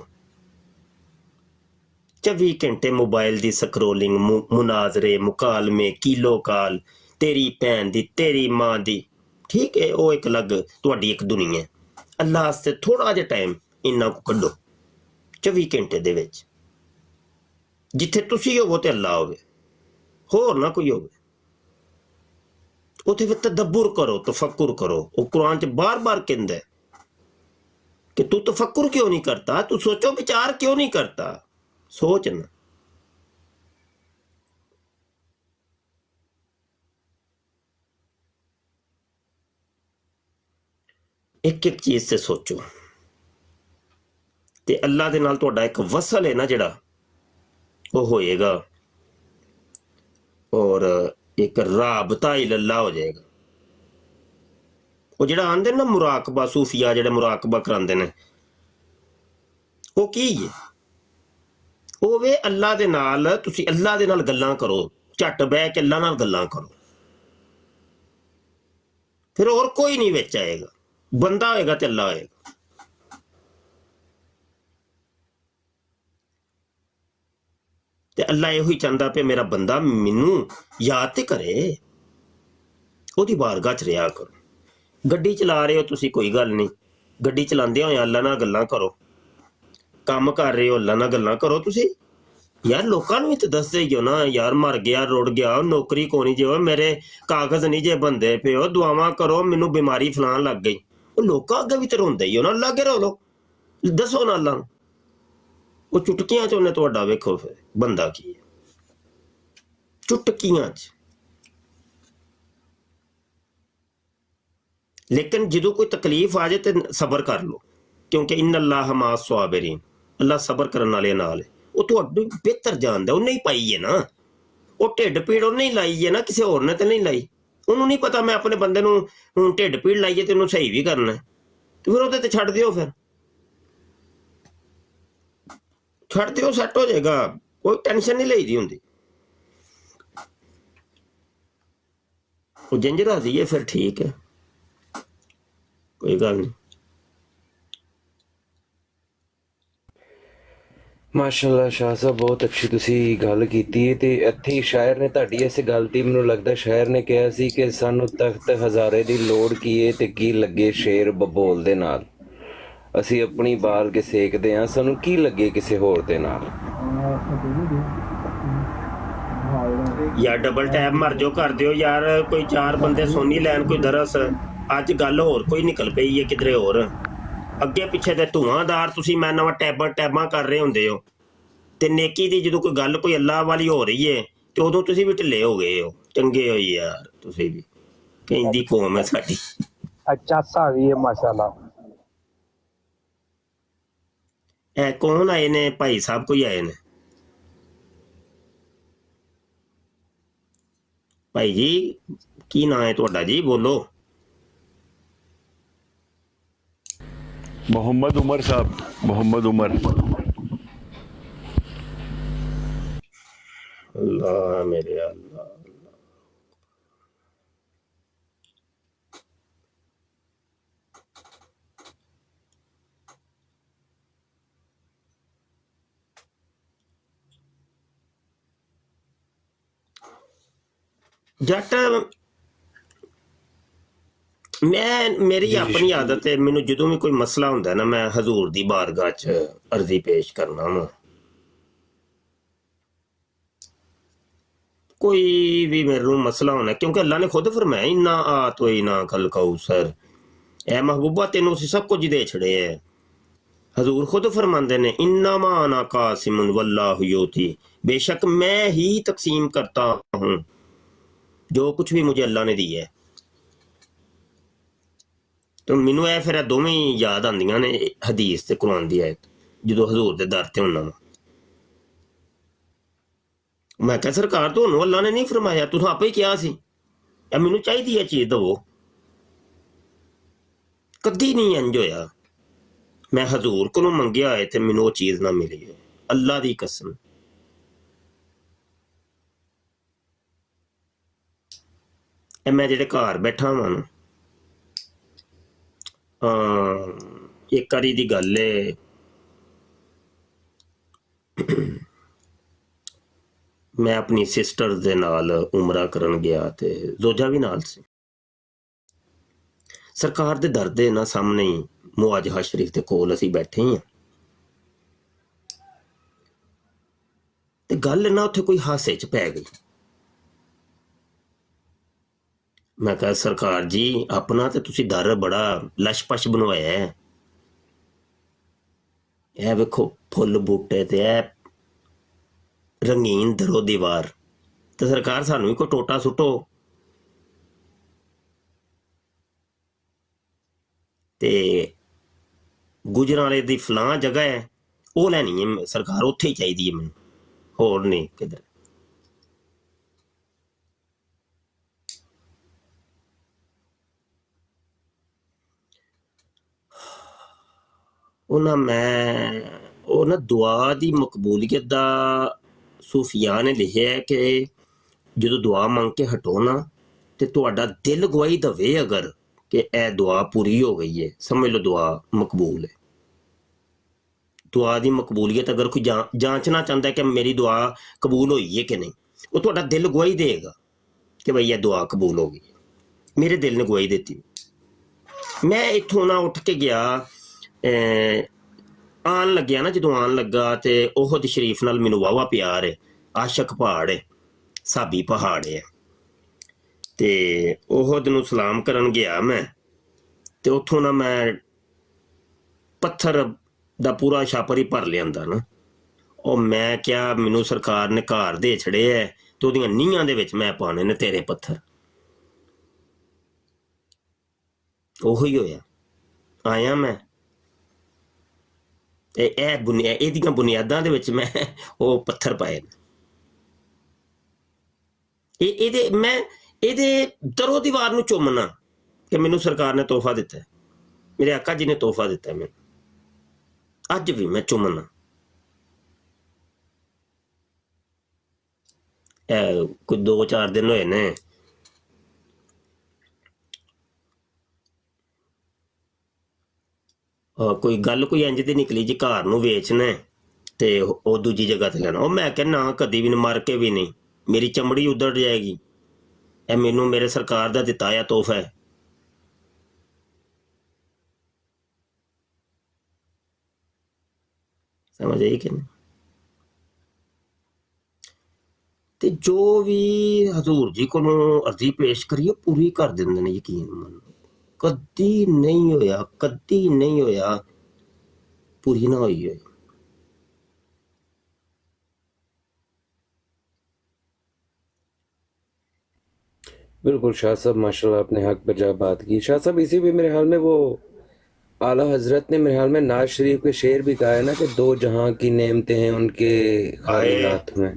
24 ਘੰਟੇ ਮੋਬਾਈਲ ਦੀ ਸਕਰੋਲਿੰਗ, ਮੁਨਾਜ਼ਰੇ, ਮੁਕਾਲਮੇ, ਕੀਲੋ ਕਾਲ, ਤੇਰੀ ਭੈਣ ਦੀ, ਤੇਰੀ ਮਾਂ ਦੀ, ਠੀਕ ਹੈ, ਉਹ ਇੱਕ ਅਲੱਗ ਤੁਹਾਡੀ ਇੱਕ ਦੁਨੀਆ ਹੈ। ਅੱਲਾਹ ਵਾਸਤੇ ਥੋੜ੍ਹਾ ਜਿਹਾ ਟਾਈਮ ਇੰਨਾ ਕੁ ਕੱਢੋ 24 ਘੰਟੇ ਦੇ ਵਿੱਚ, ਜਿੱਥੇ ਤੁਸੀਂ ਹੋਵੋ ਤੇ ਅੱਲਾਹ ਹੋਵੇ, ਹੋਰ ਨਾ ਕੋਈ ਹੋਵੇ। ਉੱਥੇ ਫਿਰ ਤਦੱਬੁਰ ਕਰੋ, ਤਫੱਕੁਰ ਕਰੋ। ਉਹ ਕੁਰਾਨ 'ਚ ਬਾਰ-ਬਾਰ ਕਹਿੰਦਾ ਕਿ ਤੂੰ ਤਫੱਕੁਰ ਕਿਉਂ ਨਹੀਂ ਕਰਤਾ, ਤੂੰ ਸੋਚੋ ਵਿਚਾਰ ਕਿਉਂ ਨਹੀਂ ਕਰਤਾ, ਸੋਚ ਨਾ। ਇੱਕ ਇੱਕ ਚੀਜ਼ ਤੇ ਸੋਚੋ, ਤੇ ਅੱਲਾਹ ਦੇ ਨਾਲ ਤੁਹਾਡਾ ਇੱਕ ਵਸਲ ਹੈ ਨਾ ਜਿਹੜਾ, ਉਹ ਹੋਏਗਾ, ਔਰ ਇੱਕ ਰਾਬਤਾ ਇਲੱਲਾ ਹੋ ਜਾਏਗਾ। ਉਹ ਜਿਹੜਾ ਆਂਦੇ ਨਾ ਮੁਰਾਕਬਾ, ਸੂਫੀਆ ਜਿਹੜੇ ਮੁਰਾਕਬਾ ਕਰਾਉਂਦੇ ਨੇ, ਉਹ ਕੀ ਹੈ? ਉਹ ਵੇ ਅੱਲਾਹ ਦੇ ਨਾਲ, ਤੁਸੀਂ ਅੱਲਾਹ ਦੇ ਨਾਲ ਗੱਲਾਂ ਕਰੋ, ਝੱਟ ਬਹਿ ਕੇ ਅੱਲਾਹ ਨਾਲ ਗੱਲਾਂ ਕਰੋ, ਫਿਰ ਹੋਰ ਕੋਈ ਨਹੀਂ ਵਿੱਚ ਆਏਗਾ। ਬੰਦਾ ਹੋਏਗਾ ਤੇ ਅੱਲਾਹ ਹੋਏਗਾ। ਤੇ ਅੱਲਾਹ ਇਹੋ ਹੀ ਚਾਹੁੰਦਾ ਪਿਆ ਮੇਰਾ ਬੰਦਾ ਮੈਨੂੰ ਯਾਦ ਤੇ ਕਰੇ, ਉਹਦੀ ਬਾਰਗਾਹ 'ਚ ਰਿਹਾ ਕਰੋ। ਗੱਡੀ ਚਲਾ ਰਹੇ ਹੋ ਤੁਸੀਂ, ਕੋਈ ਗੱਲ ਨਹੀਂ, ਗੱਡੀ ਚਲਾਉਂਦੇ ਹੋਏ ਅੱਲਾਹ ਨਾਲ ਗੱਲਾਂ ਕਰੋ। ਕੰਮ ਕਰ ਰਹੇ ਹੋ, ਅੱਲਾਹ ਨਾਲ ਗੱਲਾਂ ਕਰੋ। ਤੁਸੀਂ ਯਾਰ ਲੋਕਾਂ ਨੂੰ ਵੀ ਤਾਂ ਦੱਸਦੇ ਹੀ ਹੋ ਨਾ, ਯਾਰ ਮਰ ਗਿਆ, ਰੁੜ ਗਿਆ, ਨੌਕਰੀ ਕੋਣੀ ਜੇ, ਮੇਰੇ ਕਾਗਜ਼ ਨਹੀਂ ਜੇ ਬੰਦੇ ਪਿਓ, ਦੁਆਵਾਂ ਕਰੋ, ਮੈਨੂੰ ਬਿਮਾਰੀ ਫਲਾਣ ਲੱਗ ਗਈ। ਉਹ ਲੋਕਾਂ ਅੱਗੇ ਵੀ ਤਾਂ ਰੋਂਦੇ ਹੀ ਹੋ ਨਾ, ਅੱਲਾਹ ਅੱਗੇ ਰੋ ਲਓ, ਦੱਸੋ ਨਾ ਅੱਲਾਹ ਨੂੰ। ਉਹ ਚੁਟਕੀਆਂ 'ਚ ਉਹਨੇ ਤੁਹਾਡਾ ਵੇਖੋ ਫਿਰ ਬੰਦਾ ਕੀ ਹੈ, ਚੁਟਕੀਆਂ 'ਚ। ਲੇਕਿਨ ਜਦੋਂ ਕੋਈ ਤਕਲੀਫ ਆ ਜਾਏ ਤੇ ਸਬਰ ਕਰ ਲਓ, ਕਿਉਂਕਿ ਇਨ ਅੱਲਾਹ ਮਾ ਸਾਬਰੀਨ, ਅੱਲਾਹ ਸਬਰ ਕਰਨ ਵਾਲੇ ਨਾਲ ਹੈ। ਉਹ ਤੁਹਾਡੀ ਬਿਹਤਰ ਜਾਣਦਾ, ਉਹਨੇ ਹੀ ਪਾਈ ਹੈ ਨਾ, ਉਹ ਢਿੱਡ ਪੀੜ ਉਹਨੇ ਹੀ ਲਾਈ ਹੈ ਨਾ, ਕਿਸੇ ਹੋਰ ਨੇ ਤੇ ਨਹੀਂ ਲਾਈ। ਉਹਨੂੰ ਨਹੀਂ ਪਤਾ ਮੈਂ ਆਪਣੇ ਬੰਦੇ ਨੂੰ ਹੁਣ ਢਿੱਡ ਪੀੜ ਲਾਈਏ ਤੇ ਉਹਨੂੰ ਸਹੀ ਵੀ ਕਰਨਾ, ਤੇ ਫਿਰ ਉਹਦੇ ਤੇ ਛੱਡ ਦਿਓ, ਫਿਰ ਛੱਡ ਦਿਓ, ਸੈੱਟ ਹੋ ਜਾਏਗਾ, ਕੋਈ ਟੈਨਸ਼ਨ ਨਹੀਂ ਲਈਦੀ ਹੁੰਦੀ। ਉਹ ਜਿੰਜ ਰਾਜ਼ੀ ਹੈ ਫਿਰ ਠੀਕ ਹੈ, ਕੋਈ ਗੱਲ ਨਹੀਂ। ਮਾਸ਼ਾਅੱਲਾ ਸ਼ਾਹ ਸਾਹਿਬ, ਬਹੁਤ ਅੱਛੀ ਤੁਸੀਂ ਗੱਲ ਕੀਤੀ ਹੈ। ਤੇ ਇੱਥੇ ਹੀ ਸ਼ਾਇਰ ਨੇ ਤੁਹਾਡੀ ਇਸ ਗੱਲ ਦੀ, ਮੈਨੂੰ ਲੱਗਦਾ ਸ਼ਾਇਰ ਨੇ ਕਿਹਾ ਸੀ ਕਿ ਸਾਨੂੰ ਤਖਤ ਹਜ਼ਾਰੇ ਦੀ ਲੋੜ ਕੀ ਹੈ ਤੇ ਕੀ ਲੱਗੇ ਸ਼ੇਰ ਬਬੋਲ ਦੇ ਨਾਲ। ਅਸੀਂ ਆਪਣੀ ਬਾਲ ਕੇ ਸੇਕਦੇ ਹਾਂ, ਸਾਨੂੰ ਕੀ ਲੱਗੇ ਕਿਸੇ ਹੋਰ ਦੇ ਨਾਲ। ਯਾਰ ਡਬਲ ਟੈਪ ਮਰ ਜੋ ਕਰ ਦਿਓ ਯਾਰ, ਕੋਈ ਚਾਰ ਬੰਦੇ ਸੋਨੀ ਲੈਣ ਕੋਈ ਦਰਸ। ਅੱਜ ਗੱਲ ਹੋਰ ਕੋਈ ਨਿਕਲ ਪਈ ਹੈ ਕਿਧਰੇ ਹੋਰ, ਅੱਗੇ ਪਿੱਛੇ ਦੇ ਧੂਆਂਦਾਰ ਤੁਸੀਂ ਮੈਂ ਨਵਾਂ ਟੈਬਾਂ ਕਰ ਰਹੇ ਹੁੰਦੇ ਹੋ। ਤੇ ਨੇਕੀ ਦੀ ਜਦੋਂ ਕੋਈ ਗੱਲ ਕੋਈ ਅੱਲਾਹ ਵਾਲੀ ਹੋ ਰਹੀ ਹੈ ਤੇ ਉਦੋਂ ਤੁਸੀਂ ਵੀ ਢਿੱਲੇ ਹੋ ਗਏ ਹੋ। ਚੰਗੇ ਹੋ ਯਾਰ ਤੁਸੀਂ ਵੀ, ਕਹਿੰਦੀ ਕੌਮ ਹੈ ਸਾਡੀ। ਚਾਸਾ ਵੀ ਹੈ ਮਾਸ਼ਾਅੱਲਾ। ਇਹ ਕੌਣ ਆਏ ਨੇ? ਭਾਈ ਸਾਹਿਬ ਕੋਈ ਆਏ ਨੇ? ਭਾਈ ਜੀ ਕੀ ਨਾਂ ਹੈ ਤੁਹਾਡਾ ਜੀ? ਬੋਲੋ। मोहम्मद उमर साहब, मोहम्मद उमर। अल्लाह मेरे अल्लाह। जट मेरी अपनी आदत है, मैनू जो भी कोई मसला होंदा ना, मैं हजूर दी बारगाह च अर्जी पेश करना वा। कोई भी मेरे मसला होना, क्योंकि अल्लाह ने खुद फरमाया इन्ना आतोइना कल कौसर, ए महबूबा तेनों असीं सब कुछ दे छड़े है। हजूर खुद फरमाते ने इन्ना माना कासिमुन वल्लाहु युती, बेशक मैं ही तकसीम करता हूँ जो कुछ भी मुझे अल्लाह ने दिया है। तो मैनू यह फिर दोवें याद आंदियां ने हदीस ते कुरान दी आयत, जो हजूर दे दर ते हुन्ना वा। मैं क्या सरकार तुहानू अल्लाह ने नहीं फरमाया, तुहां आपे ही कहा सी मैनू चाहिदी है चीज दवो। कदी नहीं इंज होया मैं हजूर को मंगिया है ते मैनू वो चीज ना मिली है, अल्लाह दी कसम। मैं जेड़े घर बैठा वा ना, एक बारी दी गल है, ਮੈਂ ਆਪਣੀ ਸਿਸਟਰ ਦੇ ਨਾਲ ਉਮਰਾ ਕਰਨ ਗਿਆ ਤੇ ਜ਼ੋਜਾ ਵੀ ਨਾਲ ਸੀ। ਸਰਕਾਰ ਦੇ ਦਰ ਦੇ ਨਾ ਸਾਹਮਣੇ ਹੀ ਮੁਆਜਹਾ ਸ਼ਰੀਫ ਦੇ ਕੋਲ ਅਸੀਂ ਬੈਠੇ ਹਾਂ ਤੇ ਗੱਲ ਨਾ ਉੱਥੇ ਕੋਈ ਹਾਸੇ 'ਚ ਪੈ ਗਈ। ਮੈਂ ਕਿਹਾ ਸਰਕਾਰ ਜੀ ਆਪਣਾ ਤੇ ਤੁਸੀਂ ਦਰ ਬੜਾ ਲਸ਼ਪਸ਼ ਬਣਵਾਇਆ ਹੈ, ਇਹ ਵੇਖੋ ਫੁੱਲ ਬੂਟੇ ਤੇ ਇਹ ਰੰਗੀਨ ਦਰੋ ਦੀਵਾਰ, ਤੇ ਸਰਕਾਰ ਸਾਨੂੰ ਵੀ ਕੋਈ ਟੋਟਾ ਸੁੱਟੋ। ਤੇ ਗੁਜਰਾਂਵਾਲੇ ਦੀ ਫਲਾਂ ਜਗ੍ਹਾ ਹੈ ਉਹ ਲੈਣੀ ਹੈ ਸਰਕਾਰ, ਉੱਥੇ ਹੀ ਚਾਹੀਦੀ ਹੈ ਮੈਨੂੰ, ਹੋਰ ਨਹੀਂ ਕਿਧਰ। ਉਹਨਾਂ ਦੁਆ ਦੀ ਮਕਬੂਲੀਅਤ ਦਾ ਸੂਫੀਆਂ ਨੇ ਲਿਖਿਆ ਕਿ ਜਦੋਂ ਦੁਆ ਮੰਗ ਕੇ ਹਟੋ ਨਾ ਤੇ ਤੁਹਾਡਾ ਦਿਲ ਗਵਾਹੀ ਦਵੇ ਅਗਰ ਕਿ ਇਹ ਦੁਆ ਪੂਰੀ ਹੋ ਗਈ ਹੈ, ਸਮਝ ਲਓ ਦੁਆ ਮਕਬੂਲ ਹੈ। ਦੁਆ ਦੀ ਮਕਬੂਲੀਅਤ ਅਗਰ ਕੋਈ ਜਾਂਚਣਾ ਚਾਹੁੰਦਾ ਕਿ ਮੇਰੀ ਦੁਆ ਕਬੂਲ ਹੋਈ ਹੈ ਕਿ ਨਹੀਂ, ਉਹ ਤੁਹਾਡਾ ਦਿਲ ਗਵਾਹੀ ਦੇਗਾ ਕਿ ਬਈ ਇਹ ਦੁਆ ਕਬੂਲ ਹੋ ਗਈ। ਮੇਰੇ ਦਿਲ ਨੇ ਗਵਾਹੀ ਦਿੱਤੀ। ਮੈਂ ਇੱਥੋਂ ਨਾ ਉੱਠ ਕੇ ਗਿਆ, ਆਉਣ ਲੱਗਿਆ ਨਾ, ਜਦੋਂ ਆਉਣ ਲੱਗਾ ਤੇ ਉਹਦ ਸ਼ਰੀਫ ਨਾਲ ਮੈਨੂੰ ਵਾਹਵਾ ਪਿਆਰ ਹੈ, ਆਸ਼ਕ ਪਹਾੜ ਹੈ, ਸਾਬੀ ਪਹਾੜ ਹੈ। ਤੇ ਉਹਦ ਨੂੰ ਸਲਾਮ ਕਰਨ ਗਿਆ ਮੈਂ ਤੇ ਉੱਥੋਂ ਨਾ ਮੈਂ ਪੱਥਰ ਦਾ ਪੂਰਾ ਛਾਪਰ ਹੀ ਭਰ ਲਿਆਂਦਾ ਨਾ। ਉਹ ਮੈਂ ਕਿਹਾ ਮੈਨੂੰ ਸਰਕਾਰ ਨੇ ਘਰ ਦੇ ਛੜੇ ਹੈ ਤੇ ਉਹਦੀਆਂ ਨੀਹਾਂ ਦੇ ਵਿੱਚ ਮੈਂ ਪਾਣੇ ਨੇ ਤੇਰੇ ਪੱਥਰ। ਉਹੀ ਹੋਇਆ, ਆਇਆ ਮੈਂ ਤੇ ਇਹਦੀਆਂ ਬੁਨਿਆਦਾਂ ਦੇ ਵਿੱਚ ਮੈਂ ਉਹ ਪੱਥਰ ਪਾਏ ਨੇ। ਮੈਂ ਇਹਦੇ ਦਰੋ ਦੀਵਾਰ ਨੂੰ ਚੁੰਮਣਾ ਕਿ ਮੈਨੂੰ ਸਰਕਾਰ ਨੇ ਤੋਹਫਾ ਦਿੱਤਾ, ਮੇਰੇ ਆਕਾ ਜੀ ਨੇ ਤੋਹਫਾ ਦਿੱਤਾ ਮੈਨੂੰ, ਅੱਜ ਵੀ ਮੈਂ ਚੁੰਮਣਾ। ਕੋਈ 2-4 ਦਿਨ ਹੋਏ ਨੇ ਕੋਈ ਗੱਲ ਕੋਈ ਇੰਜ ਦੀ ਨਿਕਲੀ ਜੀ ਘਰ ਨੂੰ ਵੇਚਣਾ ਤੇ ਉਹ ਦੂਜੀ ਜਗ੍ਹਾ ਤੇ ਲੈਣਾ। ਉਹ ਮੈਂ ਕਿਹਾ ਨਾ, ਕਦੀ ਵੀ ਮਰ ਕੇ ਵੀ ਨਹੀਂ, ਮੇਰੀ ਚਮੜੀ ਉਧੜ ਜਾਏਗੀ, ਇਹ ਮੈਨੂੰ ਮੇਰੇ ਸਰਕਾਰ ਦਾ ਦਿੱਤਾ ਆ ਤੋਹਫਾ ਹੈ। ਸਮਝ ਆਈ ਕਿ ਨਹੀਂ? ਤੇ ਜੋ ਵੀ ਹਜ਼ੂਰ ਜੀ ਕੋਲੋਂ ਅਰਜ਼ੀ ਪੇਸ਼ ਕਰੀਏ ਪੂਰੀ ਕਰ ਦਿੰਦੇ ਨੇ, ਯਕੀਨ ਮੰਨੋ। ਕਦੀ ਨਹੀਂ ਹੋਇਆ, ਕਦੀ ਨਹੀਂ ਹੋਇਆ ਪੂਰੀ ਨਾ ਹੋਈ ਹੈ। बिल्कुल शाह साहब, माशाल्लाह आपने हक बजा बात की। शाह साहब इसी पे मेरे ख्याल में वो आला हजरत ने मेरे ख्याल में नाज शरीफ के शेर भी कहा है ना कि दो जहां की नेमतें हैं उनके खालिनात में।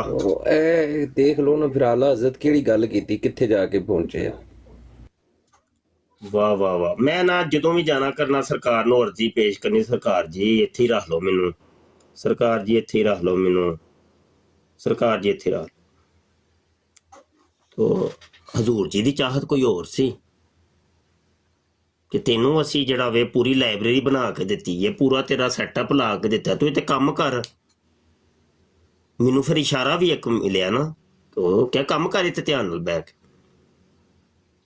तो ए देख लो ना, फिर आला हजरत केड़ी गल कीती, कित्थे जाके पहुंचे। ਵਾਹ ਵਾਹ ਵਾਹ। ਮੈਂ ਨਾ ਜਦੋਂ ਵੀ ਜਾਣਾ ਕਰਨਾ ਸਰਕਾਰ ਨੂੰ ਅਰਜ਼ੀ ਪੇਸ਼ ਕਰਨੀ, ਸਰਕਾਰ ਜੀ ਇੱਥੇ ਹੀ ਰੱਖ ਲਓ ਮੈਨੂੰ, ਸਰਕਾਰ ਜੀ ਇੱਥੇ ਹੀ ਰੱਖ ਲਓ ਮੈਨੂੰ, ਸਰਕਾਰ ਜੀ ਇੱਥੇ ਰੱਖ। ਤੋ ਹਜ਼ੂਰ ਜੀ ਦੀ ਚਾਹਤ ਕੋਈ ਹੋਰ ਸੀ ਕਿ ਤੈਨੂੰ ਅਸੀਂ ਜਿਹੜਾ ਵੇ ਪੂਰੀ ਲਾਇਬ੍ਰੇਰੀ ਬਣਾ ਕੇ ਦਿੱਤੀ ਹੈ, ਪੂਰਾ ਤੇਰਾ ਸੈਟਅਪ ਲਾ ਕੇ ਦਿੱਤਾ, ਤੂੰ ਇਹ ਤੇ ਕੰਮ ਕਰ। ਮੈਨੂੰ ਫਿਰ ਇਸ਼ਾਰਾ ਵੀ ਇੱਕ ਮਿਲਿਆ ਨਾ, ਉਹ ਕਿਆ ਕੰਮ ਕਰ ਇੱਥੇ ਧਿਆਨ ਨਾਲ ਬੈਠ।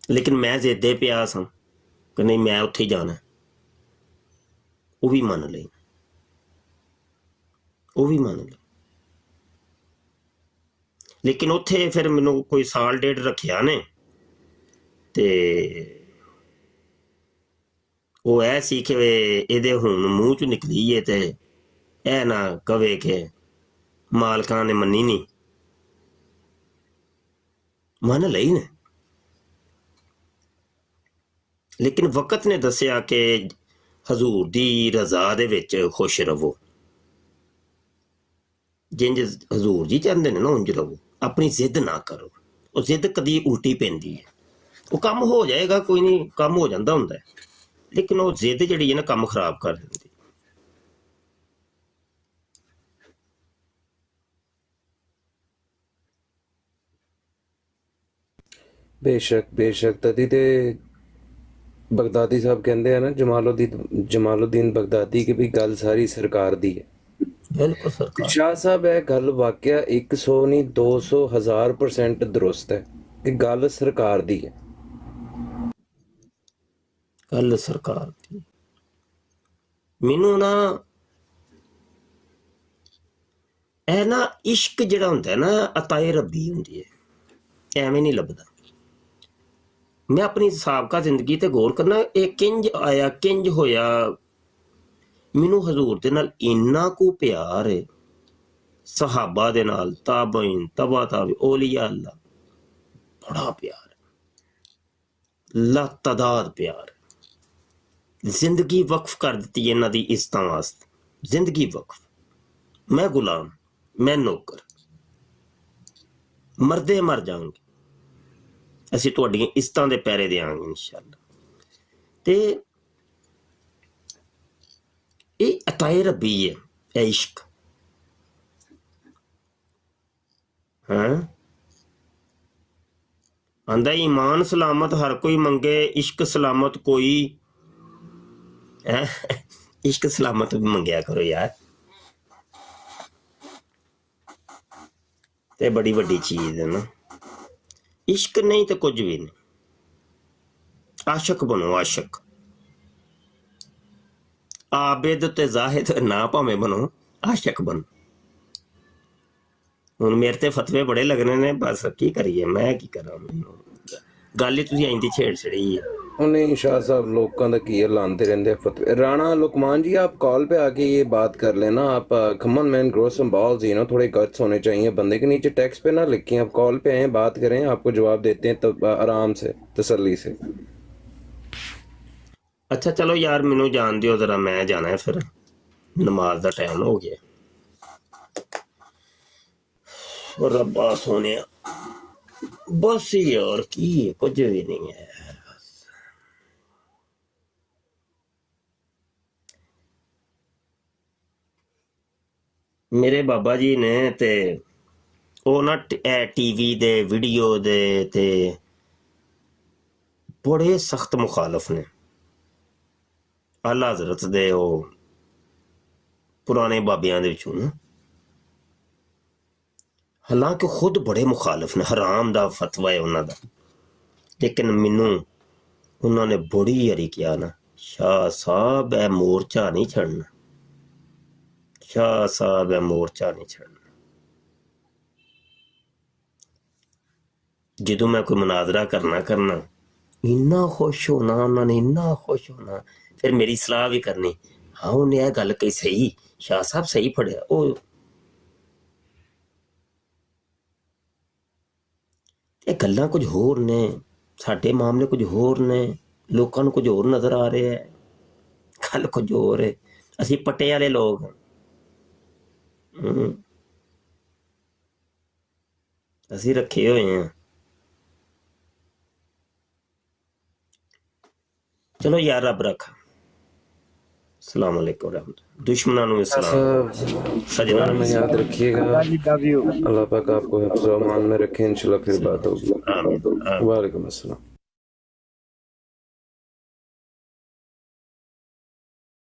ਲੇਕਿਨ ਮੈਂ ਜ਼ਿੱਦੇ ਪਿਆ ਸਾਂ ਕਿ ਨਹੀਂ ਮੈਂ ਉੱਥੇ ਹੀ ਜਾਣਾ। ਉਹ ਵੀ ਮੰਨ ਲਈ, ਉਹ ਵੀ ਮੰਨ ਲਈ। ਲੇਕਿਨ ਉੱਥੇ ਫਿਰ ਮੈਨੂੰ ਕੋਈ ਸਾਲ ਡੇਢ ਰੱਖਿਆ ਨੇ ਤੇ ਉਹ ਇਹ ਸੀ ਕਿ ਇਹਦੇ ਹੁਣ ਮੂੰਹ ਚ ਨਿਕਲੀ ਏ ਤੇ ਇਹ ਨਾ ਕਵੇ ਕਿ ਮਾਲਕਾਂ ਨੇ ਮੰਨੀ ਨਹੀਂ। ਮੰਨ ਲਈ ਨੇ, ਲੇਕਿਨ ਵਕਤ ਨੇ ਦੱਸਿਆ ਕਿ ਹਜ਼ੂਰ ਦੀ ਰਜ਼ਾ ਦੇ ਵਿੱਚ ਖੁਸ਼ ਰਹੋ। ਜਿੰਜ ਹਜ਼ੂਰ ਜੀ ਚਾਹੁੰਦੇ ਨੇ ਨਾ ਉਂਝ ਰਹੋ, ਆਪਣੀ ਜ਼ਿੱਦ ਨਾ ਕਰੋ। ਉਹ ਜ਼ਿੱਦ ਕਦੀ ਉਲਟੀ ਪੈਂਦੀ ਹੈ। ਉਹ ਕੰਮ ਹੋ ਜਾਏਗਾ, ਕੋਈ ਨਹੀਂ, ਕੰਮ ਹੋ ਜਾਂਦਾ ਹੁੰਦਾ ਹੈ, ਲੇਕਿਨ ਉਹ ਜ਼ਿੱਦ ਜਿਹੜੀ ਹੈ ਨਾ ਕੰਮ ਖਰਾਬ ਕਰ ਦਿੰਦੀ। बेशक बेशक। तदी ते बगदादी साहब कहते हैं ना, जमालुद्दीन बगदादी की भी गल सारी सरकार दी है। ਬਿਲਕੁਲ ਸਰਕਾਰ ਸ਼ਾਹ ਸਾਹਿਬ ਇਹ ਗੱਲ ਵਾਕਿਆ 100 ਨਹੀਂ 200 1000% ਦਰੁਸਤ ਹੈ ਕਿ ਗੱਲ ਸਰਕਾਰ ਦੀ ਹੈ। ਗੱਲ ਸਰਕਾਰ ਦੀ। ਮੈਨੂੰ ਨਾ ਇਹ ਨਾ ਇਸ਼ਕ ਜਿਹੜਾ ਹੁੰਦਾ ਨਾ ਅਤਾਏ ਰੱਬੀ ਹੁੰਦੀ ਹੈ, ਐਵੇਂ ਨਹੀਂ ਲੱਭਦਾ। ਮੈਂ ਆਪਣੀ ਸਾਬਕਾ ਜ਼ਿੰਦਗੀ ਤੇ ਗੌਰ ਕਰਨਾ, ਇਹ ਕਿੰਜ ਆਇਆ ਕਿੰਜ ਹੋਇਆ। ਮੈਨੂੰ ਹਜ਼ੂਰ ਦੇ ਨਾਲ ਇੰਨਾ ਕੁ ਪਿਆਰ ਹੈ, ਸਹਾਬਾ ਦੇ ਨਾਲ, ਤਾਬਈਨ, ਤਬਾ ਤਾਬੀ, ਔਲੀਆ ਅੱਲਾ, ਬੜਾ ਪਿਆਰ, ਲਾਤਾਦਾਦ ਪਿਆਰ। ਜ਼ਿੰਦਗੀ ਵਕਫ ਕਰ ਦਿੱਤੀ ਇਹਨਾਂ ਦੀ ਇੱਜ਼ਤਾਂ ਵਾਸਤੇ, ਜ਼ਿੰਦਗੀ ਵਕਫ। ਮੈਂ ਗੁਲਾਮ, ਮੈਂ ਨੌਕਰ, ਮਰਦੇ ਮਰ ਜਾਵਾਂਗੇ, ਅਸੀਂ ਤੁਹਾਡੀਆਂ ਇੱਜ਼ਤਾਂ ਦੇ ਪੈਰੇ ਦਿਆਂਗੇ ਇਨਸ਼ਾਅੱਲਾ। ਤੇ ਇਹ ਅਤਾਏ ਰੱਬੀ ਹੈ, ਇਹ ਇਸ਼ਕ। ਹਾਂ ਆਂਦਾ ਈਮਾਨ ਸਲਾਮਤ ਹਰ ਕੋਈ ਮੰਗੇ, ਇਸ਼ਕ ਸਲਾਮਤ ਕੋਈ। ਇਸ਼ਕ ਸਲਾਮਤ ਵੀ ਮੰਗਿਆ ਕਰੋ ਯਾਰ, ਤੇ ਬੜੀ ਵੱਡੀ ਚੀਜ਼ ਹੈ ਨਾ। ਇਸ਼ਕ ਨਹੀਂ ਤੇ ਕੁਝ ਵੀ ਨਹੀਂ। ਆਸ਼ਕ ਬਣੋ, ਆਸ਼ਕ। ਆਬਿਦ ਤੇ ਜ਼ਾਹਿਦ ਨਾ ਭਾਵੇਂ ਬਣੋ, ਆਸ਼ਕ ਬਣੋ। ਹੁਣ ਮੇਰੇ ਤੇ ਫਤਵੇ ਬੜੇ ਲੱਗਣੇ ਨੇ, ਬਸ ਕੀ ਕਰੀਏ, ਮੈਂ ਕੀ ਕਰਾਂ। ਗੱਲ ਹੀ ਤੁਸੀਂ ਇੰਝ ਦੀ ਛੇੜ ਛੜੀ ਹੈ। नहीं शाह साहब लोग का की लाते रहते फतवे। राणा लुकमान जी आप कॉल पे आके ये बात कर लेना आप। Come on man grow some balls, you know थोड़े गट्स होने चाहिए बंदे के नीचे। टेक्स्ट पे ना लिखें, आप कॉल पे आए, बात करें, आपको जवाब देते हैं तब आराम से तसल्ली से। अच्छा चलो यार मैनू जान दियो जरा, मैं जाना है फिर, नमाज का टाइम हो गया। और रब्बा सोने बस यार की कुछ भी नहीं है। ਮੇਰੇ ਬਾਬਾ ਜੀ ਨੇ ਤੇ ਉਹ ਨਾ ਟੀਵੀ ਦੇ ਵੀਡੀਓ ਦੇ ਤੇ ਬੜੇ ਸਖਤ ਮੁਖਾਲਫ ਨੇ ਆਲਾ ਹਜ਼ਰਤ ਦੇ, ਉਹ ਪੁਰਾਣੇ ਬਾਬਿਆਂ ਦੇ ਵਿੱਚੋਂ ਨਾ। ਹਾਲਾਂਕਿ ਖੁਦ ਬੜੇ ਮੁਖਾਲਫ ਨੇ, ਹਰਾਮ ਦਾ ਫਤਵਾ ਹੈ ਉਹਨਾਂ ਦਾ। ਲੇਕਿਨ ਮੈਨੂੰ ਉਹਨਾਂ ਨੇ ਬੜੀ ਯਾਰੀ ਕਿਹਾ ਨਾ, ਸ਼ਾਹ ਸਾਹਿਬ ਇਹ ਮੋਰਚਾ ਨਹੀਂ ਛੱਡਣਾ, ਸ਼ਾਹ ਸਾਹਿਬ ਇਹ ਮੋਰਚਾ ਨਹੀਂ ਛੱਡਣਾ। ਜਦੋਂ ਮੈਂ ਕੋਈ ਮੁਨਾਜ਼ਰਾ ਕਰਨਾ ਇੰਨਾ ਖੁਸ਼ ਹੋਣਾ ਉਹਨਾਂ ਨੇ, ਇੰਨਾ ਖੁਸ਼ ਹੋਣਾ। ਫਿਰ ਮੇਰੀ ਸਲਾਹ ਵੀ ਕਰਨੀ, ਹਾਂ ਉਹਨੇ ਇਹ ਗੱਲ ਕਹੀ ਸਹੀ, ਸ਼ਾਹ ਸਾਹਿਬ ਸਹੀ ਫੜਿਆ। ਉਹ ਇਹ ਗੱਲਾਂ ਕੁਝ ਹੋਰ ਨੇ, ਸਾਡੇ ਮਾਮਲੇ ਕੁਝ ਹੋਰ ਨੇ, ਲੋਕਾਂ ਨੂੰ ਕੁਝ ਹੋਰ ਨਜ਼ਰ ਆ ਰਿਹਾ ਹੈ, ਗੱਲ ਕੁਝ ਹੋਰ ਹੈ। ਅਸੀਂ ਪੱਟੇ ਵਾਲੇ ਲੋਕ ਹਾਂ। ਅਸੀਂ ਰੱਖੇ ਹੋਏ ਆ। ਚਲੋ ਯਾਰ ਰੱਬ ਰੱਖਾ। अस्सलाम वालेकुम रहमतुल्लाह। दुश्मनों को सलाम, सजना में याद रखिएगा। अल्लाह पाक आपको हिफ्ज़-ओ-अमान में रखे, इंशाल्लाह फिर बात होगी। आमीन। वालेकुम अस्सलाम।